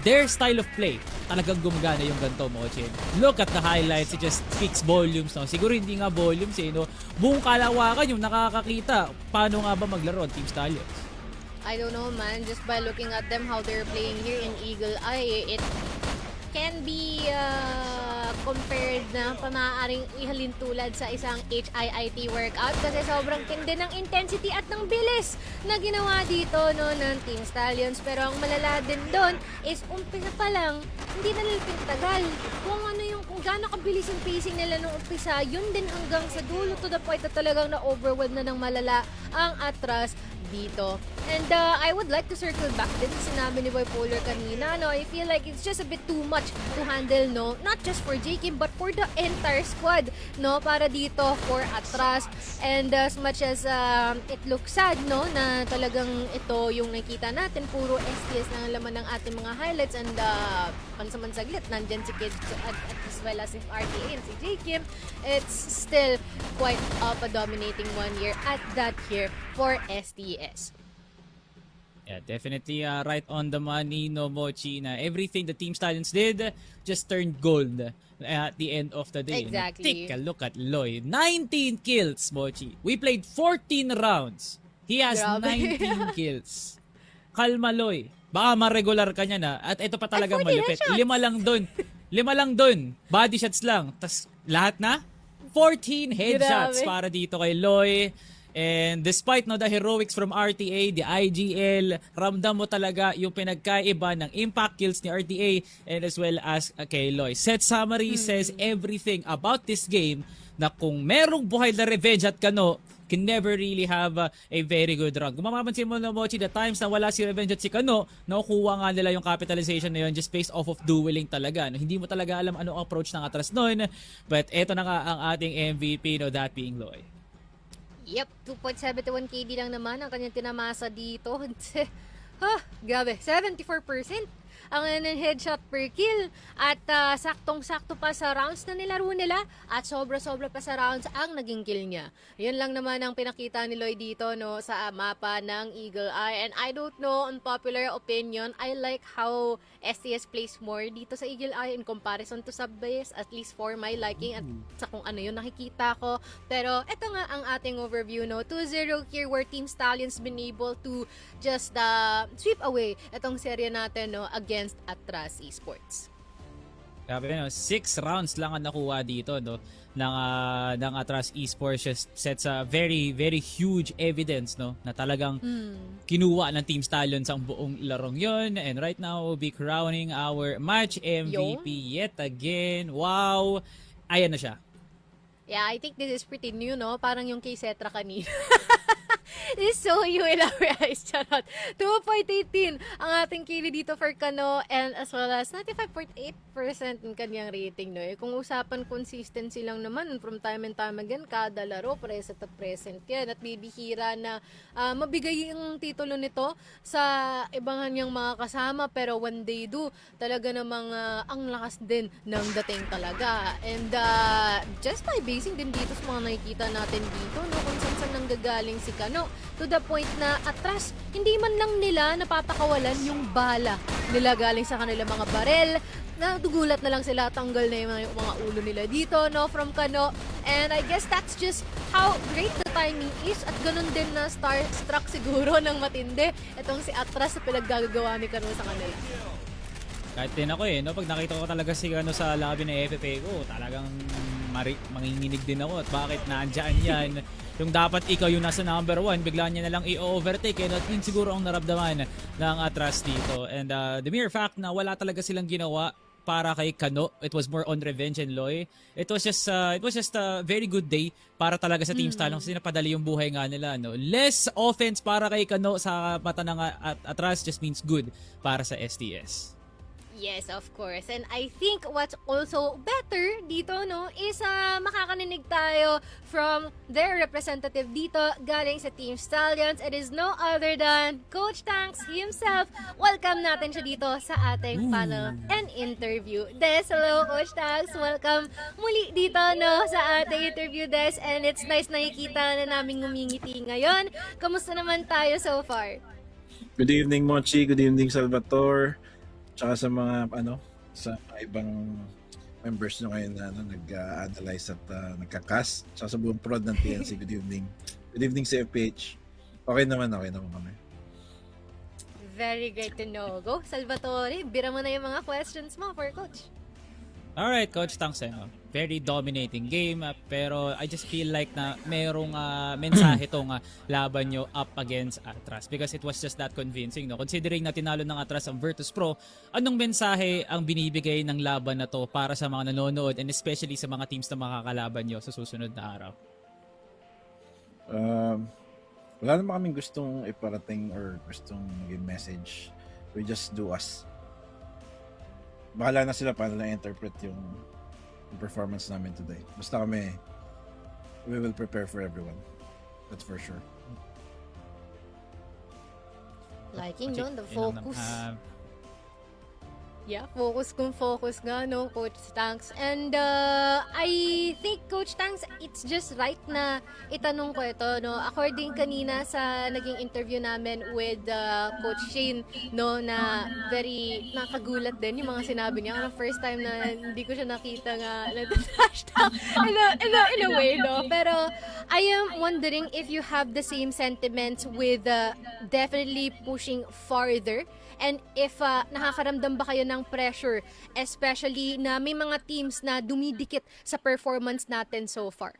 their style of play, talagang gumagana yung ganito, Mochi. Look at the highlights, it just speaks volumes, no? Siguro hindi nga volumes eh, no? Buong kalawakan yung nakakakita. Paano nga ba maglaro ang Team Stallions? I don't know, man. Just by looking at them, how they're playing here in Eagle Eye, it can be compared na pamaaring ihalin tulad sa isang HIIT workout kasi sobrang tindi ng intensity at ng bilis na ginawa dito, no, ng Team Stallions. Pero ang malala din doon is umpisa pa lang, hindi na nila pinatagal. Kung gaano kabilis yung pacing nila nung umpisa, yun din hanggang sa dulo to the point na talagang na-overwhelm na ng malala ang Attras dito. And I would like to circle back din sa sinabi ni Boy Polar kanina, no? I feel like it's just a bit too much to handle, no? Not just for JKIM, but for the entire squad, no? Para dito for Attras. And as much as it looks sad, no? Na talagang ito yung nakita natin, puro STS na laman ng ating mga highlights. And pansaman-saglit, nandyan si Kids as well as if RTA and si JKIM. It's still quite a dominating 1 year at that here for STS. Yeah, definitely right on the money, no, Mochi, na everything the Team Stallions did just turned gold at the end of the day. Exactly. Take a look at Loy. 19 kills, Mochi. We played 14 rounds. He has Grabe. 19 kills. Kalma, Loy. Baka ma-regular ka niya na. At ito pa talagang At 40 malupit. headshots. 5 lang dun. 5 lang dun. Body shots lang. Tas lahat na? 14 headshots Grabe. para dito kay Loy. And despite no the heroics from RTA, the IGL, ramdam mo talaga yung pinagkaiba ng impact kills ni RTA and as well as kay Loy. Set summary says everything about this game na kung merong buhay na Revenge at Kano can never really have a very good run. Kung mapapansin mo na, Mochi, the times na wala si Revenge at si Kano, nakukuha nga nila yung capitalization na yun just based off of dueling talaga. No? Hindi mo talaga alam ano ang approach ng Attras nun. But eto na nga ang ating MVP, no, that being Loy. Yep, 2.71 KD lang naman ang kanyang tinamasa dito. Grabe, 74% ang headshot per kill. At saktong-sakto pa sa rounds na nilaro nila at sobra-sobra pa sa rounds ang naging kill niya. Yun lang naman ang pinakita ni Loy dito, no, sa mapa ng Eagle Eye. And I don't know, unpopular opinion, I like how STS plays more dito sa Eagle Eye in comparison to Sub-Base, at least for my liking at sa kung ano yun nakikita ko. Pero eto nga ang ating overview, no. 2-0 here where Team Stallions been able to just sweep away itong serye natin, no, against Attras Esports. Grabe, no? 6 rounds lang ang nakuha dito, no, ng Attras Esports. Just sets a very, very huge evidence, no, na talagang kinuha ng Team Stallions ang buong larong yon. And right now, we'll be crowning our match MVP yet again. Wow! Ayan na siya. Yeah, I think this is pretty new, no? Parang yung kay Cetra kanina. This is so new in our eyes. Charot. 2.18 ang ating kili dito for Kano and as well as 95.8% ang kanyang rating, no? Kung usapan consistency lang naman from time and time again, kada laro present at present yan at bibihira na mabigay yung titulo nito sa ibang niyang mga kasama, pero when they do, talaga namang ang lakas din ng dating talaga. And just by basing din dito sa mga nakikita natin dito, no, kung saan nanggagaling si Kano, to the point na Attras, hindi man lang nila napapakawalan yung bala nila galing sa kanila mga barel. Nadugulat na lang sila, tanggal na yung mga ulo nila dito, no, from Kano. And I guess that's just how great the timing is at ganun din na starstruck siguro ng matindi itong si Attras sa pinaggagawa ni Kano sa kanila. Kahit din ako no, pag nakita ko talaga si Kano sa labi ng FFA ko, talagang manginginig din ako at bakit naandyan yan. Yung dapat ikaw yung nasa number 1, bigla niya na lang i-overtake. And yun siguro ang naramdaman ng Attras dito. And the mere fact na wala talaga silang ginawa para kay Kano, it was more on Revenge and Loy. It was just a very good day para talaga sa Team Stallions kasi napadali yung buhay nga nila, no. Less offense para kay Kano sa mata ng Attras just means good para sa STS. Yes, of course. And I think what's also better dito, no, is makakaninig tayo from their representative dito galing sa Team Stallions. It is no other than Coach Tanks himself. Welcome natin siya dito sa ating panel and interview. Des, hello Coach Tanks. Welcome muli dito, no, sa ating interview, Des. And it's nice nakikita na namin ngumingiti ngayon. Kamusta naman tayo so far? Good evening, Mochi. Good evening, Salvatore. Tsaka sa mga sa ibang members nyo ngayon na nag-analyze at nagka-cast. Tsaka sa buong prod ng TNC, good evening. Good evening, CFPH. Okay naman kami. Very great to know. Go, Salvatore. Bira mo na yung mga questions mo for Coach. Alright, Coach Tanks, very dominating game, pero I just feel like na merong mensahe tong laban nyo up against Attras because it was just that convincing, no? Considering na tinalo ng Attras ang Virtus Pro, anong mensahe ang binibigay ng laban na to para sa mga nanonood and especially sa mga teams na makakalaban nyo sa susunod na araw? Wala naman kaming gustong iparating or gustong maging message. We just do us. Bahala na sila paano lang interpret yung performance namin today. Basta kami, we will prepare for everyone. That's for sure. Liking Okay, yun, the yun lang focus. naman. Focus kung focus nga, no, Coach Tanks. And I think, Coach Tanks, it's just right na itanong ko ito, no. According kanina sa naging interview namin with Coach Shane, no, na very nakagulat din yung mga sinabi niya. Ang first time na hindi ko siya nakita nga nag-trash talk in a way, no. Pero I am wondering if you have the same sentiments with definitely pushing farther. And if nakakaramdam ba kayo ng pressure, especially na may mga teams na dumidikit sa performance natin so far?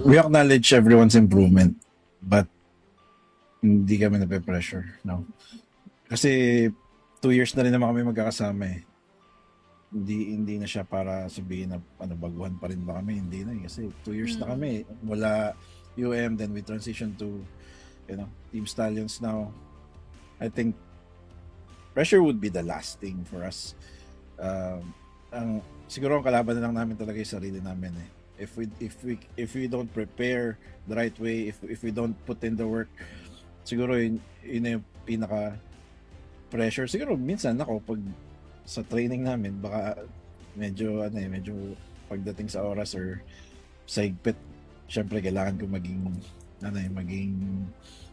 We acknowledge everyone's improvement, but hindi kami nape-pressure, no? Kasi 2 years na rin naman kami magkakasama eh. Hindi na siya para sabihin na baguhan pa rin ba kami, hindi na eh. Kasi 2 years na kami mula UM, then we transition to Team Stallions now. I think pressure would be the last thing for us. Siguro ang kalaban na lang namin talaga yung sarili namin eh. If we don't prepare the right way, if we don't put in the work, siguro yun yung pinaka pressure. Siguro minsan ako pag sa training namin baka medyo pagdating sa oras or sa higpit, syempre kailangan ko maging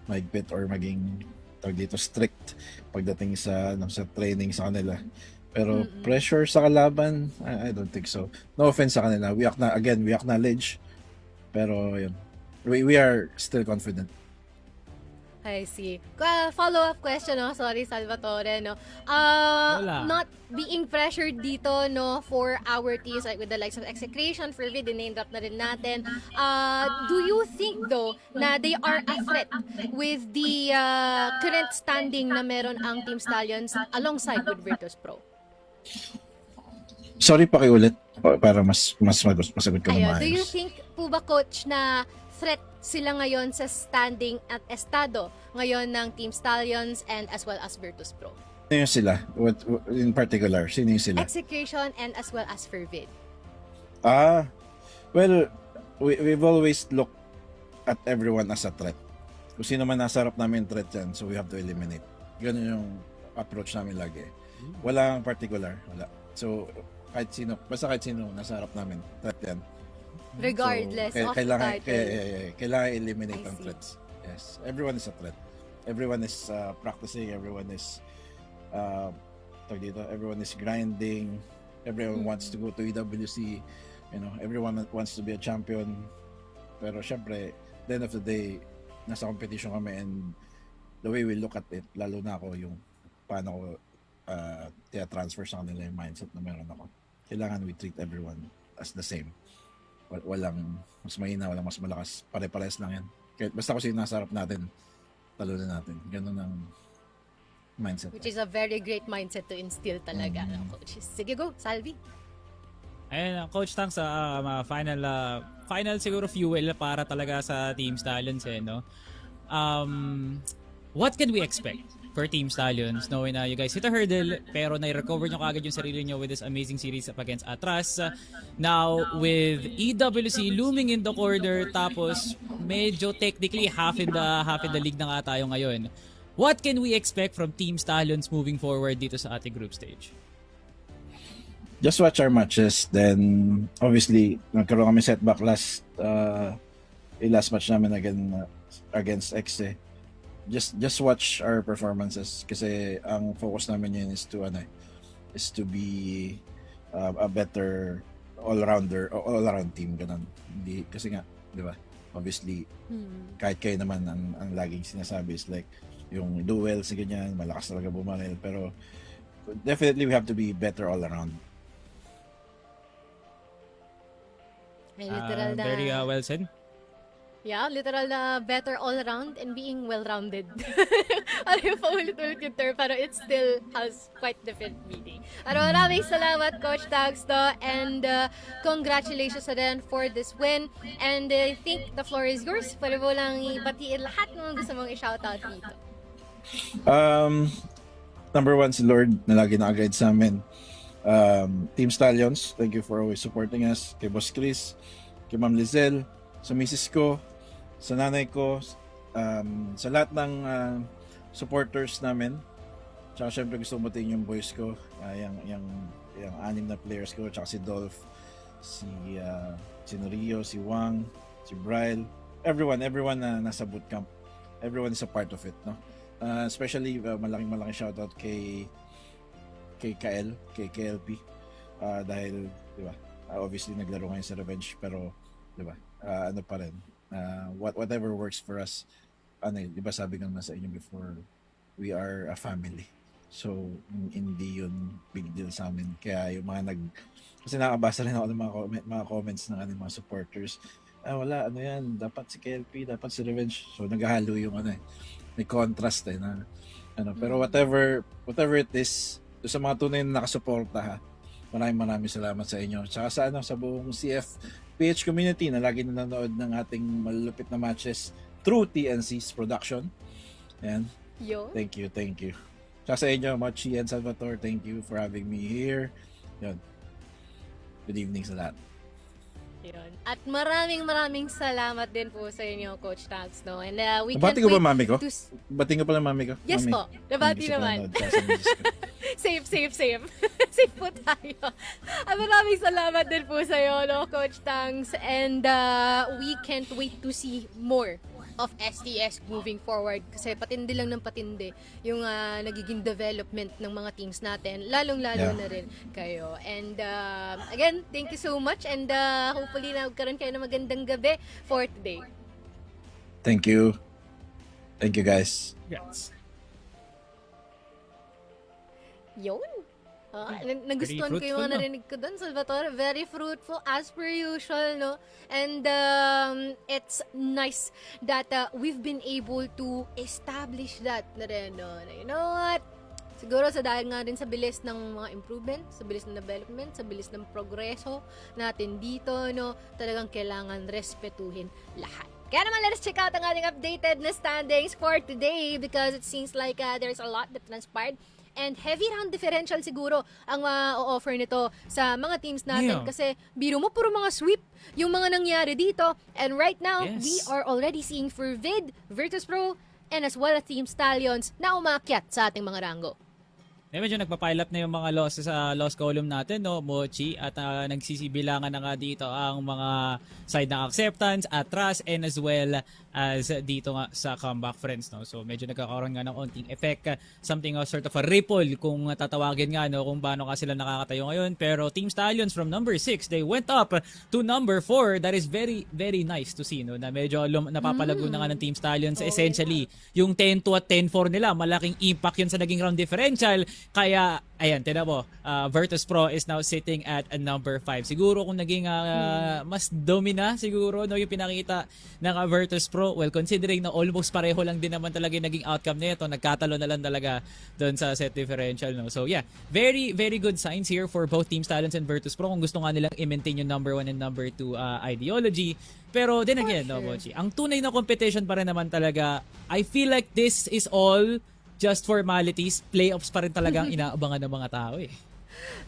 mahigpit or maging dito strict pagdating sa training sa kanila. Pero pressure sa kalaban, I don't think so. No offense sa kanila. We acknowledge. Pero yun. We are still confident. I see. Follow-up question, no? Sorry, Salvatore, no? Wala. Not being pressured dito, no, for our teams, like with the likes of Execration, for name drop na rin natin. Do you think, though, na they are a threat with the current standing na meron ang Team Stallions alongside with Virtus Pro? Sorry, pakiulit para mas masagot ko na Do you maayos. think po ba, Coach, na threat sila ngayon sa standing at estado ngayon ng Team Stallions and as well as Virtus Pro? Sino yung sila? What in particular? Sino yung sila? Execution and as well as Fervid. Well, we've always looked at everyone as a threat. Kung sino man nasa harap namin threat yan, so we have to eliminate. Ganun yung approach namin lagi. Walang particular. Wala. So, kahit sino nasa harap namin, threat yan. Regardless So, of the title. kailangan eliminate I ang see. threats. Yes. Everyone is a threat. Everyone is practicing. Everyone is everyone is grinding. Everyone wants to go to EWC. Everyone wants to be a champion. Pero syempre, at the end of the day, nasa competition kami, and the way we look at it, lalo na ako, yung paano ko transfer sa kanila yung mindset na meron ako. Kailangan we treat everyone as the same. Walang mas mahina, walang mas malakas. Pare-pares lang yan. Basta kasi nasa harap natin, talunan natin. Ganun ang mindset. Which is a very great mindset to instill talaga, no, Coach? Sige, go, Salvi. Ayun, Coach Tang, sa final siguro fuel para talaga sa Team Stallions no? What can we expect for Team Stallions knowing na you guys hit a hurdle pero na-recover nyo kagad yung sarili nyo with this amazing series up against Attras. Now, with EWC looming in the corner, tapos medyo technically half in the league na nga tayo ngayon. What can we expect from Team Stallions moving forward dito sa ating group stage? Just watch our matches. Then, obviously, nagkaroon kami setback last match namin against Exe. Just watch our performances kasi ang focus namin yun is to be a better all-around team, ganun. Hindi kasi nga, 'di ba? Obviously, kahit kayo naman ang laging sinasabi is like yung duels ganyan, malakas talaga bumaril, pero definitely we have to be better all around. May literal na. Very well said. Yeah, literal na better all around and being well-rounded. Ano yung paulit-ulit yung term, pero it still has quite different meaning. Ano, maraming salamat, Coach Tags, no? And congratulations again for this win. And I think the floor is yours. Pwede mo lang ibatiin lahat ng gusto mong i-shoutout dito. Number one, si Lord na lagi naka-guide sa amin. Team Stallions, thank you for always supporting us. Kay Boss Chris, kay Ma'am Lizelle, sa misis ko, sa nanay ko, sa lahat ng supporters namin. Tsaka syempre gusto ko matiin yung boys ko, yung 6 na players ko, tsaka si Dolph, si Norio, si Wang, si Bryle, everyone na nasa bootcamp. Everyone is a part of it, no? Especially malaking shoutout kay KL, kay KLP, dahil di ba, obviously naglaro ngayon sa Revenge, pero di ba, ano pa rin, whatever works for us, di ba sabi ko na sa inyo before, we are a family, so hindi yun big deal sa amin. Kaya yung mga kasi nakabasa rin ako ng mga comments ng mga supporters, wala, ano yan, dapat si KLP, dapat si Revenge, so naghahalo yung may contrast na pero whatever it is, sa mga tunay na nakasuporta, ha, maraming salamat sa inyo. Tsaka sa buong CFPH community na lagi nanonood ng ating malulupit na matches through TNC's production. Ayan. Yo. Thank you. Tsaka sa inyo, Mochi and Salvatore, thank you for having me here. Yun. Good evening sa lahat. Yun. At maraming salamat din po sa inyo, Coach Tags, no? And we Nabati can't ko ba wait mami ko? to... Bating ko pala mami ko? Yes Mami. po, nabati naman. Safe. Safe po tayo. At maraming salamat din po sa iyo, no, Coach Tangs. And we can't wait to see more of STS moving forward. Kasi patindi lang ng patindi yung nagiging development ng mga teams natin. Lalong-lalo na rin kayo. And again, thank you so much. And hopefully nagkaroon kayo ng magandang gabi for today. Thank you. Thank you, guys. Yes. Yun. Nagustuhan ko yung mga narinig ko doon, Salvatore. Very fruitful as per usual, no? And it's nice that we've been able to establish that na rin, no? You know what? Siguro sa dahil nga din sa bilis ng mga improvement, sa bilis ng development, sa bilis ng progreso natin dito, no? Talagang kailangan respetuhin lahat. Kaya naman, let's check out ang ating updated na standings for today because it seems like there's a lot that transpired. And heavy round differential siguro ang o-offer nito sa mga teams natin. Kasi biro mo, puro mga sweep yung mga nangyari dito. And right now, we are already seeing for Vid, Virtus Pro, and as well as Team Stallions na umakyat sa ating mga rango. Medyo nagpa-pile up na yung mga losses sa loss column natin, no, Mochi, at nagsisibilangan na nga dito ang mga side ng acceptance, Attras, and as well as dito nga sa comeback friends, no. So medyo nagkakaroon nga ng onting effect, something of sort of a ripple kung tatawagin nga, no, kung paano ka sila nakakatayo ngayon. Pero Team Stallions from number 6, they went up to number 4. That is very, very nice to see, no, na medyo napapalago na nga ng Team Stallions. Essentially, yung 10-2 at 10-4 nila, malaking impact yun sa naging round differential. Kaya, ayan, tinan mo, Virtus Pro is now sitting at number 5. Siguro kung naging mas domina, siguro, no, yung pinakita ng Virtus Pro, well, considering na almost pareho lang din naman talaga yung naging outcome nito, nagkatalo na lang talaga doon sa set differential, no. So, yeah, very, very good signs here for both Team Stallions and Virtus Pro kung gusto nga nilang i-maintain yung number 1 and number 2 ideology. Pero then again, no, Mochi, ang tunay na competition pa rin naman talaga, I feel like this is all just formalities. Playoffs pa rin talagang inaabangan ng mga tao eh.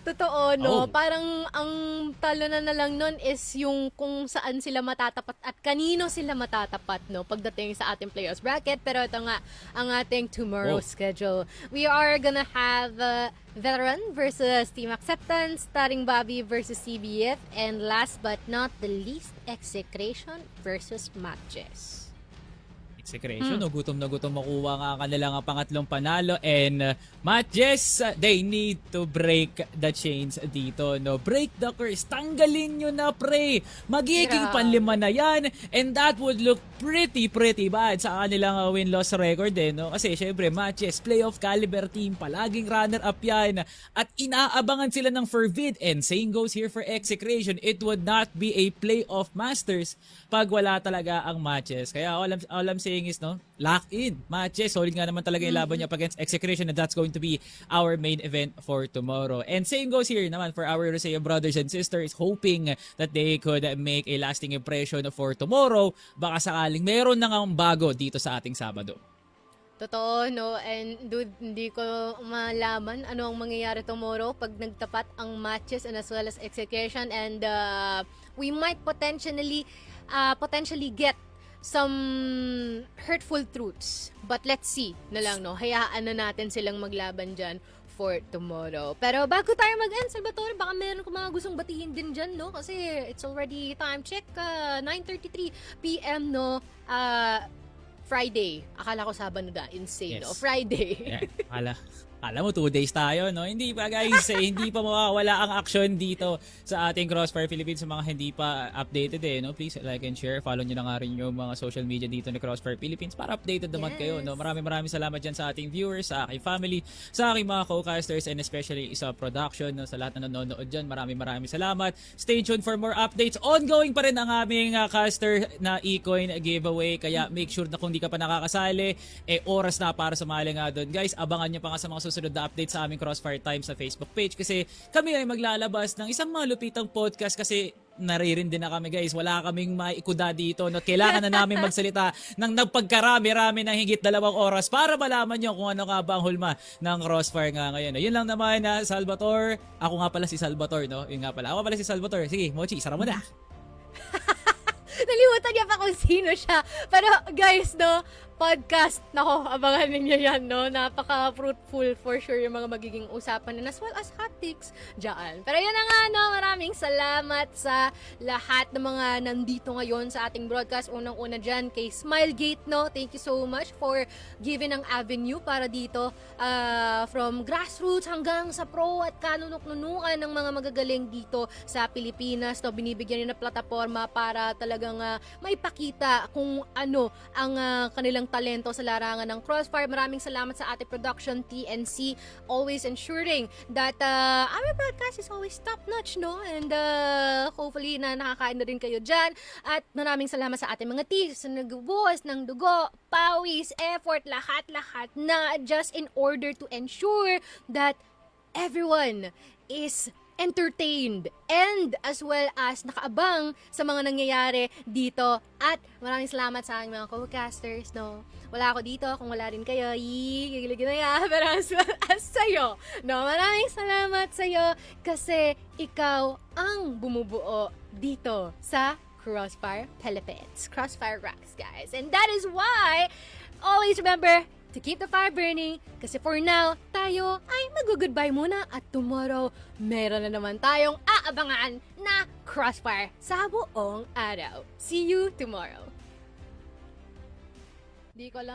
Totoo, no? Parang ang talo na lang nun is yung kung saan sila matatapat at kanino sila matatapat, no? Pagdating sa ating playoffs bracket. Pero ito nga, ang ating tomorrow schedule. We are gonna have Veteran versus Team Acceptance, Starring Bobby versus CBF, and last but not the least, Execration versus Matches. Execration, no? Gutom na gutom makuha nga ang kanilang pangatlong panalo and matches, they need to break the chains dito, no? Break the curse, tanggalin nyo na, pre! Magiging panlima na yan and that would look pretty bad sa kanilang win-loss record no? Kasi syempre matches, playoff caliber team, palaging runner-up yan at inaabangan sila ng Fervid and same goes here for Execration. It would not be a playoff masters pag wala talaga ang matches. Kaya all I'm saying is, no, lock in matches. Solid nga naman talaga yung laban niya against Execration and that's going to be our main event for tomorrow. And same goes here naman for our Roseo brothers and sisters, hoping that they could make a lasting impression for tomorrow. Baka sakaling meron na ngang bago dito sa ating Sabado. Totoo, no? And dude, hindi ko malaman ano ang mangyayari tomorrow pag nagtapat ang matches and as well as Execution and we might potentially get some hurtful truths. But let's see na lang, no? Hayaan na natin silang maglaban dyan for tomorrow. Pero bago tayo mag-end, Salvatore, baka meron ko mga gustong batiin din dyan, no? Kasi it's already time check, 9:33 p.m., no? Friday. Akala ko Sabado na. Insane, no? Friday. Yeah, alam mo, 2 days tayo, no? Hindi pa, guys, hindi pa mawawala ang action dito sa ating CROSSFIRE Philippines. Sa mga hindi pa updated, no? Please like and share. Follow nyo na nga rin yung mga social media dito ni CROSSFIRE Philippines para updated naman kayo, no? Maraming salamat dyan sa ating viewers, sa aking family, sa aking mga co-casters, and especially sa production, no? Sa lahat na nanonood dyan. Maraming salamat. Stay tuned for more updates. Ongoing pa rin ang aming caster na e-coin giveaway. Kaya make sure na kung di ka pa nakakasali, oras na para sumali nga doon. Guys, abangan nyo pa nga sa mga susunod na update sa aming CROSSFIRE Times sa Facebook page kasi kami ay maglalabas ng isang malupitang podcast kasi naririnig din na kami, guys. Wala kaming maikuda dito. No? Kailangan na namin magsalita ng nagpagkarami-rami ng higit 2 oras para malaman nyo kung ano nga ba ang hulma ng CROSSFIRE nga ngayon. Yun lang naman na Salvatore. Ako nga pala si Salvatore, no? Yun nga pala. Ako pala si Salvatore. Sige, Mochi, sara mo na. Nalimutan niya pa kung sino siya. Pero guys, no, podcast, nako, abangan ninyo yan, no? Napaka-fruitful for sure yung mga magiging usapan and as well as hot takes dyan. Pero yun na nga, no, maraming salamat sa lahat ng mga nandito ngayon sa ating broadcast. Unang-una dyan kay Smilegate, no? Thank you so much for giving ang avenue para dito from grassroots hanggang sa pro at kanunok-nunukan ng mga magagaling dito sa Pilipinas, no? Binibigyan nyo na plataforma para talagang maipakita kung ano ang kanilang talento sa larangan ng CROSSFIRE. Maraming salamat sa ating production TNC, always ensuring that our broadcast is always top-notch, no? And hopefully na nakakain na rin kayo dyan. At maraming salamat sa ating mga teams na nagbubuhos ng dugo, pawis, effort, lahat-lahat na just in order to ensure that everyone is entertained and as well as nakaabang sa mga nangyayari dito. At maraming salamat sa aking mga co-casters, no? Wala ako dito kung wala rin kayo. Gigilig na yan. Pero as well as sa'yo, no? Maraming salamat sa'yo kasi ikaw ang bumubuo dito sa CROSSFIRE Philippines. CROSSFIRE rocks, guys. And that is why, always remember to keep the fire burning kasi for now, tayo ay mag-goodbye muna at tomorrow, meron na naman tayong aabangan na CROSSFIRE sa buong araw. See you tomorrow. Di ko lang